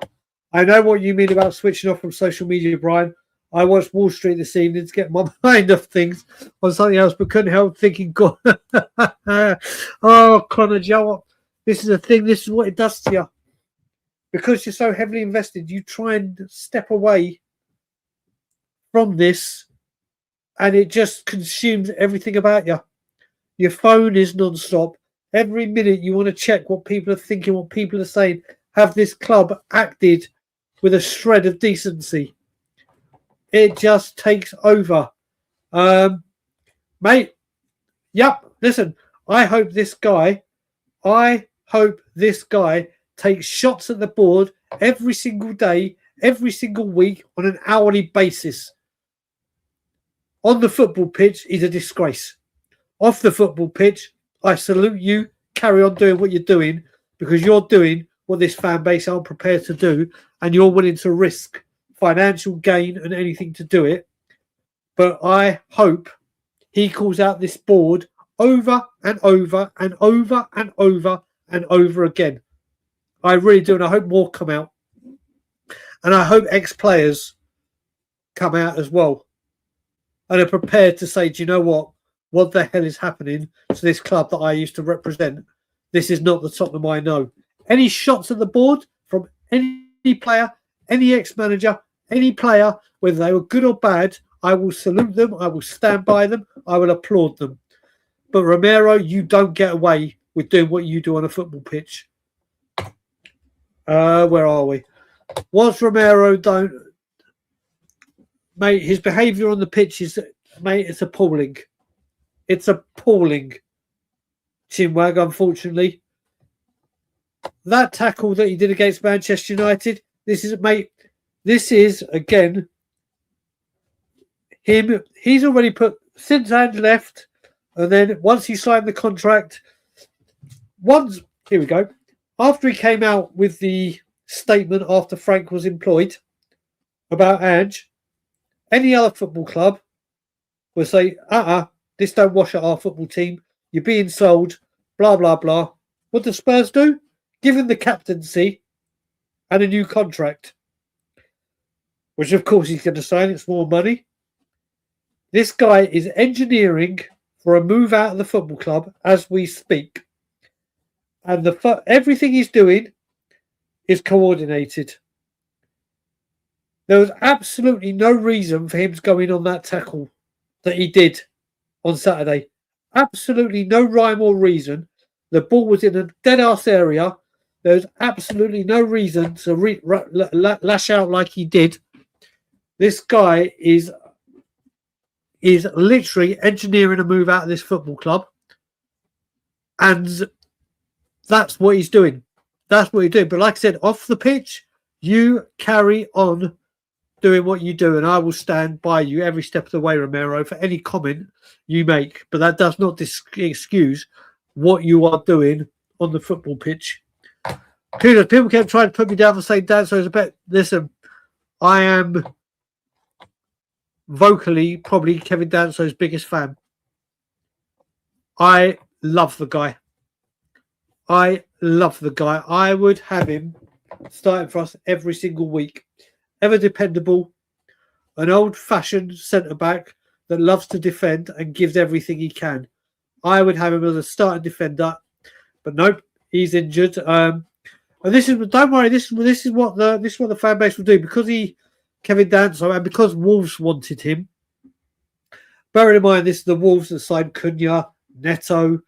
I know what you mean about switching off from social media, Brian. I watched Wall Street this evening to get my mind off things on something else, but couldn't help thinking, God, oh, Connor, do you know what? This is a thing. This is what it does to you. Because you're so heavily invested, you try and step away from this, and it just consumes everything about you. Your phone is non-stop. Every minute you want to check what people are thinking, what people are saying. Have this club acted with a shred of decency? It just takes over. Mate, yep, listen, I hope this guy takes shots at the board every single day, every single week on an hourly basis. On the football pitch, he's a disgrace. Off the football pitch, I salute you. Carry on doing what you're doing, because you're doing what this fan base aren't prepared to do, and you're willing to risk financial gain and anything to do it. But I hope he calls out this board over and over and over and over and over again. I really do, and I hope more come out. And I hope ex-players come out as well and are prepared to say, do you know what? What the hell is happening to this club that I used to represent? This is not the Tottenham I know. Any shots at the board from any player, any ex-manager, any player, whether they were good or bad, I will salute them. I will stand by them. I will applaud them. But Romero, you don't get away with doing what you do on a football pitch. Where are we? What's Romero don't... Mate, his behaviour on the pitch is... Mate, it's appalling. It's appalling. Chinwag, unfortunately. That tackle that he did against Manchester United, this is, again, him. He's already put... Since Ange left, and then once he signed the contract... Here we go. After he came out with the statement after Frank was employed about Ange, any other football club will say, this don't wash at our football team. You're being sold, blah, blah, blah. What do Spurs do? Give him the captaincy and a new contract, which of course he's going to sign. It's more money. This guy is engineering for a move out of the football club as we speak. And everything he's doing is coordinated. There was absolutely no reason for him to go in on that tackle that he did on Saturday. Absolutely no rhyme or reason. The ball was in a dead-ass area. There was absolutely no reason to lash out like he did. This guy is literally engineering a move out of this football club, and that's what he's doing. That's what he's doing. But like I said, off the pitch, you carry on doing what you do, and I will stand by you every step of the way, Romero, for any comment you make. But that does not excuse what you are doing on the football pitch. People kept trying to put me down for saying Dan, so it's a bit. Listen, I am vocally probably Kevin Danso's biggest fan. I love the guy. I would have him starting for us every single week. Ever dependable, an old-fashioned centre-back that loves to defend and gives everything he can. I would have him as a starting defender, but nope, he's injured. And this is, don't worry, this is what the fan base will do, because Kevin Danso, and because Wolves wanted him. Bearing in mind, this is the Wolves that signed Cunha, Neto,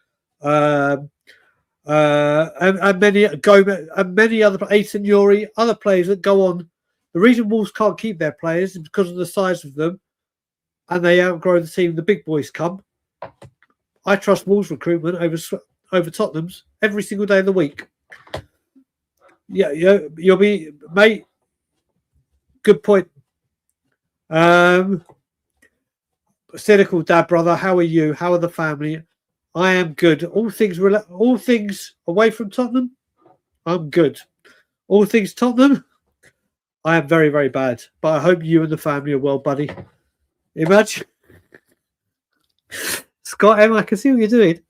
and many Gomez, and many other Aitaniori, other players that go on. The reason Wolves can't keep their players is because of the size of them, and they outgrow the team. The big boys come. I trust Wolves recruitment over Tottenham's every single day of the week. Yeah, you'll be, mate. Good point. Cynical dad, brother. How are you? How are the family? I am good. All things away from Tottenham, I'm good. All things Tottenham, I am very, very bad. But I hope you and the family are well, buddy. Imagine. Scott M, I can see what you're doing.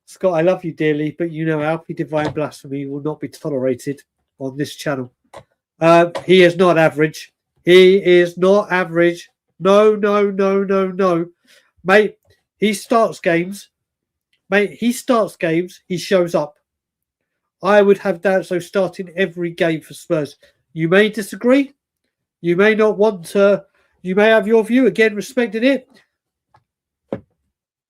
Scott, I love you dearly, but you know Alfie Divine Blasphemy will not be tolerated on this channel. He is not average. He is not average. No. Mate, he starts games. He shows up. I would have Danso starting every game for Spurs. You may disagree. You may not want to. You may have your view. Again, respecting it.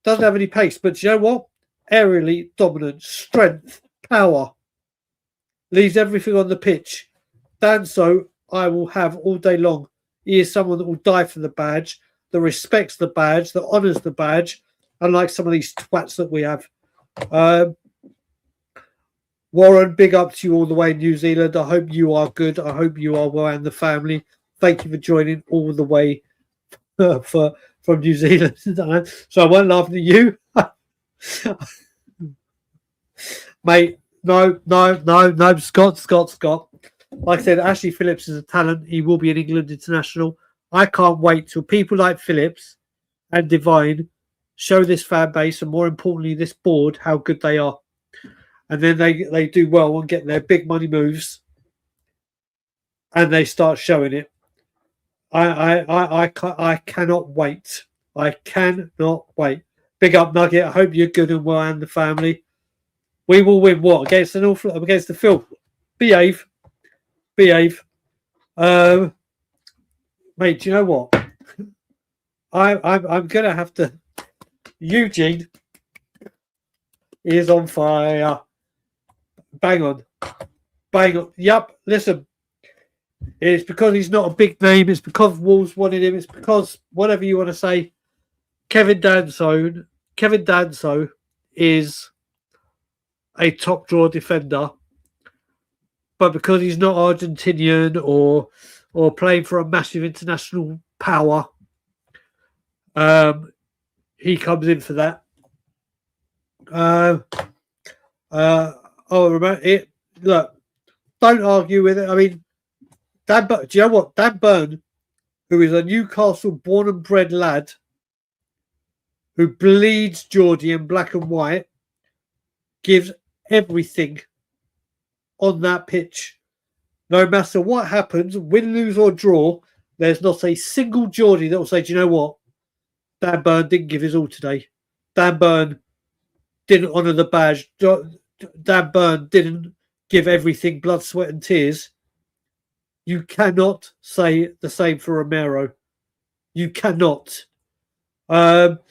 Doesn't have any pace, but you know what? Aerially dominant, strength, power. Leaves everything on the pitch. Danso, I will have all day long. He is someone that will die for the badge, that respects the badge, that honours the badge, unlike some of these twats that we have. Warren, big up to you all the way in New Zealand. I hope you are good. I hope you are well and the family. Thank you for joining all the way from New Zealand. So I won't laugh at you. Mate, no, Scott. Like I said, Ashley Phillips is a talent. He will be an England international. I can't wait till people like Phillips and Divine show this fan base, and more importantly, this board, how good they are. And then they do well and get their big money moves, and they start showing it. I cannot wait. I cannot wait. Big up, Nugget. I hope you're good and well, and the family. We will win what against the Phil? Behave. Mate, do you know what? I'm gonna have to. Eugene is on fire. Bang on. Yep. Listen, it's because he's not a big name. It's because Wolves wanted him. It's because whatever you want to say. Kevin Danso is a top draw defender. But because he's not Argentinian or playing for a massive international power, he comes in for that. Look, don't argue with it. I mean, do you know what? Dan Burn, who is a Newcastle born and bred lad, who bleeds Geordie in black and white, gives everything on that pitch. No matter what happens, win, lose or draw, there's not a single Geordie that will say, do you know what? Dan Burn didn't give his all today. Dan Burn didn't honour the badge. Dan Burn didn't give everything, blood, sweat and tears. You cannot say the same for Romero. You cannot. Look,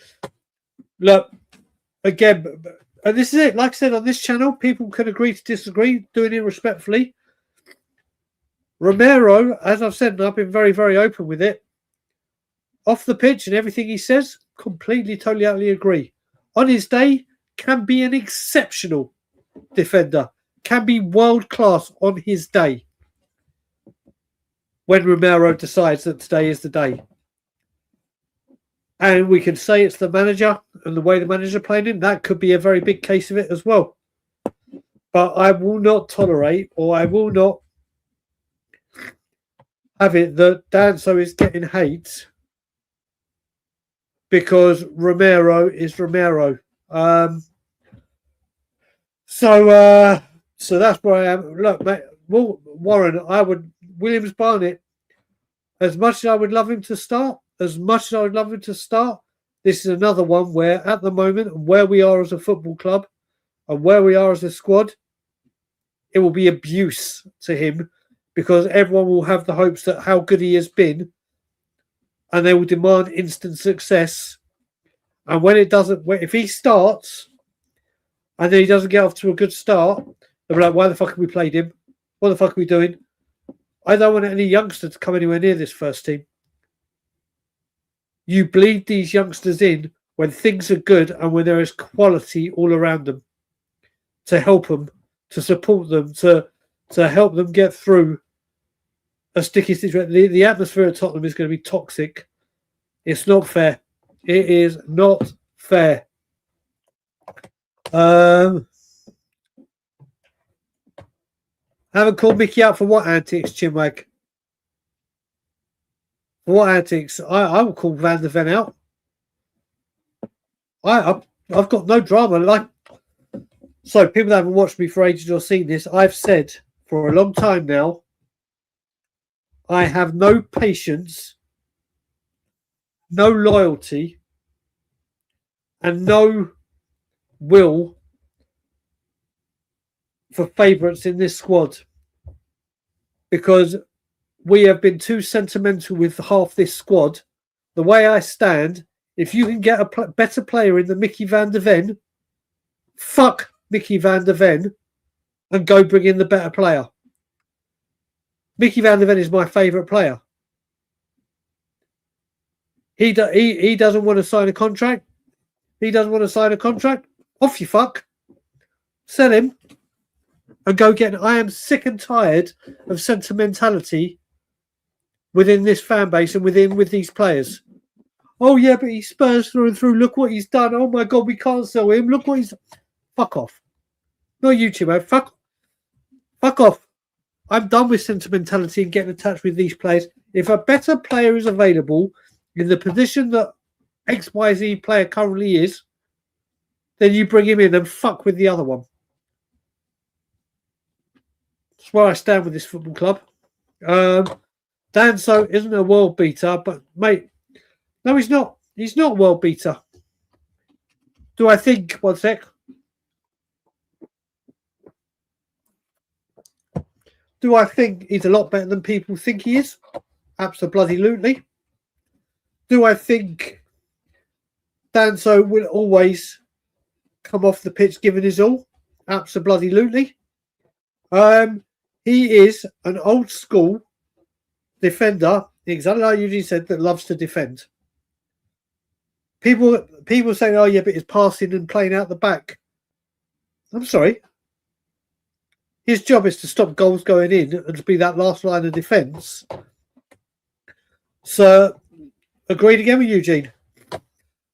again, And this is it. Like I said, on this channel, people can agree to disagree, doing it respectfully. Romero, as I've said, and I've been very, very open with it, off the pitch and everything he says, completely, totally, utterly agree. On his day, can be an exceptional defender, can be world class on his day. When Romero decides that today is the day. And we can say it's the manager and the way the manager played him. That could be a very big case of it as well. But I will not tolerate, or I will not have it that Danso is getting hate because Romero is Romero. So that's where I am. Look, mate, Warren, Williams Barnett, as much as I would love him to start, this is another one where at the moment, where we are as a football club and where we are as a squad, it will be abuse to him because everyone will have the hopes that how good he has been and they will demand instant success. And when it doesn't, if he starts and then he doesn't get off to a good start, they'll be like, why the fuck have we played him? What the fuck are we doing? I don't want any youngster to come anywhere near this first team. You bleed these youngsters in when things are good and when there is quality all around them to help them, to support them, to help them get through a sticky situation. The atmosphere at Tottenham is going to be toxic. It's not fair. It is not fair. Haven't called Mickey out for what antics, Chinwag? For what antics? I will call Van der Ven out. I've got no drama. So people that haven't watched me for ages or seen this, I've said for a long time now, I have no patience, no loyalty, and no will for favourites in this squad because we have been too sentimental with half this squad. The way I stand, if you can get a better player in than Mickey Van der Ven, fuck Mickey Van der Ven and go bring in the better player. Mickey Van der Ven is my favourite player. He doesn't want to sign a contract. Off you fuck. Sell him and go get him. I am sick and tired of sentimentality within this fan base and with these players. Oh yeah, but he's Spurs through and through. Look what he's done. Oh my God, we can't sell him. Look what he's... Fuck off. Not YouTube, man. Fuck off. I'm done with sentimentality and getting attached with these players. If a better player is available in the position that XYZ player currently is, then you bring him in and fuck with the other one. That's where I stand with this football club. Danso isn't a world beater, but mate, no, he's not. He's not a world beater. Do I think? One sec. Do I think he's a lot better than people think he is? Absolutely. Do I think Danso will always come off the pitch giving his all? Absolutely. He is an old school defender, exactly like you said, that loves to defend. People saying, oh yeah, but he's passing and playing out the back. I'm sorry. His job is to stop goals going in and to be that last line of defence. So, agreed again with Eugene.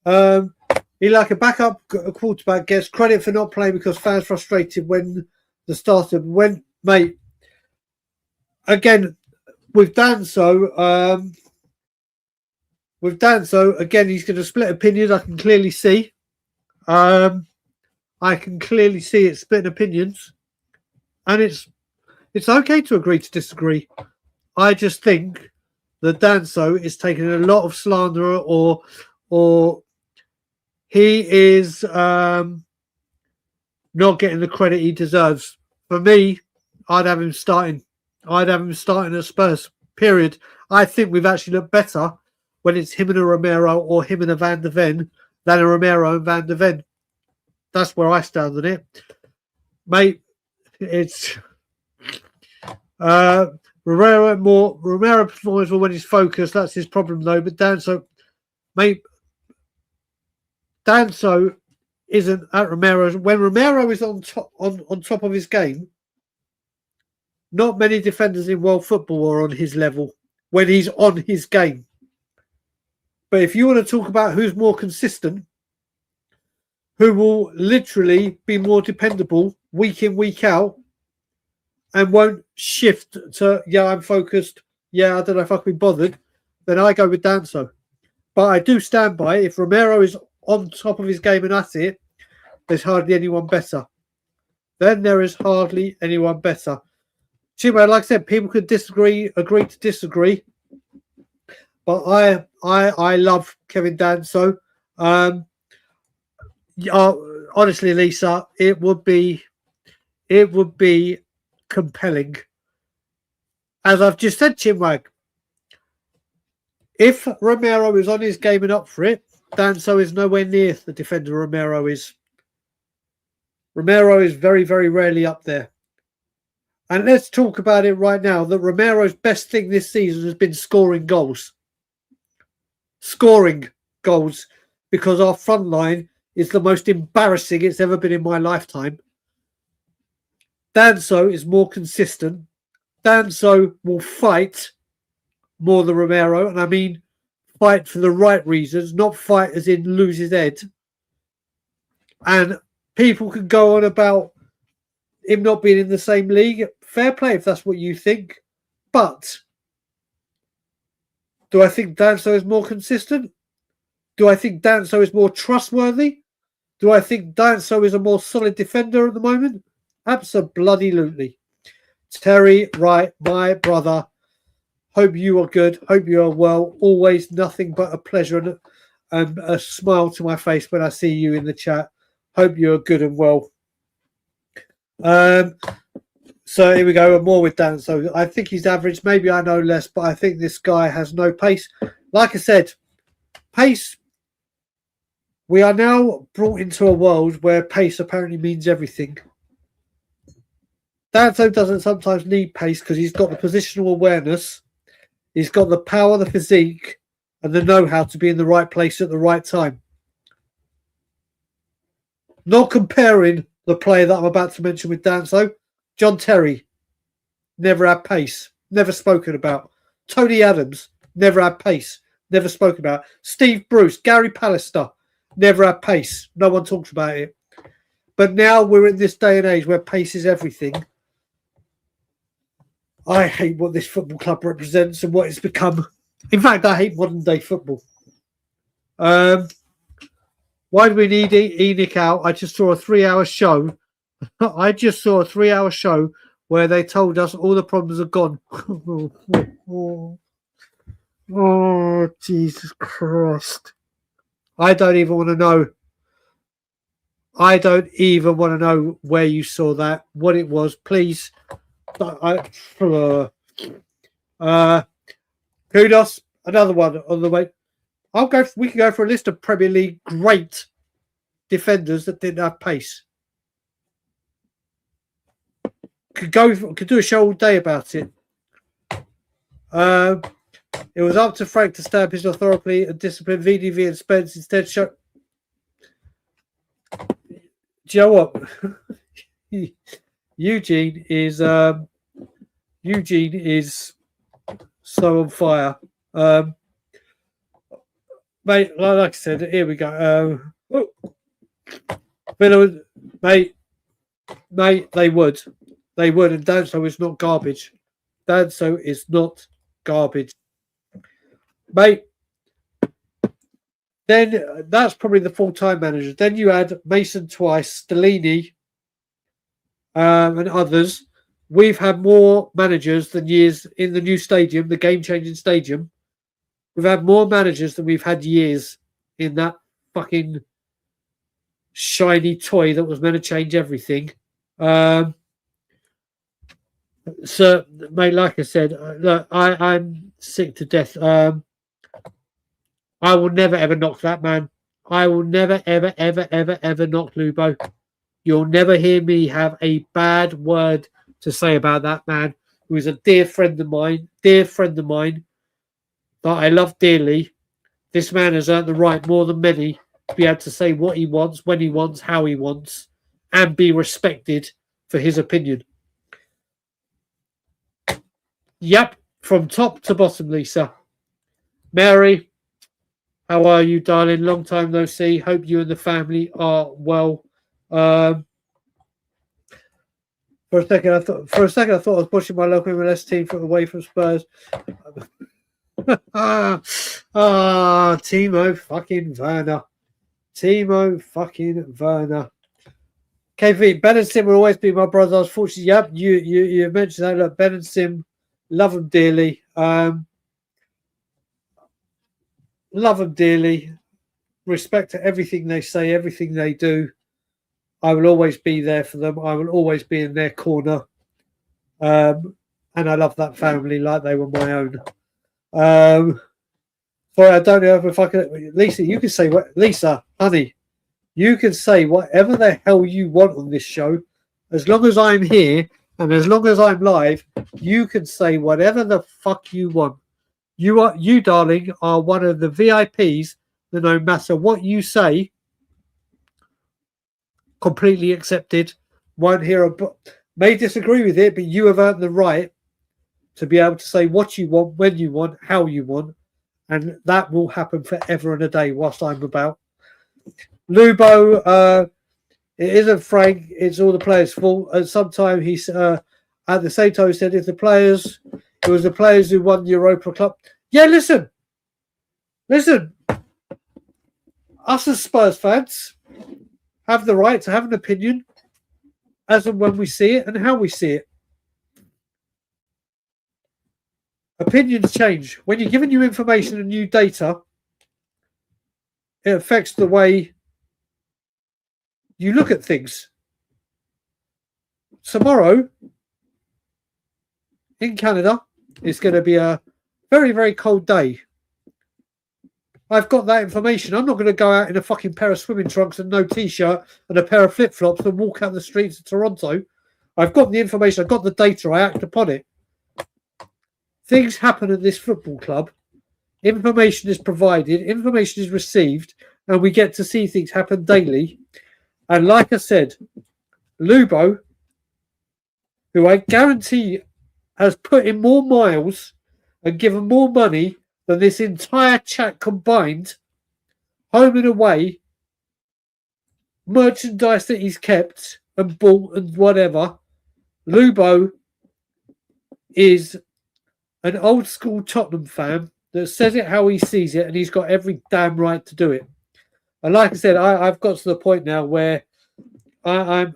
He, like a backup quarterback, gets credit for not playing because fans frustrated when the starter went. Mate, again, with Danso, again, he's going to split opinions. I can clearly see. I can clearly see it splitting opinions. And it's okay to agree to disagree. I just think that Danso is taking a lot of slander or he is not getting the credit he deserves. For me, I'd have him starting. At Spurs, period. I think we've actually looked better when it's him and a Romero or him and a Van der Ven than a Romero and Van der Ven. That's where I stand on it, mate. It's Romero performs well when he's focused. That's his problem though. But Danso, mate, Danso isn't at Romero. When Romero is on top of his game, not many defenders in world football are on his level when he's on his game. But if you want to talk about who's more consistent, who will literally be more dependable week in, week out, and won't shift to, yeah, I'm focused, yeah, I don't know if I can be bothered, then I go with Danso. But I do stand by, if Romero is on top of his game and that's it, there's hardly anyone better. Then there is hardly anyone better. Chimo, like I said, people could agree to disagree. But I love Kevin Danso. Honestly, Lisa, it would be compelling. As I've just said, Chimwag, if Romero is on his game and up for it, Danso is nowhere near the defender Romero is. Romero is very, very rarely up there. And let's talk about it right now, that Romero's best thing this season has been scoring goals. Scoring goals, because our front line is the most embarrassing it's ever been in my lifetime. Danso is more consistent. Danso will fight more than Romero, and I mean fight for the right reasons, not fight as in lose his head. And people can go on about him not being in the same league. Fair play if that's what you think. But do I think Danso is more consistent? Do I think Danso is more trustworthy? Do I think Danso is a more solid defender at the moment? Absolutely. Terry, right, my brother. Hope you are good. Hope you are well. Always nothing but a pleasure and a smile to my face when I see you in the chat. Hope you are good and well. So here we go. More with Danso. I think he's average. Maybe I know less, but I think this guy has no pace. Like I said, pace. We are now brought into a world where pace apparently means everything. Danso doesn't sometimes need pace because he's got the positional awareness. He's got the power, the physique, and the know-how to be in the right place at the right time. Not comparing the player that I'm about to mention with Danso. John Terry, never had pace, never spoken about. Tony Adams, never had pace, never spoken about. Steve Bruce, Gary Pallister, never had pace. No one talks about it. But now we're in this day and age where pace is everything. I hate what this football club represents and what it's become. In fact, I hate modern day football. Why do we need Enic out? I just saw a 3-hour show. I just saw a 3-hour show where they told us all the problems are gone. Oh, Jesus Christ. I don't even want to know. I don't even want to know where you saw that, what it was. Please. Kudos. Another one on the way. We can go for a list of Premier League great defenders that didn't have pace. Could do a show all day about it. It was up to Frank to stamp his authority and discipline VDV and Spence instead. Do you know what? Eugene is so on fire. Mate, like I said, here we go. Mate, they would. And Danso is not garbage. Danso is not garbage. Mate, then that's probably the full-time manager. Then you had Mason twice, Stellini, and others. We've had more managers than years in the new stadium, the game-changing stadium. We've had more managers than we've had years in that fucking shiny toy that was meant to change everything. So, mate, like I said, look, I'm sick to death. I will never, ever knock that man. I will never, ever, ever, ever, ever knock Lubo. You'll never hear me have a bad word to say about that man, who is a dear friend of mine that I love dearly. This man has earned the right more than many to be able to say what he wants, when he wants, how he wants, and be respected for his opinion. Yep, from top to bottom, Lisa. Mary, how are you, darling? Long time no see. Hope you and the family are well. For a second, I thought I was pushing my local MLS team away from Spurs. Timo fucking Werner. Timo fucking Werner. KV, Ben and Sim will always be my brothers. I was fortunate. Yep, you mentioned that. Look, Ben and Sim, love them dearly. Love them dearly. Respect to everything they say, everything they do. I will always be there for them. I will always be in their corner. And I love that family like they were my own. Sorry, I don't know if I can. Lisa, you can say what. Lisa, honey, you can say whatever the hell you want on this show. As long as I'm here and as long as I'm live, you can say whatever the fuck you want. You, darling, are one of the VIPs that no matter what you say, completely accepted. Won't hear a may disagree with it, but you have earned the right to be able to say what you want, when you want, how you want, and that will happen forever and a day whilst I'm about. Lubo, it isn't Frank, it's all the players' fault. And sometimes he's at the same time he said it was the players who won the Europa Cup. Yeah, listen. Us as Spurs fans have the right to have an opinion as and when we see it and how we see it. Opinions change. When you're giving you information and new data, it affects the way you look at things. Tomorrow in Canada, it's going to be a very, very cold day. I've got that information. I'm not going to go out in a fucking pair of swimming trunks and no t-shirt and a pair of flip-flops and walk out the streets of Toronto. I've got the information. I've got the data. I act upon it. Things happen at this football club. Information is provided. Information is received. And we get to see things happen daily. And like I said, Lubo, who I guarantee has put in more miles and given more money than this entire chat combined, home and away, merchandise that he's kept and bought and whatever. Lubo is an old school Tottenham fan that says it how he sees it, and he's got every damn right to do it. And like I said, I've got to the point now where I'm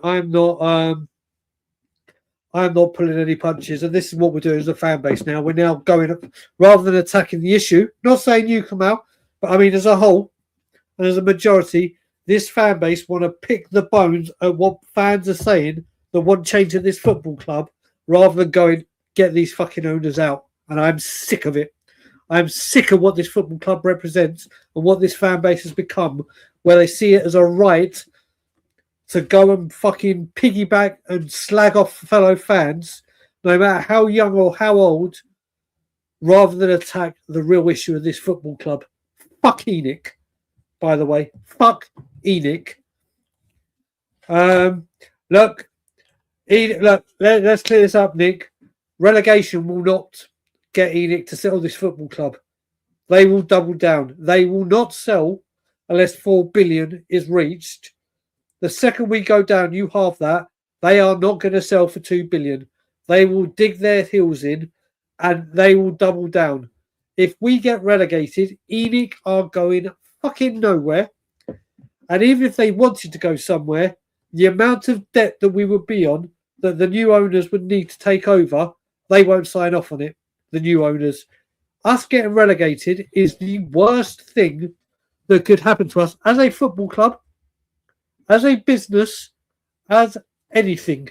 not pulling any punches, and this is what we're doing as a fan base now. We're now going, rather than attacking the issue, not saying you come out, but I mean as a whole and as a majority, this fan base want to pick the bones at what fans are saying that want change at this football club, rather than going, get these fucking owners out. And I'm sick of it. I'm sick of what this football club represents and what this fan base has become, where they see it as a right to go and fucking piggyback and slag off fellow fans, no matter how young or how old, rather than attack the real issue of this football club. Fuck Enic, by the way. Fuck Enic. Look, let's clear this up, Nick. Relegation will not get Enic to sell this football club. They will double down. They will not sell unless 4 billion is reached. The second we go down, you halve that. They are not going to sell for 2 billion. They will dig their heels in and they will double down. If we get relegated, Enic are going fucking nowhere. And even if they wanted to go somewhere, the amount of debt that we would be on, that the new owners would need to take over, they won't sign off on it, the new owners. Us getting relegated is the worst thing that could happen to us as a football club, as a business, as anything.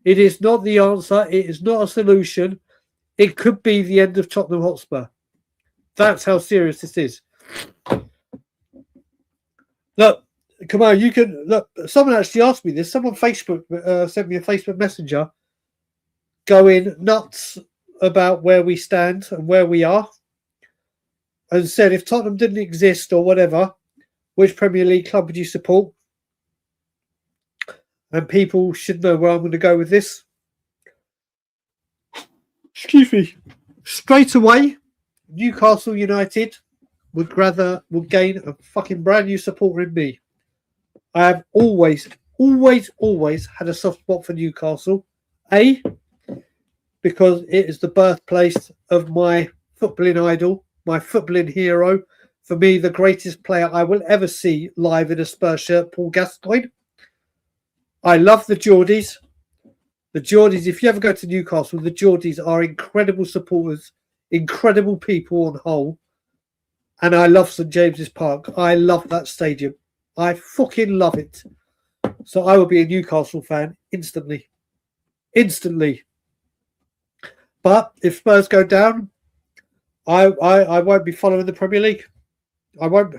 It is not the answer. It is not a solution. It could be the end of Tottenham Hotspur. That's how serious this is. Look, come on, you can look. Someone actually asked me this. Someone Facebook sent me a Facebook Messenger, going nuts about where we stand and where we are, and said if Tottenham didn't exist or whatever, which Premier League club would you support? And people should know where I'm going to go with this. Excuse me. Straight away, Newcastle United would gain a fucking brand new supporter in me. I have always had a soft spot for Newcastle. Because it is the birthplace of my footballing idol, my footballing hero. For me, the greatest player I will ever see live in a Spurs shirt, Paul Gascoigne. I love the Geordies. The Geordies, if you ever go to Newcastle, the Geordies are incredible supporters, incredible people on whole. And I love St James's Park. I love that stadium. I fucking love it. So I will be a Newcastle fan instantly. Instantly. But if Spurs go down, I won't be following the Premier League. I won't.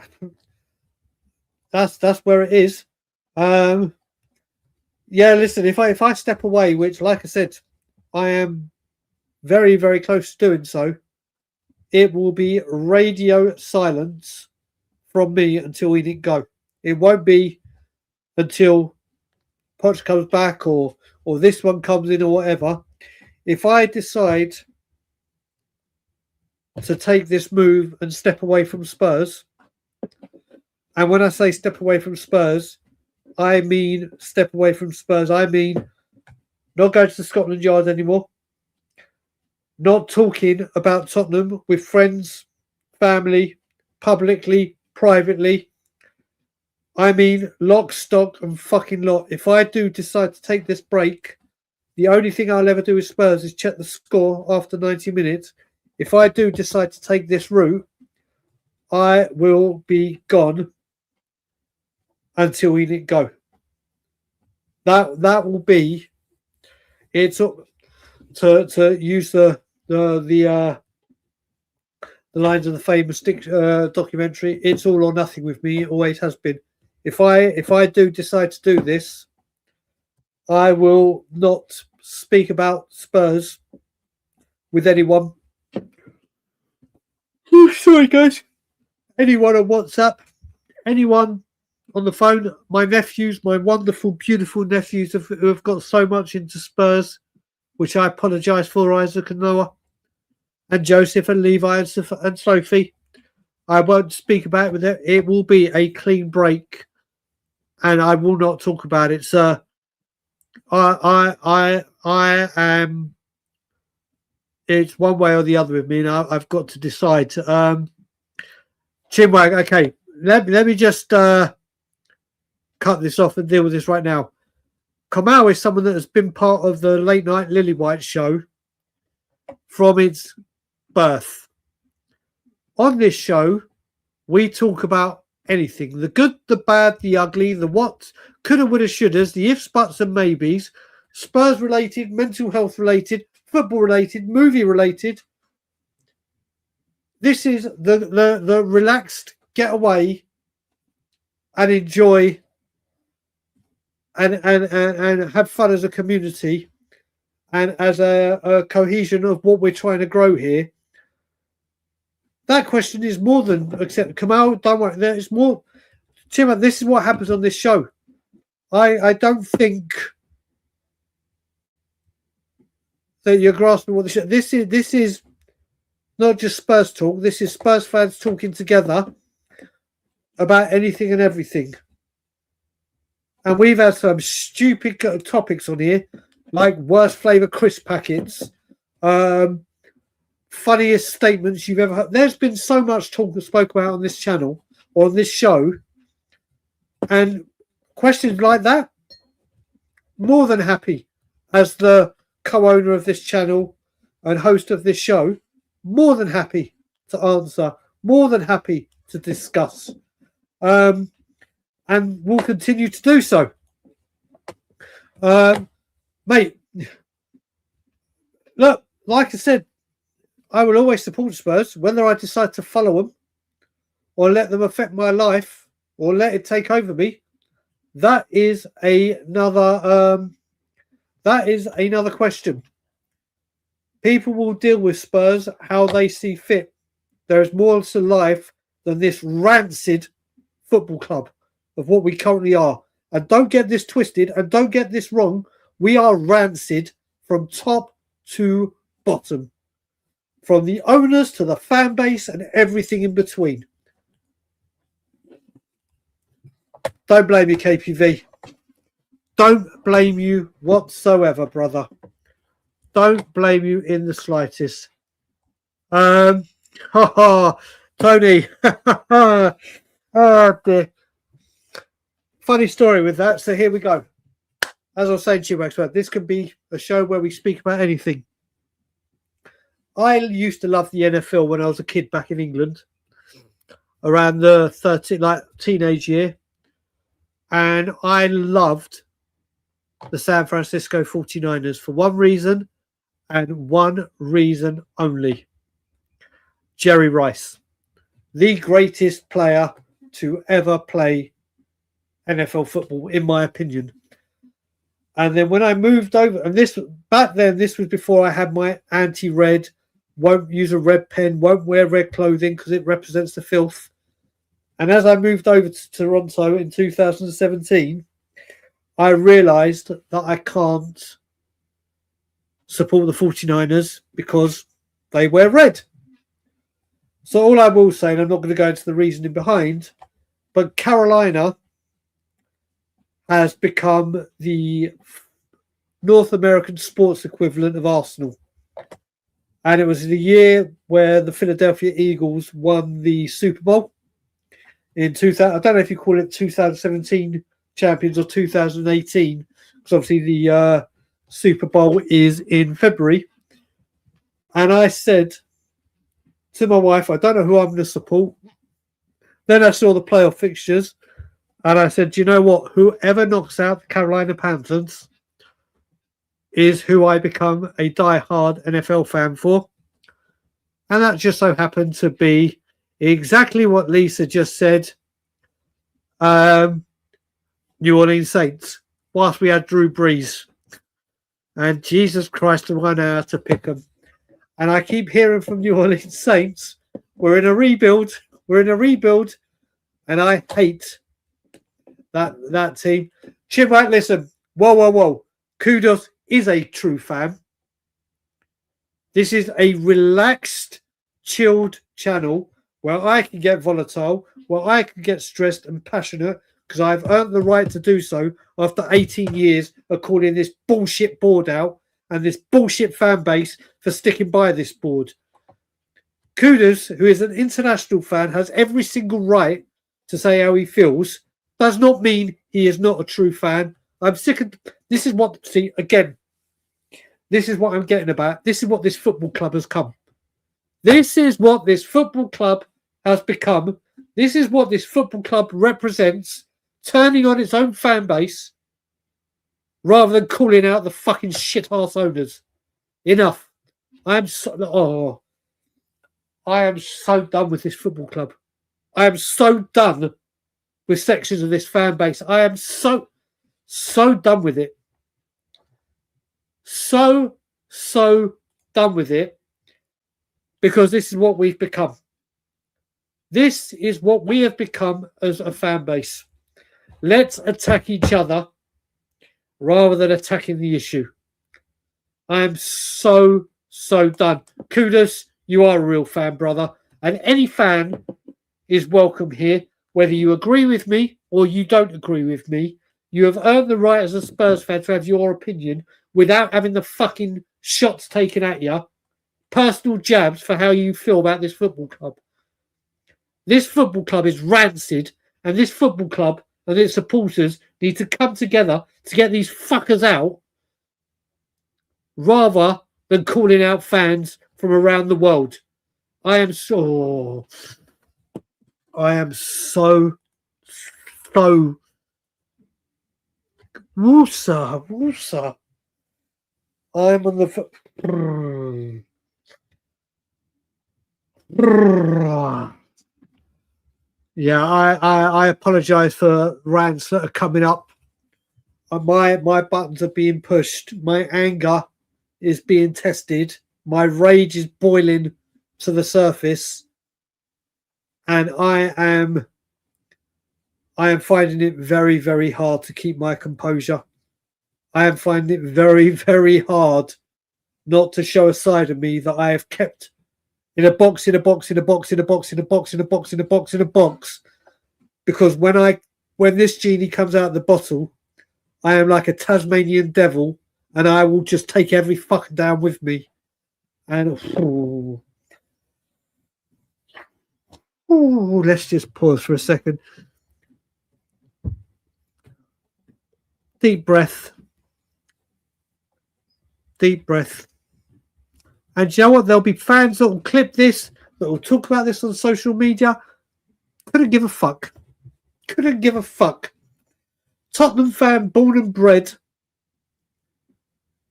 That's where it is. Yeah, listen, if I step away, which, like I said, I am very, very close to doing so, it will be radio silence from me until Enic go. It won't be until Poch comes back or this one comes in or whatever. If I decide to take this move and step away from Spurs, and when I say step away from Spurs, I mean step away from Spurs. I mean not going to the Scotland Yard anymore, not talking about Tottenham with friends, family, publicly, privately. I mean lock, stock and fucking lot. If I do decide to take this break, the only thing I'll ever do with Spurs is check the score after 90 minutes. If I do decide to take this route, I will be gone until we go. That will be it. To use the lines of the famous documentary, it's all or nothing with me. It always has been. If I do decide to do this, I will not speak about Spurs with anyone. Oh, sorry, guys. Anyone on WhatsApp, anyone on the phone, my nephews, my wonderful, beautiful nephews who have got so much into Spurs, which I apologise for, Isaac and Noah, and Joseph and Levi and Sophie. I won't speak about it with them. It will be a clean break, and I will not talk about it, sir. I am. It's one way or the other with me, and I've got to decide. Chinwag, okay. Let me just cut this off and deal with this right now. Kamau is someone that has been part of the Late Night Lilywhite show from its birth. On this show, we talk about anything. The good, the bad, the ugly, the what, coulda, woulda, shouldas, the ifs, buts and maybes, Spurs related, mental health related, football related, movie related. This is the relaxed getaway and enjoy and have fun as a community and as a cohesion of what we're trying to grow here. That question is more than accept. Kamal, don't worry. There's more. Chima, this is what happens on this show. I don't think that you're grasping what the show. This is not just Spurs talk. This is Spurs fans talking together about anything and everything. And we've had some stupid topics on here, like worst flavour crisp packets, funniest statements you've ever heard. There's been so much talk and spoke about on this channel or on this show, and questions like that, more than happy as the co-owner of this channel and host of this show, more than happy to answer, more than happy to discuss, and we'll continue to do so. Mate, look, like I said, I will always support Spurs, whether I decide to follow them or let them affect my life or let it take over me. That is another question. People will deal with Spurs how they see fit. There is more to life than this rancid football club of what we currently are. And don't get this twisted and don't get this wrong. We are rancid from top to bottom. From the owners to the fan base and everything in between. Don't blame me, KPV. Don't blame you whatsoever, brother. Don't blame you in the slightest. Tony. Oh dear. Funny story with that. So here we go. As I was saying to you, Maxwell, this could be a show where we speak about anything. I used to love the NFL when I was a kid back in England, around the teenage year, and I loved the San Francisco 49ers for one reason and one reason only. Jerry Rice, the greatest player to ever play NFL football, in my opinion. And then when I moved over, and this was before I had my anti-red, won't use a red pen, won't wear red clothing because it represents the filth. And as I moved over to Toronto in 2017, I realised that I can't support the 49ers because they wear red. So all I will say, and I'm not going to go into the reasoning behind, but Carolina has become the North American sports equivalent of Arsenal. And it was the year where the Philadelphia Eagles won the Super Bowl in 2000. I don't know if you call it 2017 champions or 2018, because obviously the Super Bowl is in February. And I said to my wife, I don't know who I'm going to support. Then I saw the playoff fixtures, and I said, do you know what? Whoever knocks out the Carolina Panthers is who I become a die-hard NFL fan for. And that just so happened to be exactly what Lisa just said. New Orleans Saints, whilst we had Drew Brees. And Jesus Christ, do I know how to pick them. And I keep hearing from New Orleans Saints, we're in a rebuild. And I hate that team. Chimwright, listen. Whoa. Kudos is a true fan. This is a relaxed, chilled channel where I can get volatile, where I can get stressed and passionate, because I've earned the right to do so after 18 years of calling this bullshit board out and this bullshit fan base for sticking by this board. Kudos, who is an international fan, has every single right to say how he feels. Does not mean he is not a true fan. I'm sick of this. Is what, see, again, this is what I'm getting about. This is what this football club has come. This is what this football club has become. This is what this football club represents, turning on its own fan base rather than calling out the fucking shit-ass owners. Enough. I am so done with this football club. I am so done with sections of this fan base. I am so done with it. So done with it, because this is what we've become. This is what we have become as a fan base. Let's attack each other rather than attacking the issue. I am so done. Kudos, you are a real fan, brother. And any fan is welcome here, whether you agree with me or you don't agree with me. You have earned the right as a Spurs fan to have your opinion without having the fucking shots taken at you. Personal jabs for how you feel about this football club. This football club is rancid, and this football club and its supporters need to come together to get these fuckers out rather than calling out fans from around the world. I am so Woosa. I'm on the Yeah, I apologise for rants that are coming up. My buttons are being pushed. My anger is being tested. My rage is boiling to the surface, and I am finding it very, very hard to keep my composure. I am finding it very, very hard not to show a side of me that I have kept in a box, in a box, in a box, in a box, in a box, in a box, in a box, in a box. Because when this genie comes out of the bottle, I am like a Tasmanian devil, and I will just take every fucker down with me. And let's just pause for a second. Deep breath. Deep breath. And you know what? There'll be fans that will clip this, that will talk about this on social media. Couldn't give a fuck. Couldn't give a fuck. Tottenham fan, born and bred.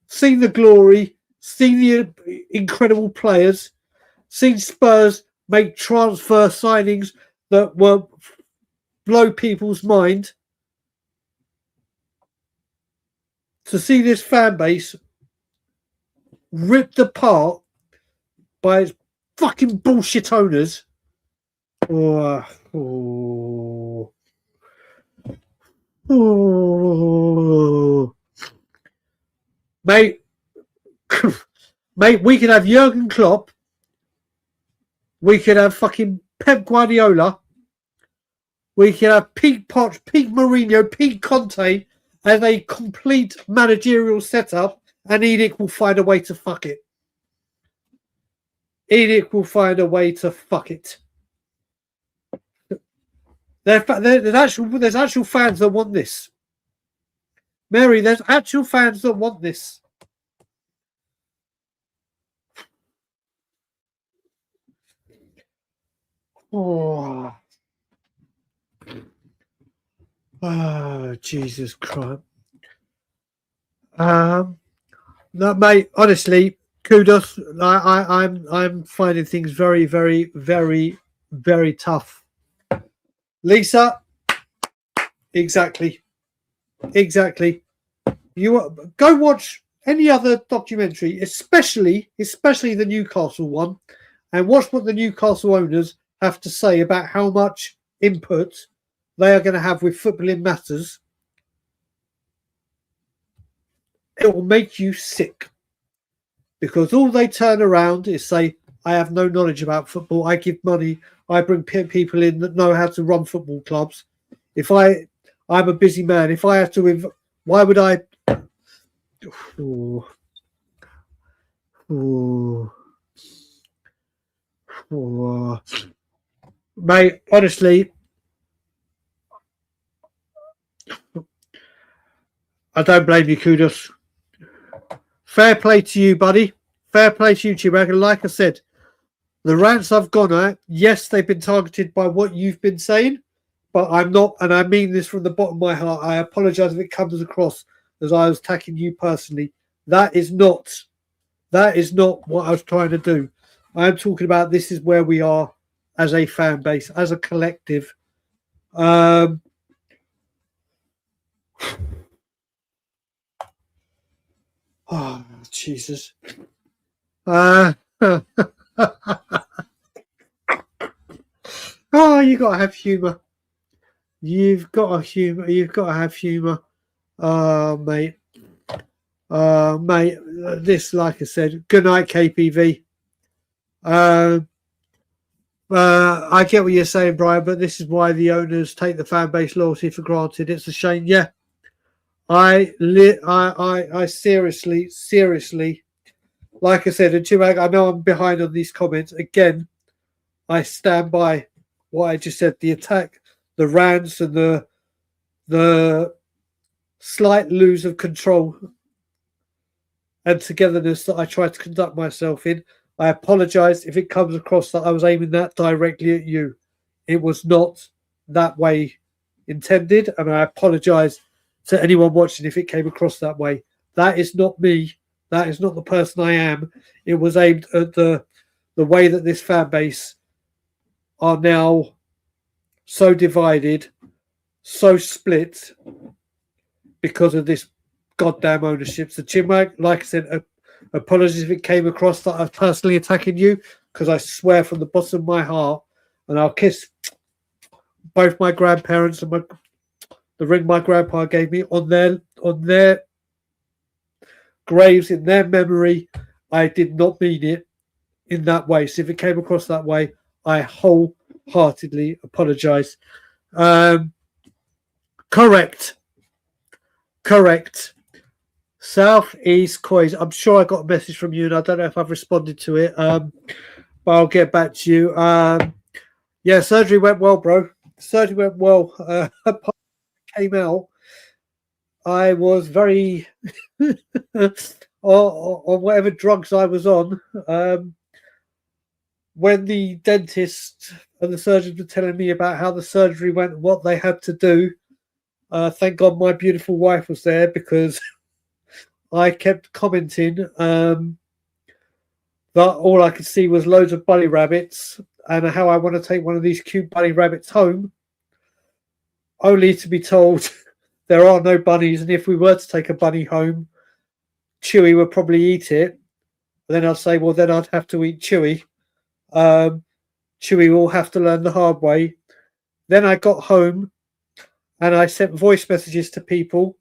Seen the glory. Seen the incredible players. Seen Spurs make transfer signings that will blow people's mind. To see this fan base ripped apart by its fucking bullshit owners. Mate, mate, we could have Jurgen Klopp. We could have fucking Pep Guardiola. We could have Pete Poch, Pete Mourinho, Pete Conte as a complete managerial setup, and Enic will find a way to fuck it. Enic will find a way to fuck it. There's actual fans that want this. Mary, there's actual fans that want this. Oh, Jesus Christ. No, mate, honestly, kudos. I'm finding things very, very, very, very tough. Lisa, exactly. You go watch any other documentary, especially the Newcastle one, and watch what the Newcastle owners have to say about how much input they are going to have with footballing matters. It will make you sick, because all they turn around is say, I have no knowledge about football. I give money. I bring people in that know how to run football clubs. I'm a busy man. If I have to, why would I? Mate, honestly, I don't blame you, kudos. Fair play to you, buddy. Fair play to you, Chewbacca. Like I said, the rants I've gone at, yes, they've been targeted by what you've been saying, but I'm not, and I mean this from the bottom of my heart. I apologise if it comes across as I was attacking you personally. That is not what I was trying to do. I'm talking about this is where we are as a fan base, as a collective. Oh, Jesus. Oh, you got to have humour. You've got to have humour. Mate. Mate, this, like I said, good night, KPV. I get what you're saying, Brian, but this is why the owners take the fan base loyalty for granted. It's a shame. Yeah, I seriously, like I said, and Chimag, I know I'm behind on these comments. Again, I stand by what I just said. The attack, the rants, and the slight lose of control and togetherness that I tried to conduct myself in. I apologise if it comes across that I was aiming that directly at you. It was not that way intended, and I apologise to anyone watching if it came across that way. That is not me. That is not the person I am. It was aimed at the way that this fan base are now so divided, so split because of this goddamn ownership. So, Chinwag, like I said, apologies if it came across that I was personally attacking you, because I swear from the bottom of my heart, and I'll kiss both my grandparents and the ring my grandpa gave me on their graves in their memory. I did not mean it in that way. So if it came across that way, I wholeheartedly apologise. Correct. Southeast Coins. I'm sure I got a message from you, and I don't know if I've responded to it. But I'll get back to you. Yeah, surgery went well, bro. Surgery went well. Came out. I was very on whatever drugs I was on. When the dentist and the surgeons were telling me about how the surgery went, what they had to do, thank God my beautiful wife was there, because I kept commenting that all I could see was loads of bunny rabbits and how I want to take one of these cute bunny rabbits home, only to be told there are no bunnies, and if we were to take a bunny home, Chewy would probably eat it. Then I'd say, well, then I'd have to eat Chewy. Chewy will have to learn the hard way. Then I got home and I sent voice messages to people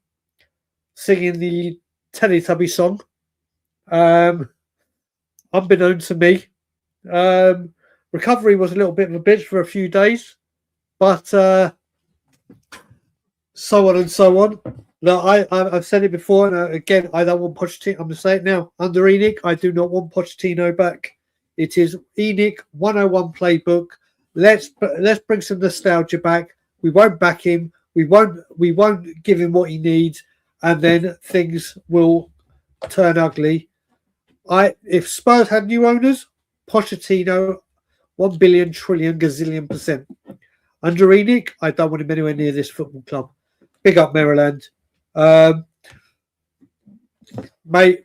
singing the Teletubby song. Unbeknown to me. Recovery was a little bit of a bitch for a few days, but so on and so on. No, I've said it before, and again, I don't want Pochettino. I'm going to say it now. Under Enic, I do not want Pochettino back. It is Enic 101 playbook. Let's bring some nostalgia back. We won't back him. We won't give him what he needs, and then things will turn ugly. If Spurs had new owners, Pochettino, 1 billion trillion gazillion %. Under Enic, I don't want him anywhere near this football club. Big up Maryland. Mate,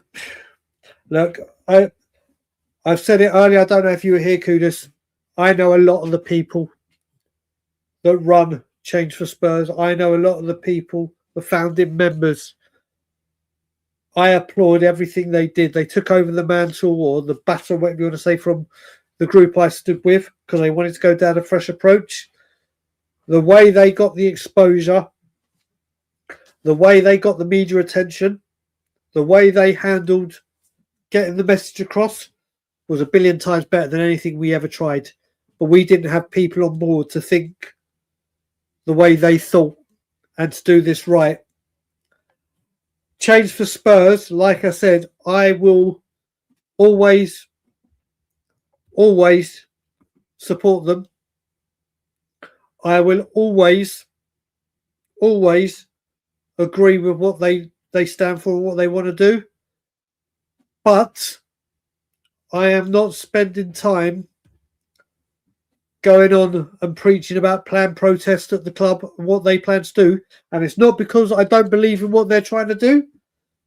look, I've said it earlier. I don't know if you were here, Kudus. I know a lot of the people that run Change for Spurs. I know a lot of the people, the founding members. I applaud everything they did. They took over the mantle, or the battle, whatever you want to say, from the group I stood with, because they wanted to go down a fresh approach. The way they got the exposure, the way they got the media attention, the way they handled getting the message across was a billion times better than anything we ever tried. But we didn't have people on board to think the way they thought and to do this right. Change for Spurs, like I said, I will always support them. I will always agree with what they stand for, what they want to do. But I am not spending time going on and preaching about planned protest at the club and what they plan to do. And it's not because I don't believe in what they're trying to do.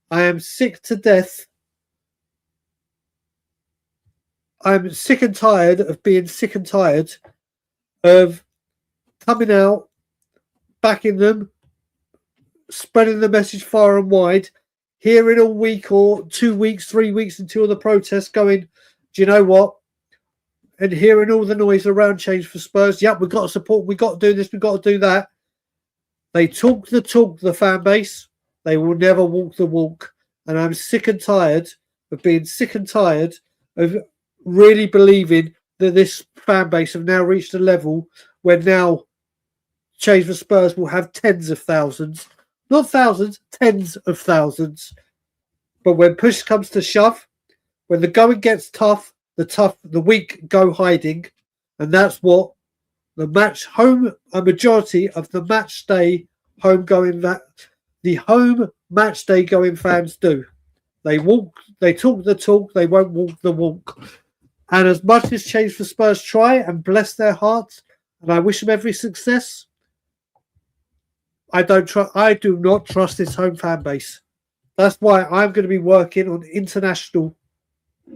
I am sick to death. I'm sick and tired of being sick and tired of coming out, backing them, spreading the message far and wide, hearing a week or 2 weeks, 3 weeks until the protest going, do you know what? And hearing all the noise around Change for Spurs. Yep, we've got to support, we've got to do this, we've got to do that. They talk the talk, the fan base. They will never walk the walk. And I'm sick and tired of being sick and tired of really believing that this fan base have now reached a level where now Change for Spurs will have tens of thousands. Not thousands, tens of thousands. But when push comes to shove, when the going gets tough, the weak go hiding. And that's what the a majority of the match day the home match day going fans do. They talk the talk, they won't walk the walk. And as much as Change for Spurs try and bless their hearts, and I wish them every success, I do not trust this home fan base. That's why I'm going to be working on international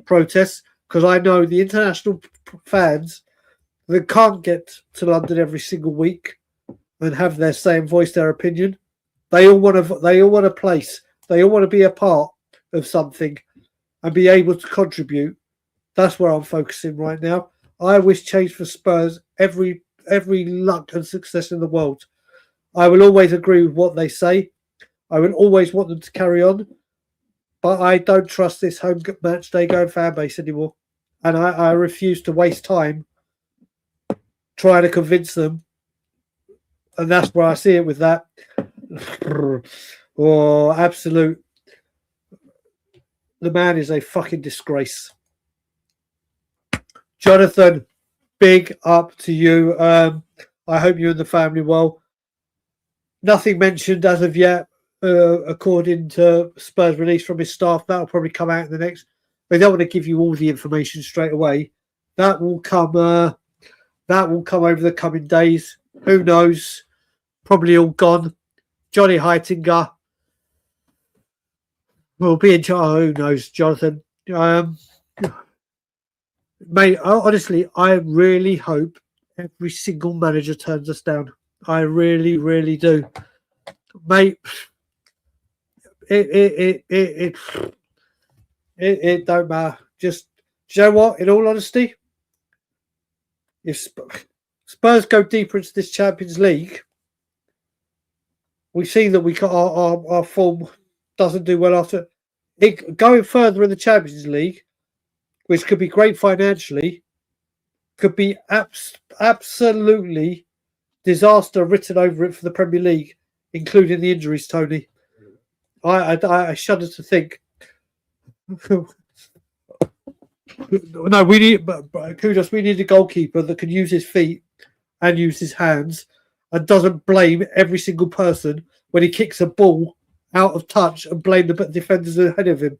protests, because I know the international fans They can't get to London every single week and have their say and voice their opinion. They all want to. They all want a place. They all want to be a part of something and be able to contribute. That's where I'm focusing right now. I wish change for Spurs every luck and success in the world. I will always agree with what they say. I will always want them to carry on. But I don't trust this home match day going fan base anymore. And I refuse to waste time trying to convince them. And that's where I see it with that. Oh, absolute. The man is a fucking disgrace. Jonathan, big up to you. I hope you and the family well. Nothing mentioned as of yet, according to Spurs release from his staff. That'll probably come out in the next. They don't want to give you all the information straight away. That will come. That will come over the coming days. Who knows? Probably all gone. Johnny Heitinger will be in charge. Who knows, Jonathan? Mate, honestly, I really hope every single manager turns us down. I really, really do, mate. It don't matter. Just, do you know what? In all honesty, if Spurs go deeper into this Champions League, we've seen that we got our form doesn't do well after it. Going further in the Champions League, which could be great financially, could be absolutely disaster written over it for the Premier League, including the injuries, Tony. I shudder to think. No, we need Kudos. We need a goalkeeper that can use his feet and use his hands and doesn't blame every single person when he kicks a ball out of touch and blame the defenders ahead of him.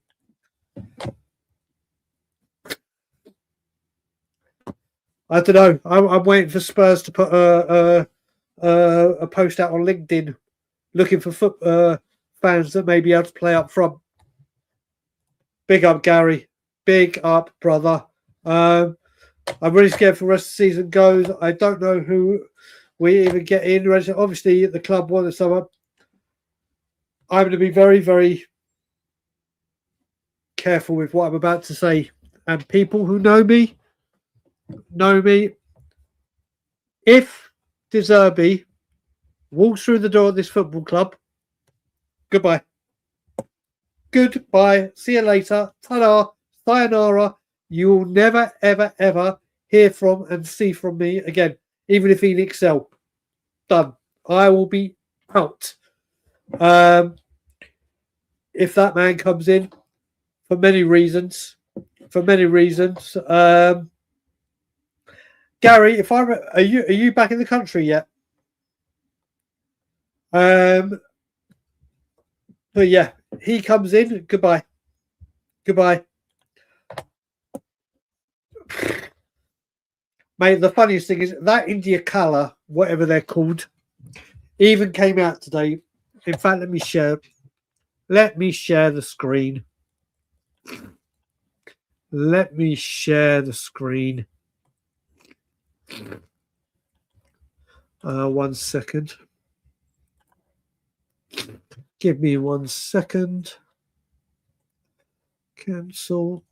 I don't know. I'm waiting for Spurs to put a post out on LinkedIn looking for fans that may be able to play up front. Big up, Gary. Big up, brother. I'm really scared for the rest of the season goes. I don't know who we even get in. Obviously, the club won the summer. I'm going to be very, very careful with what I'm about to say. And people who know me, if De Zerbi walks through the door of this football club, goodbye. Goodbye. See you later. Ta-da. Sayonara. You will never, ever, ever hear from and see from me again, even if Enic sell. Done. I will be out. If that man comes in, for many reasons. Gary, if are you back in the country yet? But yeah, he comes in. Goodbye. Mate, the funniest thing is that India colour, whatever they're called, even came out today. In fact, let me share the screen. Let me share the screen. 1 second. Give me 1 second. Cancel.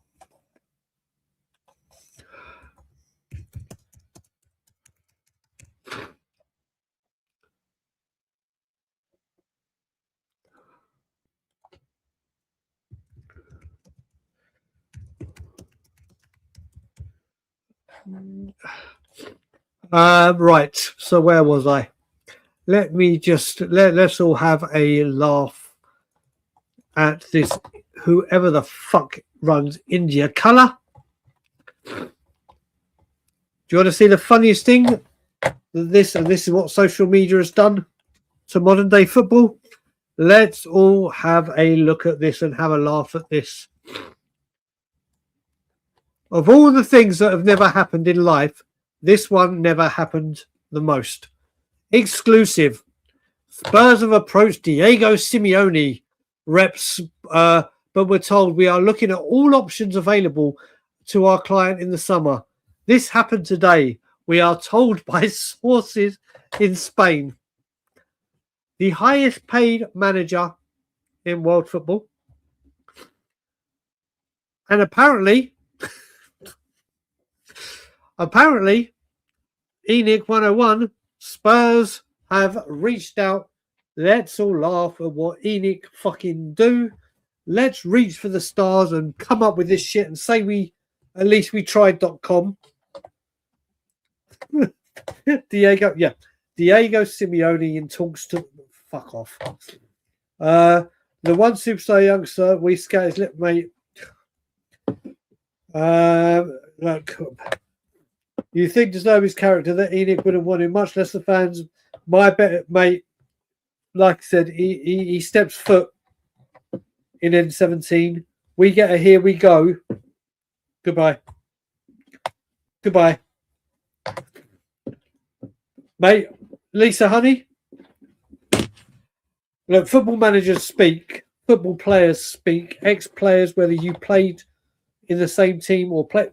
Right. So where was I? Let me just let's all have a laugh at this. Whoever the fuck runs India colour. Do you want to see the funniest thing? This is what social media has done to modern day football. Let's all have a look at this and have a laugh at this. Of all the things that have never happened in life, this one never happened the most. Exclusive. Spurs have approached Diego Simeone reps, but we're told we are looking at all options available to our client in the summer. This happened today. we are told by sources in Spain, the highest paid manager in world football. And apparently, Enic 101, Spurs have reached out. Let's all laugh at what Enic fucking do. Let's reach for the stars and come up with this shit and say at least we tried.com. Diego Simeone in talks to fuck off. The one superstar youngster we scat his lip, mate. Look, you think to know his character that Enic would have wanted, much less the fans. My bet, mate. Like I said, he steps foot in N17. We get a here we go. Goodbye. Mate, Lisa Honey. Look, football managers speak, football players speak, ex-players, whether you played in the same team or play.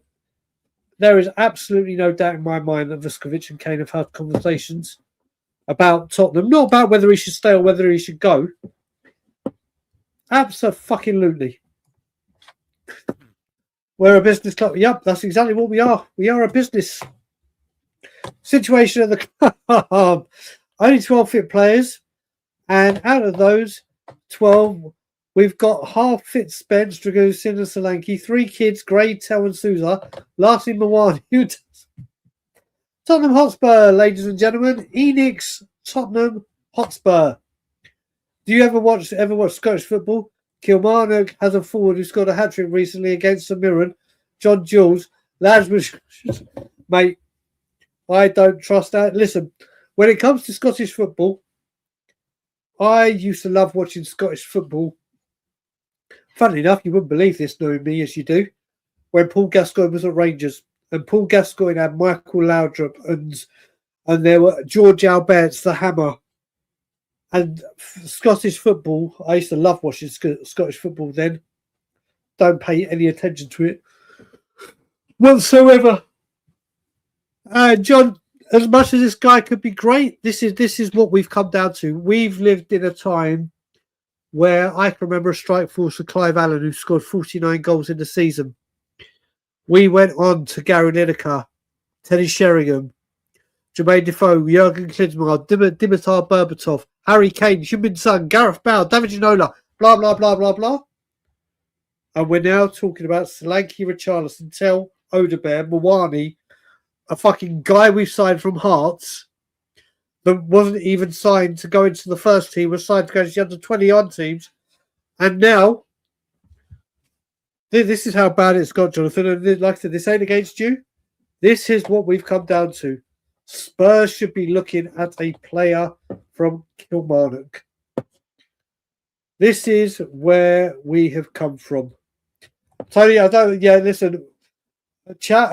There is absolutely no doubt in my mind that Vuskovic and Kane have had conversations about Tottenham, not about whether he should stay or whether he should go. Absolutely. We're a business club. Yep, that's exactly what we are. We are a business. Situation of the club. Only 12 fit players. And out of those 12, we've got half fit Spence, Dragusin and Solanke, 3 kids, Gray, Tell and Souza, lastly Mawani. Tottenham Hotspur, ladies and gentlemen. Enic's Tottenham Hotspur. Do you ever watch Scottish football? Kilmarnock has a forward who scored a hat-trick recently against St Mirren, John Jules. Mate, I don't trust that. Listen, when it comes to Scottish football, I used to love watching Scottish football. Funnily enough, you wouldn't believe this knowing me as you do, when Paul Gascoigne was at Rangers. And Paul Gascoigne had Michael Laudrup and there were George Albert's The Hammer. And Scottish football, I used to love watching Scottish football then. Don't pay any attention to it whatsoever. John, as much as this guy could be great, this is what we've come down to. We've lived in a time where I can remember a strike force of Clive Allen who scored 49 goals in the season. We went on to Gary Lineker, Teddy Sheringham, Jermaine Defoe, Jurgen Klinsmann, Dimitar Berbatov, Harry Kane, Heung-min Son, Gareth Bale, David Ginola, blah, blah, blah, blah, blah. And we're now talking about Solanke, Richarlison, Tell, Odebear, Mawani, a fucking guy we've signed from Hearts that wasn't even signed to go into the first team, was signed to go to the under 21 teams. And now, this is how bad it's got, Jonathan. And like I said, this ain't against you. This is what we've come down to. Spurs should be looking at a player from Kilmarnock. This is where we have come from. Tony, listen, chat,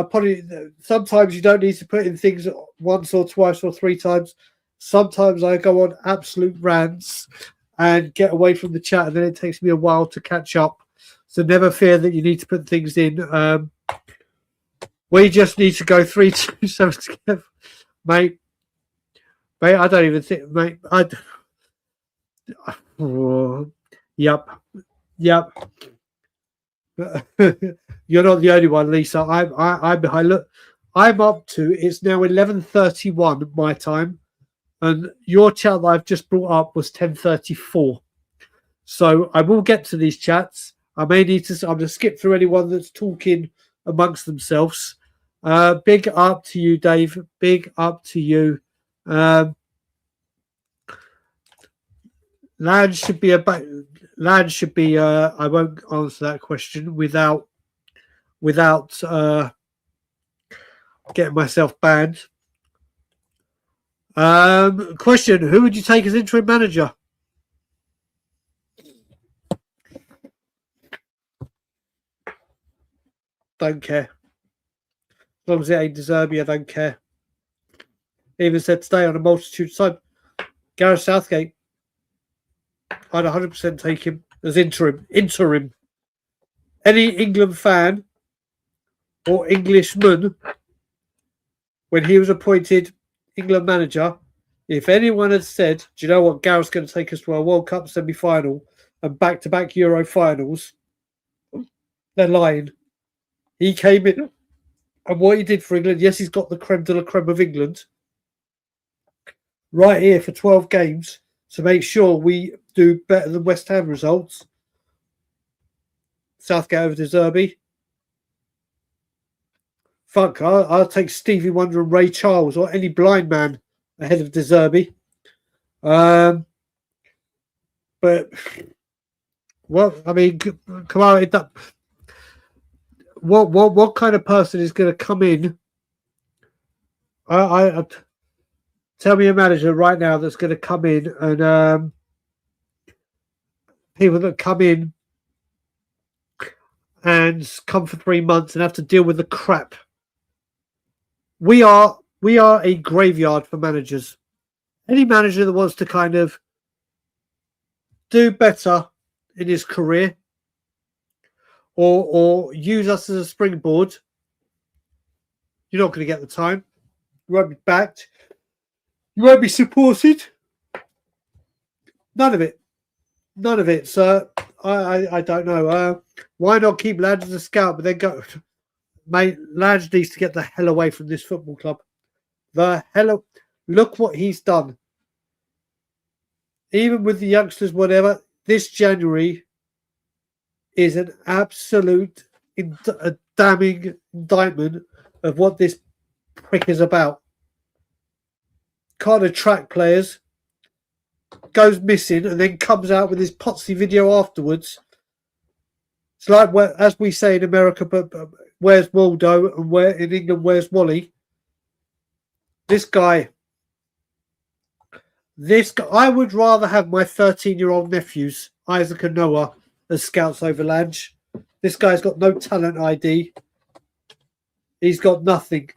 sometimes you don't need to put in things once or twice or 3 times. Sometimes I go on absolute rants and get away from the chat, and then it takes me a while to catch up. So never fear that you need to put things in. We just need to go 3, 2, 7 together. Mate, I don't even think, mate, yep. You're not the only one, Lisa. I'm behind. Look, I'm up to, it's now 11:31 my time, and your chat that I've just brought up was 10:34. So I will get to these chats. I may need to, I'm going to skip through anyone that's talking amongst themselves. Big up to you, Dave. Big up to you. Land should be I won't answer that question without getting myself banned. Question: who would you take as interim manager? Don't care. As long as it ain't De Zerbi, I don't care. Even said today on a multitude side, Gareth Southgate. I'd 100% take him as interim. Any England fan or Englishman, when he was appointed England manager, if anyone had said, do you know what, Gareth's going to take us to a World Cup semi-final and back-to-back Euro finals, they're lying. He came in, and what he did for England, yes, he's got the creme de la creme of England right here for 12 games to make sure we do better than West Ham results. Southgate over De Zerbi. Fuck, I'll take Stevie Wonder and Ray Charles or any blind man ahead of De Zerbi. But, well, I mean, come on. What kind of person is going to come in? I tell me a manager right now that's going to come in and people that come in and come for 3 months and have to deal with the crap. We are a graveyard for managers. Any manager that wants to kind of do better in his career or use us as a springboard, you're not going to get the time. You won't be backed. You won't be supported. None of it. None of it. So I don't know. Why not keep Lads as a scout, but then go... Mate, Lads needs to get the hell away from this football club. Look what he's done. Even with the youngsters, whatever, this January is an absolute a damning indictment of what this prick is about. Can't attract players, goes missing, and then comes out with his potsy video afterwards. It's like, as we say in America, but where's Waldo, and where in England, where's Wally? This guy, I would rather have my 13-year-old nephews, Isaac and Noah, as scouts over Lange. This guy's got no talent ID. He's got nothing.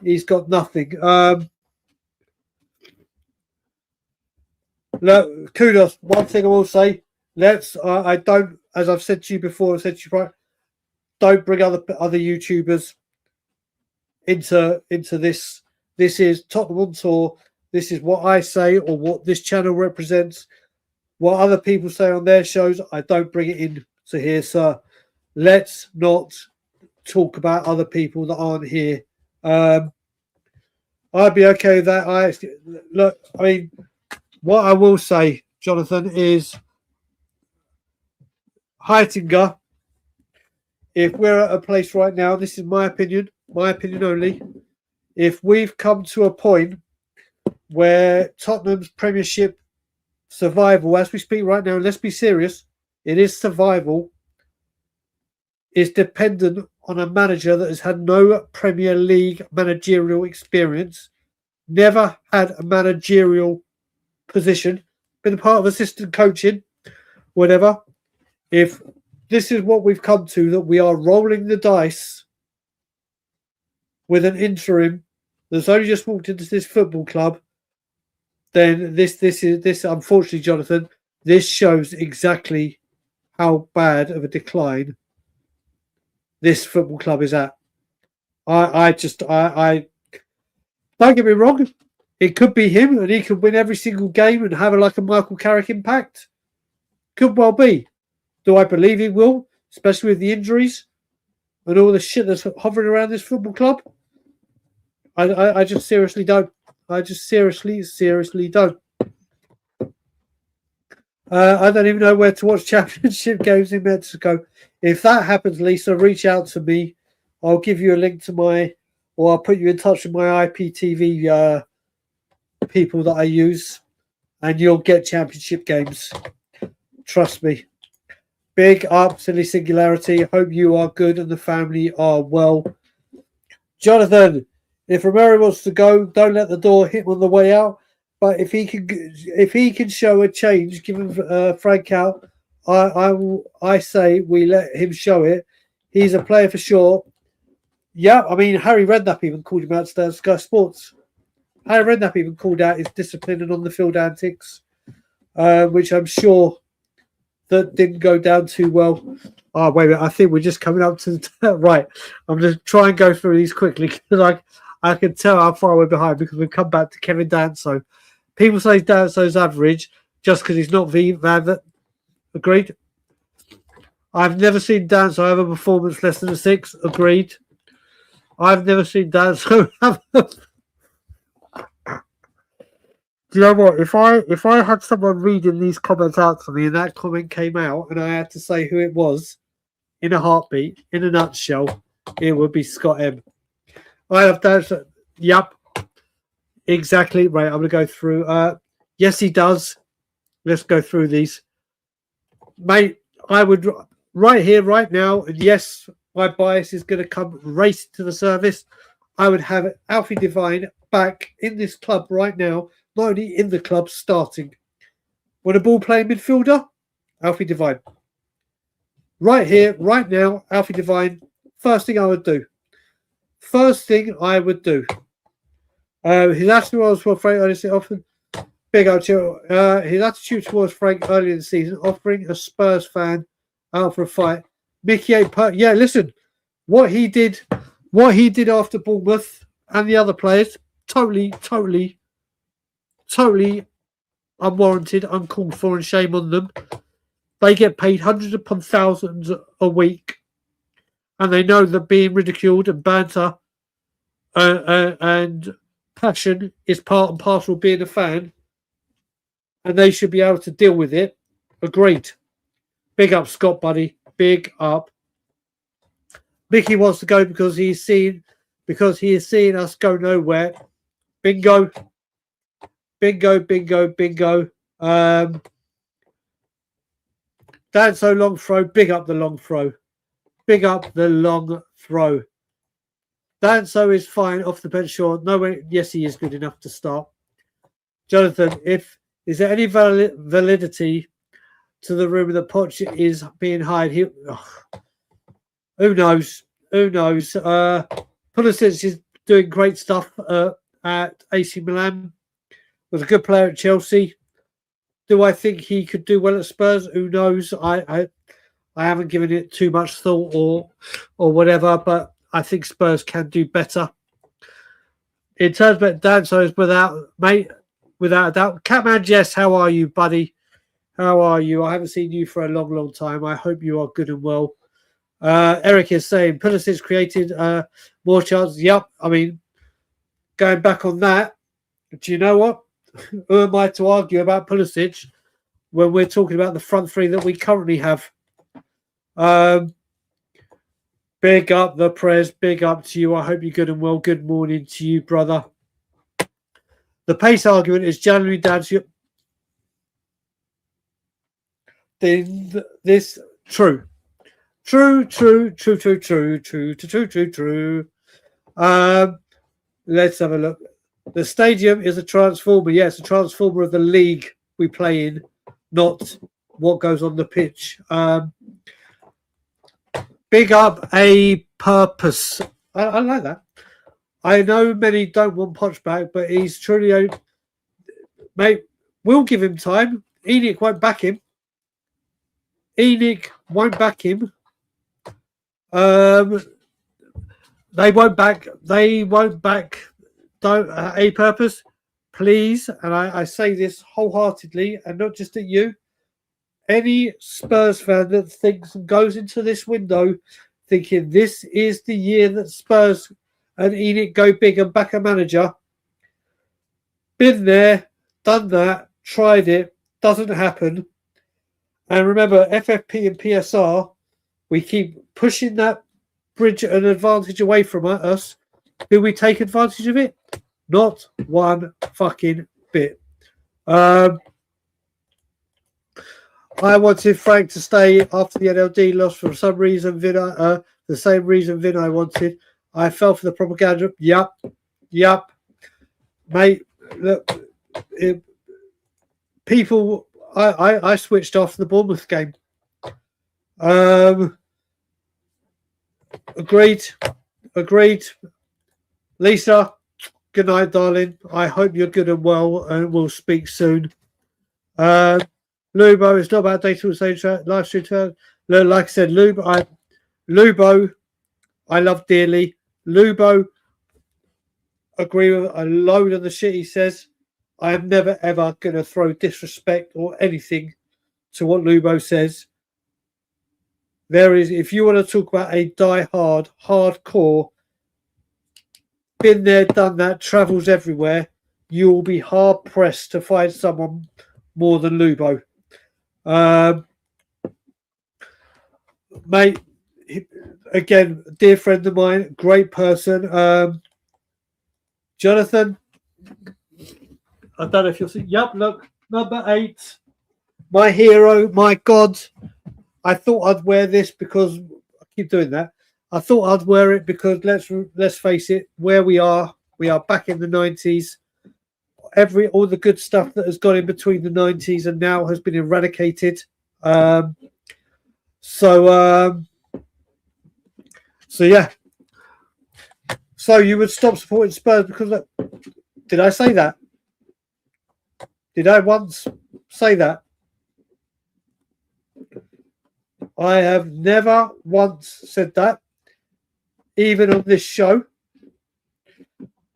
Look, kudos. One thing I will say, I don't, as I've said to you before, I've said to you, don't bring other YouTubers into this. This is Tottenham on Tour. This is what I say or what this channel represents. What other people say on their shows, I don't bring it in to here, sir. Let's not talk about other people that aren't here. I'd be okay with that. Look, I mean, what I will say, Jonathan, is Heitinger, if we're at a place right now, this is my opinion only, if we've come to a point where Tottenham's Premiership survival, as we speak right now, and let's be serious, it is survival, is dependent on a manager that has had no Premier League managerial experience, never had a managerial position, been a part of assistant coaching, whatever. If this is what we've come to, that we are rolling the dice with an interim that's only just walked into this football club, then this unfortunately, Jonathan, this shows exactly how bad of a decline this football club is at. I don't get me wrong, it could be him and he could win every single game and have a Michael Carrick impact. Could well be. Do I believe he will, especially with the injuries and all the shit that's hovering around this football club? I just seriously don't. I just seriously don't. I don't even know where to watch championship games in Mexico. If that happens, Lisa, reach out to me. I'll give you a link to or I'll put you in touch with my IPTV people that I use, and you'll get championship games. Trust me. Big up, Silly Singularity. Hope you are good and the family are well. Jonathan, if Romero wants to go, don't let the door hit him on the way out. But if he can show a change, give him Frank out. I say we let him show it. He's a player for sure. Yeah, I mean, Harry Redknapp even called him out today on Sky Sports. Harry Redknapp even called out his discipline and on-the-field antics, which I'm sure that didn't go down too well. Oh, wait a minute. I think we're just coming up to the... Right. I'm going to try and go through these quickly because I can tell how far we're behind because we've come back to Kevin Danso. People say Danso's average just because he's not Van. Agreed. I've never seen Danso have a performance less than a 6. Agreed. I've never seen Danso have. Do you know what? If I had someone reading these comments out to me and that comment came out and I had to say who it was in a heartbeat, in a nutshell, it would be Scott M. I have Danso. Yep. Exactly. Right. I'm going to go through. Yes, he does. Let's go through these. Mate, I would right here, right now, and yes, my bias is going to come race to the service. I would have Alfie Devine back in this club right now, not only in the club, starting. When a ball playing midfielder, Alfie Devine. Right here, right now, Alfie Devine, first thing I would do. First thing I would do. His attitude was for Frank honestly often big up to his attitude towards Frank early in the season, offering a Spurs fan out for a fight. Mickey yeah, listen, what he did after Bournemouth and the other players, totally unwarranted, uncalled for, and shame on them. They get paid hundreds upon thousands a week, and they know that being ridiculed and banter and passion is part and parcel of being a fan, and they should be able to deal with it. Agreed. Big up, Scott, buddy. Big up. Mickey wants to go because he is seeing us go nowhere. Bingo. Bingo, bingo, bingo. Danso long throw. Big up the long throw. Big up the long throw. Danso is fine off the bench, sure. No way. Yes, he is good enough to start. Jonathan, is there any validity to the rumour that Poch is being hired here? Who knows? Who knows? Pulisic is doing great stuff at AC Milan. Was a good player at Chelsea. Do I think he could do well at Spurs? Who knows? I haven't given it too much thought or whatever, but I think Spurs can do better. In terms of Danso is without a doubt. Catman Jess, how are you, buddy? How are you? I haven't seen you for a long, long time. I hope you are good and well. Eric is saying Pulisic created more chances. Yep. I mean, going back on that, do you know what? Who am I to argue about Pulisic when we're talking about the front three that we currently have? Big up the press. Big up to you. I hope you're good and well. Good morning to you, brother. The pace argument is generally down to this true. Let's have a look. The stadium is a transformer. Yes, a transformer of the league we play in, not what goes on the pitch. Big up a purpose. I like that. I know many don't want Poch back, but he's truly mate. We'll give him time. Enic won't back him. Enic won't back him. They won't back. Don't a purpose, please. And I say this wholeheartedly, and not just at you. Any Spurs fan that thinks and goes into this window thinking this is the year that Spurs and Enic go big and back a manager, been there, done that, tried it, doesn't happen. And remember, FFP and PSR, we keep pushing that bridge and advantage away from us. Do we take advantage of it? Not one fucking bit. I wanted Frank to stay after the NLD loss for some reason. The same reason Vinay wanted. I fell for the propaganda. Yup. Mate, look, people, I switched off the Bournemouth game. Agreed. Lisa, good night, darling. I hope you're good and well, and we'll speak soon. Lubo, it's not about data live stream. Like I said, Lubo, I love dearly. Lubo, agree with a load of the shit he says. I am never ever going to throw disrespect or anything to what Lubo says. There is, if you want to talk about a die-hard, hardcore, been there, done that, travels everywhere, you will be hard pressed to find someone more than Lubo. Mate, again, dear friend of mine, great person. Jonathan, I don't know if you'll see. Yep, look, number 8, my hero, my God. I thought I'd wear this because I keep doing that. I thought I'd wear it because let's face it, where we are back in the 90s. All the good stuff that has gone in between the 90s and now has been eradicated. So yeah. So you would stop supporting Spurs because did I say that? Did I once say that? I have never once said that, even on this show.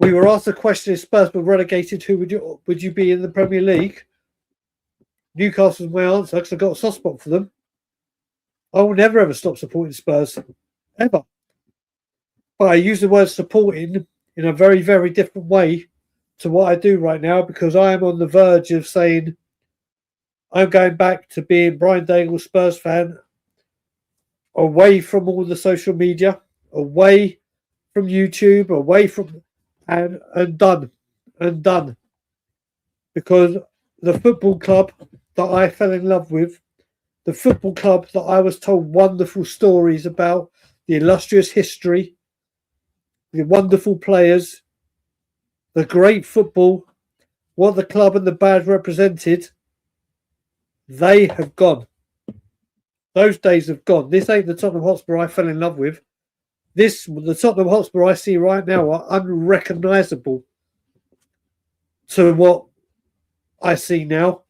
We were asked the question: if Spurs were relegated, who would you be in the Premier League? Newcastle's my answer because I've got a soft spot for them. I will never ever stop supporting Spurs, ever. But I use the word supporting in a very, very different way to what I do right now because I am on the verge of saying I'm going back to being Brian Daigle's Spurs fan, away from all the social media, away from YouTube, away from and done. Because the football club that I fell in love with, the football club that I was told wonderful stories about, the illustrious history, the wonderful players, the great football, what the club and the badge represented, they have gone. Those days have gone. This ain't the Tottenham Hotspur I fell in love with. The Tottenham Hotspur I see right now are unrecognisable to what I see now.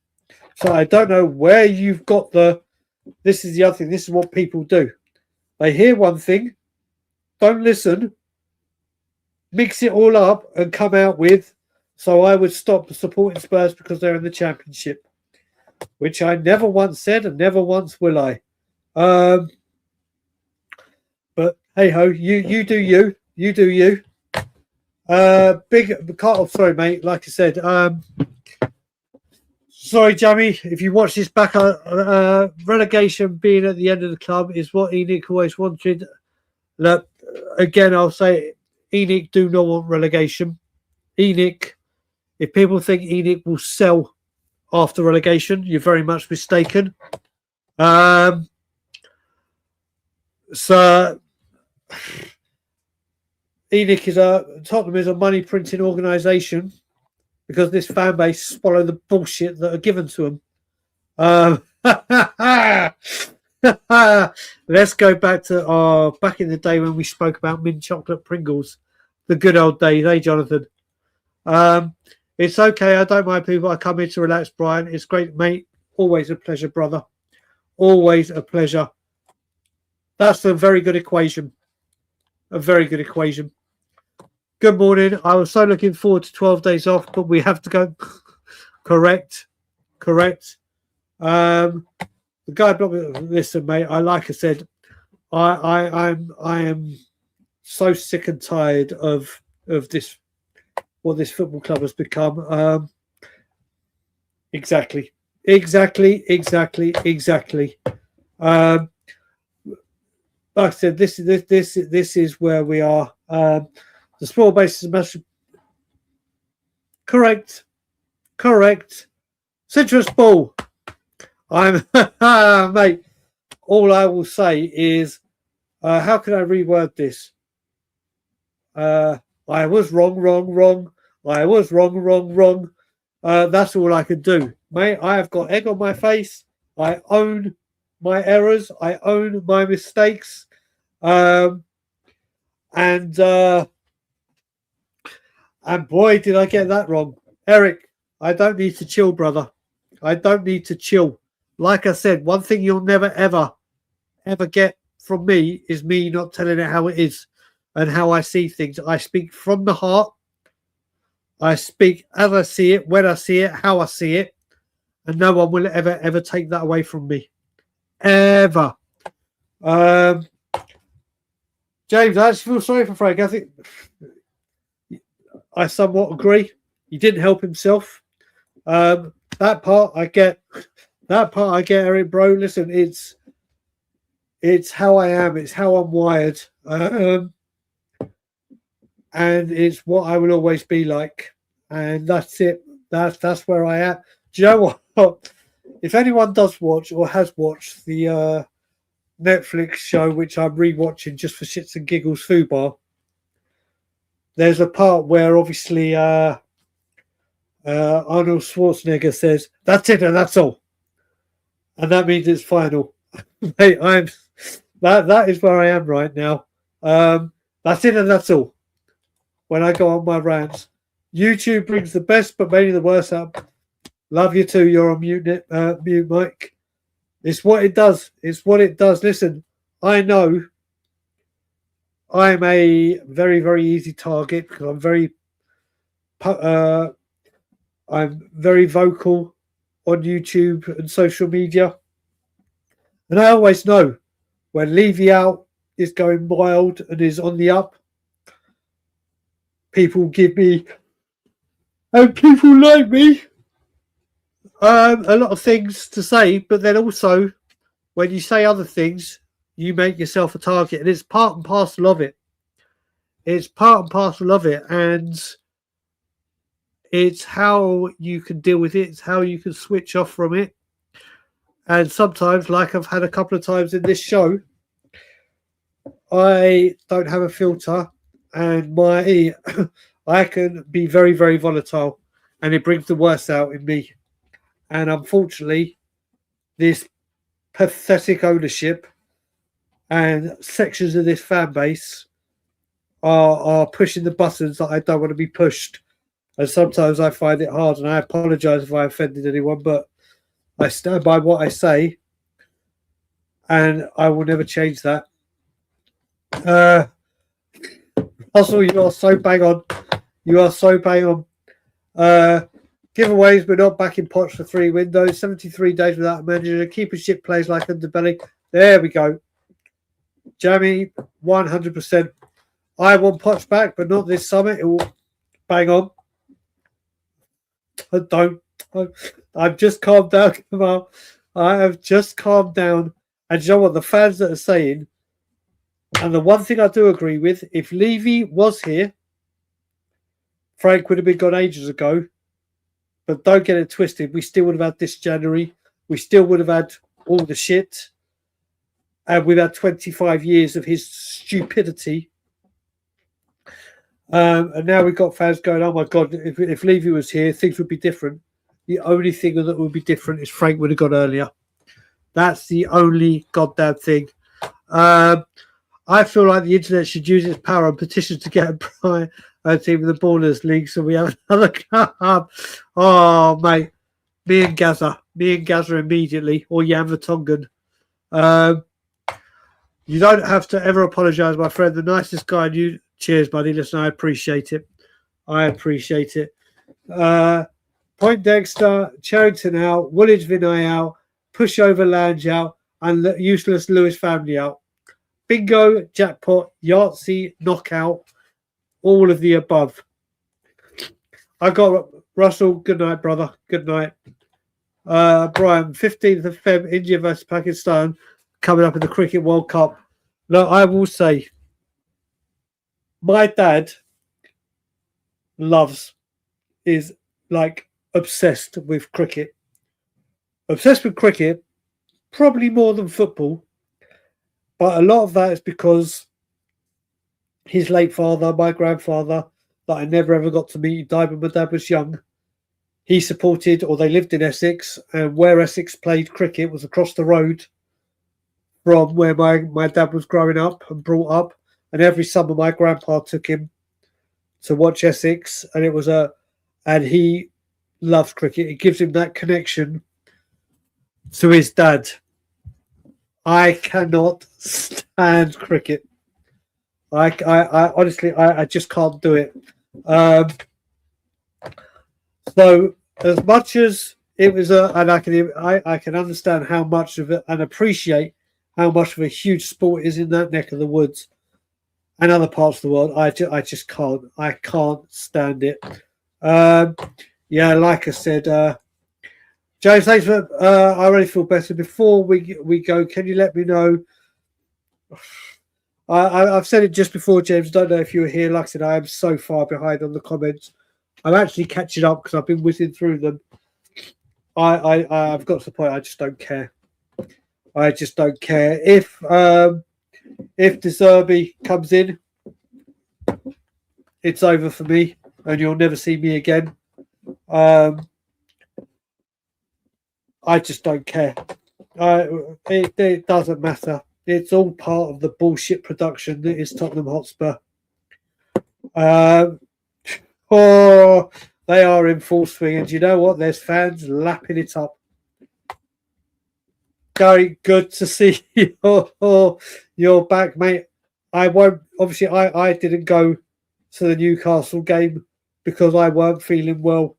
So I don't know where you've got this is the other thing. This is what people do. They hear one thing, don't listen, mix it all up and come out with, so I would stop supporting Spurs because they're in the Championship, which I never once said and never once will I. But hey ho, you do you. Big cut off. Sorry, mate. Like I said, sorry, Jamie. If you watch this back, relegation being at the end of the club is what Enic always wanted. Look, again, I'll say, Enic do not want relegation. Enic, if people think Enic will sell after relegation, you're very much mistaken. So Tottenham is a money printing organisation because this fan base swallow the bullshit that are given to them. Let's go back to back in the day when we spoke about mint chocolate Pringles, the good old days, eh, Jonathan? It's okay. I don't mind people. I come here to relax, Brian. It's great, mate. Always a pleasure, brother. Always a pleasure. That's a very good equation. A very good equation. Good morning. I was so looking forward to 12 days off, but we have to go. Correct. The guy blocked me. Listen, mate. Like I said, I am so sick and tired of this. What this football club has become. Exactly. Like I said, this is where we are. The small base is massive. Correct. Citrus ball. I'm mate. All I will say is, how can I reword this? I was wrong. I was wrong. That's all I can do, mate. I have got egg on my face. I own my errors. I own my mistakes. And boy, did I get that wrong. Eric, I don't need to chill, brother. I don't need to chill. Like I said, one thing you'll never, ever get from me is me not telling it how it is and how I see things. I speak from the heart. I speak as I see it, when I see it, how I see it, and no one will ever take that away from me. Ever. James, I actually feel sorry for Frank. I think I somewhat agree. He didn't help himself. That part I get. That part I get, Eric, bro. Listen, it's how I am. It's how I'm wired. And it's what I will always be like. And that's it. That's where I am. Do you know what? If anyone does watch or has watched the Netflix show, which I'm rewatching just for shits and giggles, Fubar, there's a part where obviously Arnold Schwarzenegger says, "That's it and that's all," and that means it's final. Mate, that is where I am right now. That's it and that's all. When I go on my rants, YouTube brings the best, but mainly the worst up. Love you too. You're on mute, Mike. It's what it does. It's what it does. Listen, I know I'm a very, very easy target because I'm very vocal on YouTube and social media. And I always know when Levy out is going wild and is on the up, people give me, and people like me, a lot of things to say. But then also, when you say other things, you make yourself a target. And it's part and parcel of it. It's part and parcel of it. And it's how you can deal with it. It's how you can switch off from it. And sometimes, like I've had a couple of times in this show, I don't have a filter, and I can be very, very volatile, and it brings the worst out in me. And unfortunately, this pathetic ownership and sections of this fan base are pushing the buttons that I don't want to be pushed. And sometimes I find it hard, and I apologise if I offended anyone, but I stand by what I say, and I will never change that. Russell, you are so bang on. You are so bang on. Giveaways, we're not back in pots for 3 windows. 73 days without a manager. Keepership plays like underbelly. There we go. Jamie, 100%. I want Poch back, but not this summer. It will bang on. I've just calmed down, Kamal. I have just calmed down. And you know what? The fans that are saying, and the one thing I do agree with, if Levy was here, Frank would have been gone ages ago. But don't get it twisted. We still would have had this January. We still would have had all the shit. And we've had 25 years of his stupidity. And now we've got fans going, oh my God, if Levy was here, things would be different. The only thing that would be different is Frank would have gone earlier. That's the only goddamn thing. I feel like the internet should use its power and petition to get a prime team in the Ballers League so we have another club. Oh, mate. Me and Gaza immediately, or Jan Vertonghen. You don't have to ever apologise, my friend. The nicest guy in you. Cheers, buddy. Listen, I appreciate it. Point Dexter, Charrington out, Woolwich Vinay out, Pushover Lange out, and useless Lewis family out. Bingo, jackpot, Yahtzee, knockout, all of the above. I got Russell. Good night, brother. Good night. Brian, 15th of Feb, India versus Pakistan, coming up in the Cricket World Cup. Now, I will say, my dad is like obsessed with cricket. Obsessed with cricket, probably more than football. But a lot of that is because his late father, my grandfather, that I never ever got to meet, he died when my dad was young. He supported, or they lived in Essex, and where Essex played cricket was across the road from where my dad was growing up and brought up. And every summer my grandpa took him to watch Essex, and he loves cricket. It gives him that connection to his dad. I cannot stand cricket. I honestly, I just can't do it. So as much as it was and I can understand how much of it and appreciate how much of a huge sport is in that neck of the woods and other parts of the world. I just can't stand it. Yeah, like I said, James, thanks for. I already feel better. Before we go, can you let me know? I've said it just before, James. Don't know if you were here. Like I said, I am so far behind on the comments. I'm actually catching up because I've been whizzing through them. I've got to the point. I just don't care. I just don't care if Deserby comes in. It's over for me, and you'll never see me again. I just don't care. It doesn't matter. It's all part of the bullshit production that is Tottenham Hotspur. They are in full swing, and you know what? There's fans lapping it up. Gary, good to see you. You're back, mate. I didn't go to the Newcastle game because I weren't feeling well.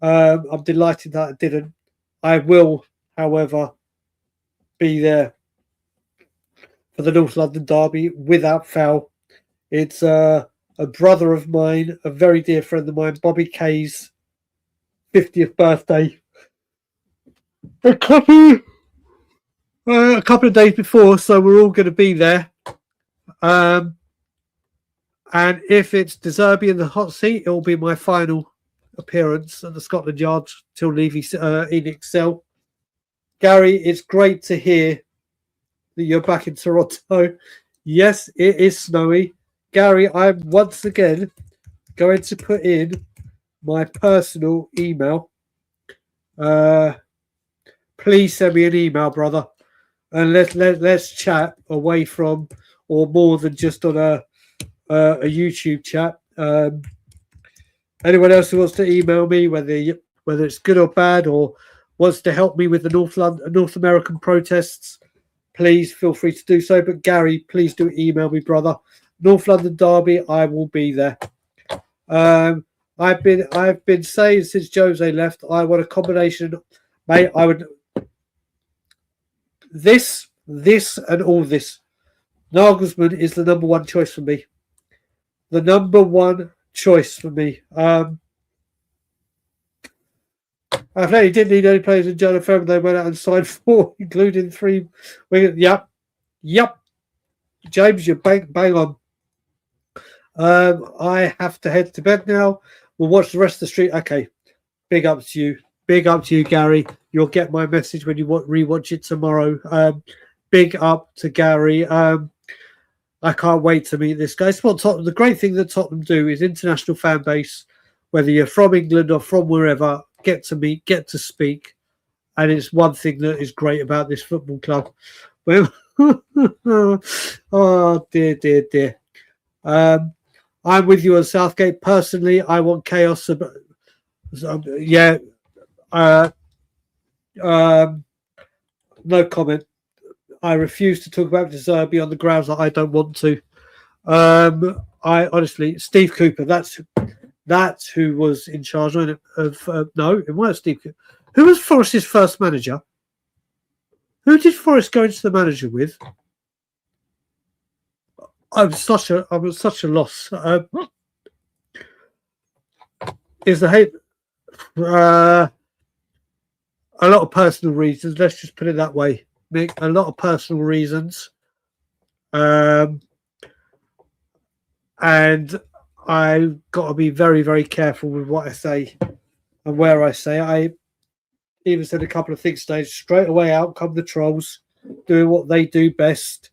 I'm delighted that I didn't. I will, however, be there for the North London derby without fail. It's a brother of mine, a very dear friend of mine, Bobby Kay's 50th birthday. A couple of days before, so we're all going to be there. And if it's Deserby in the hot seat, it will be my final appearance at the Scotland Yard till leaving Enic cell. Gary, it's great to hear that you're back in Toronto. Yes, it is snowy. Gary, I'm once again going to put in my personal email. Please send me an email, brother, and let's chat away from or more than just on a YouTube chat. Anyone else who wants to email me, whether it's good or bad, or wants to help me with the North American protests, please feel free to do so. But Gary, please do email me, brother. North London derby, I will be there. I've been saying since Jose left, I want a combination, mate. I would this and all this. Nagelsmann is the number one choice for me. The number one choice for me. I think he didn't need any players in January. February. They went out and signed 4, including 3. Yep. James, you're bang on. I have to head to bed now. We'll watch the rest of the street. Okay. Big up to you. Big up to you, Gary. You'll get my message when you rewatch it tomorrow. Big up to Gary. I can't wait to meet this guy. The great thing that Tottenham do is international fan base, whether you're from England or from wherever, get to meet, get to speak. And it's one thing that is great about this football club. Oh, dear. I'm with you on Southgate. Personally, I want chaos. No comment. I refuse to talk about Deserby on the grounds that I don't want to. I honestly, Steve Cooper, that's who was in charge of no, it wasn't Steve Cooper. Who was Forest's first manager? Who did Forest go into the manager with? I'm such a loss. Is the hate a lot of personal reasons? Let's just put it that way. Mick, a lot of personal reasons. And I've got to be very, very careful with what I say and where I say. I even said a couple of things today. Straight away out come the trolls doing what they do best.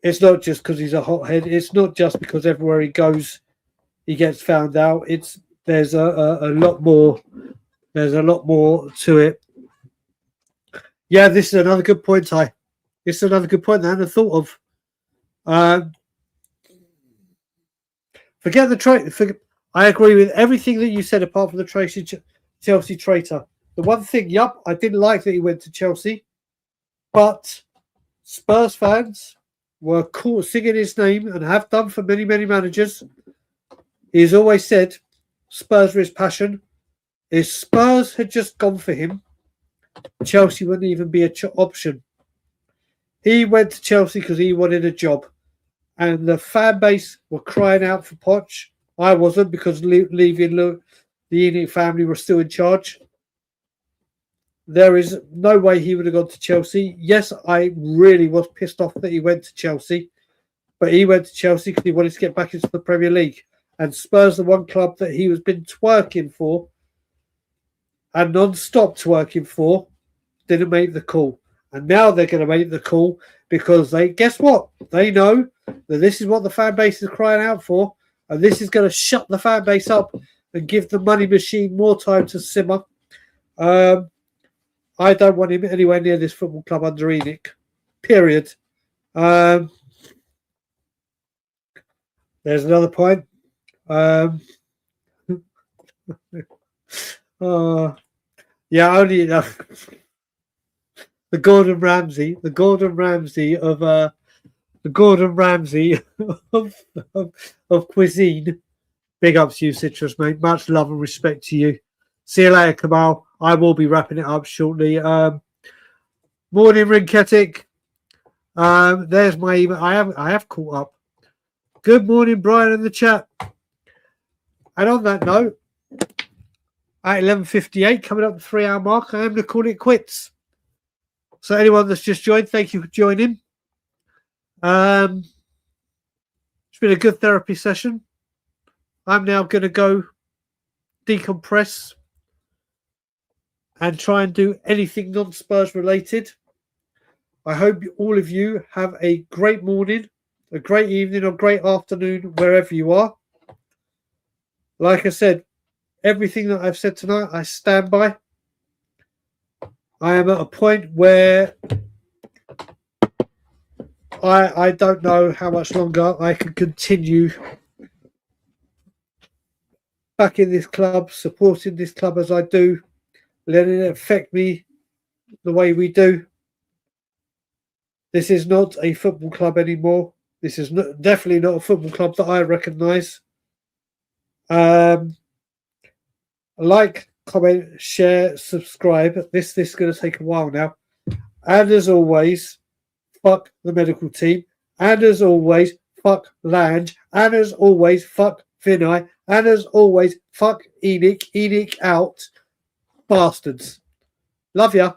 It's not just because he's a hothead. It's not just because everywhere he goes, he gets found out. There's a lot more. There's a lot more to it. Yeah, this is another good point, Ty. This is another good point that I hadn't thought of. Forget the trade. I agree with everything that you said apart from the Chelsea traitor. The one thing, I didn't like that he went to Chelsea, but Spurs fans were cool singing his name and have done for many, many managers. He's always said Spurs are his passion. If Spurs had just gone for him, Chelsea wouldn't even be an option. He went to Chelsea because he wanted a job. And the fan base were crying out for Poch. I wasn't, because leaving the Enic family were still in charge. There is no way he would have gone to Chelsea. Yes, I really was pissed off that he went to Chelsea. But he went to Chelsea because he wanted to get back into the Premier League. And Spurs, the one club that he has been twerking for and non-stop twerking for, didn't make the call. And now they're going to make the call because guess what? They know that this is what the fan base is crying out for. And this is going to shut the fan base up and give the money machine more time to simmer. I don't want him anywhere near this football club under Enic. Period. There's another point. Only enough. The Gordon Ramsay of cuisine. Big ups to you, Citrus, mate. Much love and respect to you. See you later, Kamal. I will be wrapping it up shortly. Morning, Rinketic. There's my email. I have caught up. Good morning, Brian, in the chat. And on that note, at 11:58, coming up the 3-hour mark, I am going to call it quits. So anyone that's just joined, thank you for joining. It's been a good therapy session. I'm now going to go decompress and try and do anything non-Spurs related. I hope all of you have a great morning, a great evening, or great afternoon, wherever you are. Like I said, everything that I've said tonight, I stand by. I am at a point where I don't know how much longer I can continue backing this club, supporting this club as I do, letting it affect me the way we do. This is not a football club anymore. This is definitely not a football club that I recognise. Like, comment, share, subscribe. This is going to take a while now. And as always, fuck the medical team. And as always, fuck Lange. And as always, fuck Vinay. And as always, fuck Enic. Enic out. Bastards. Love ya.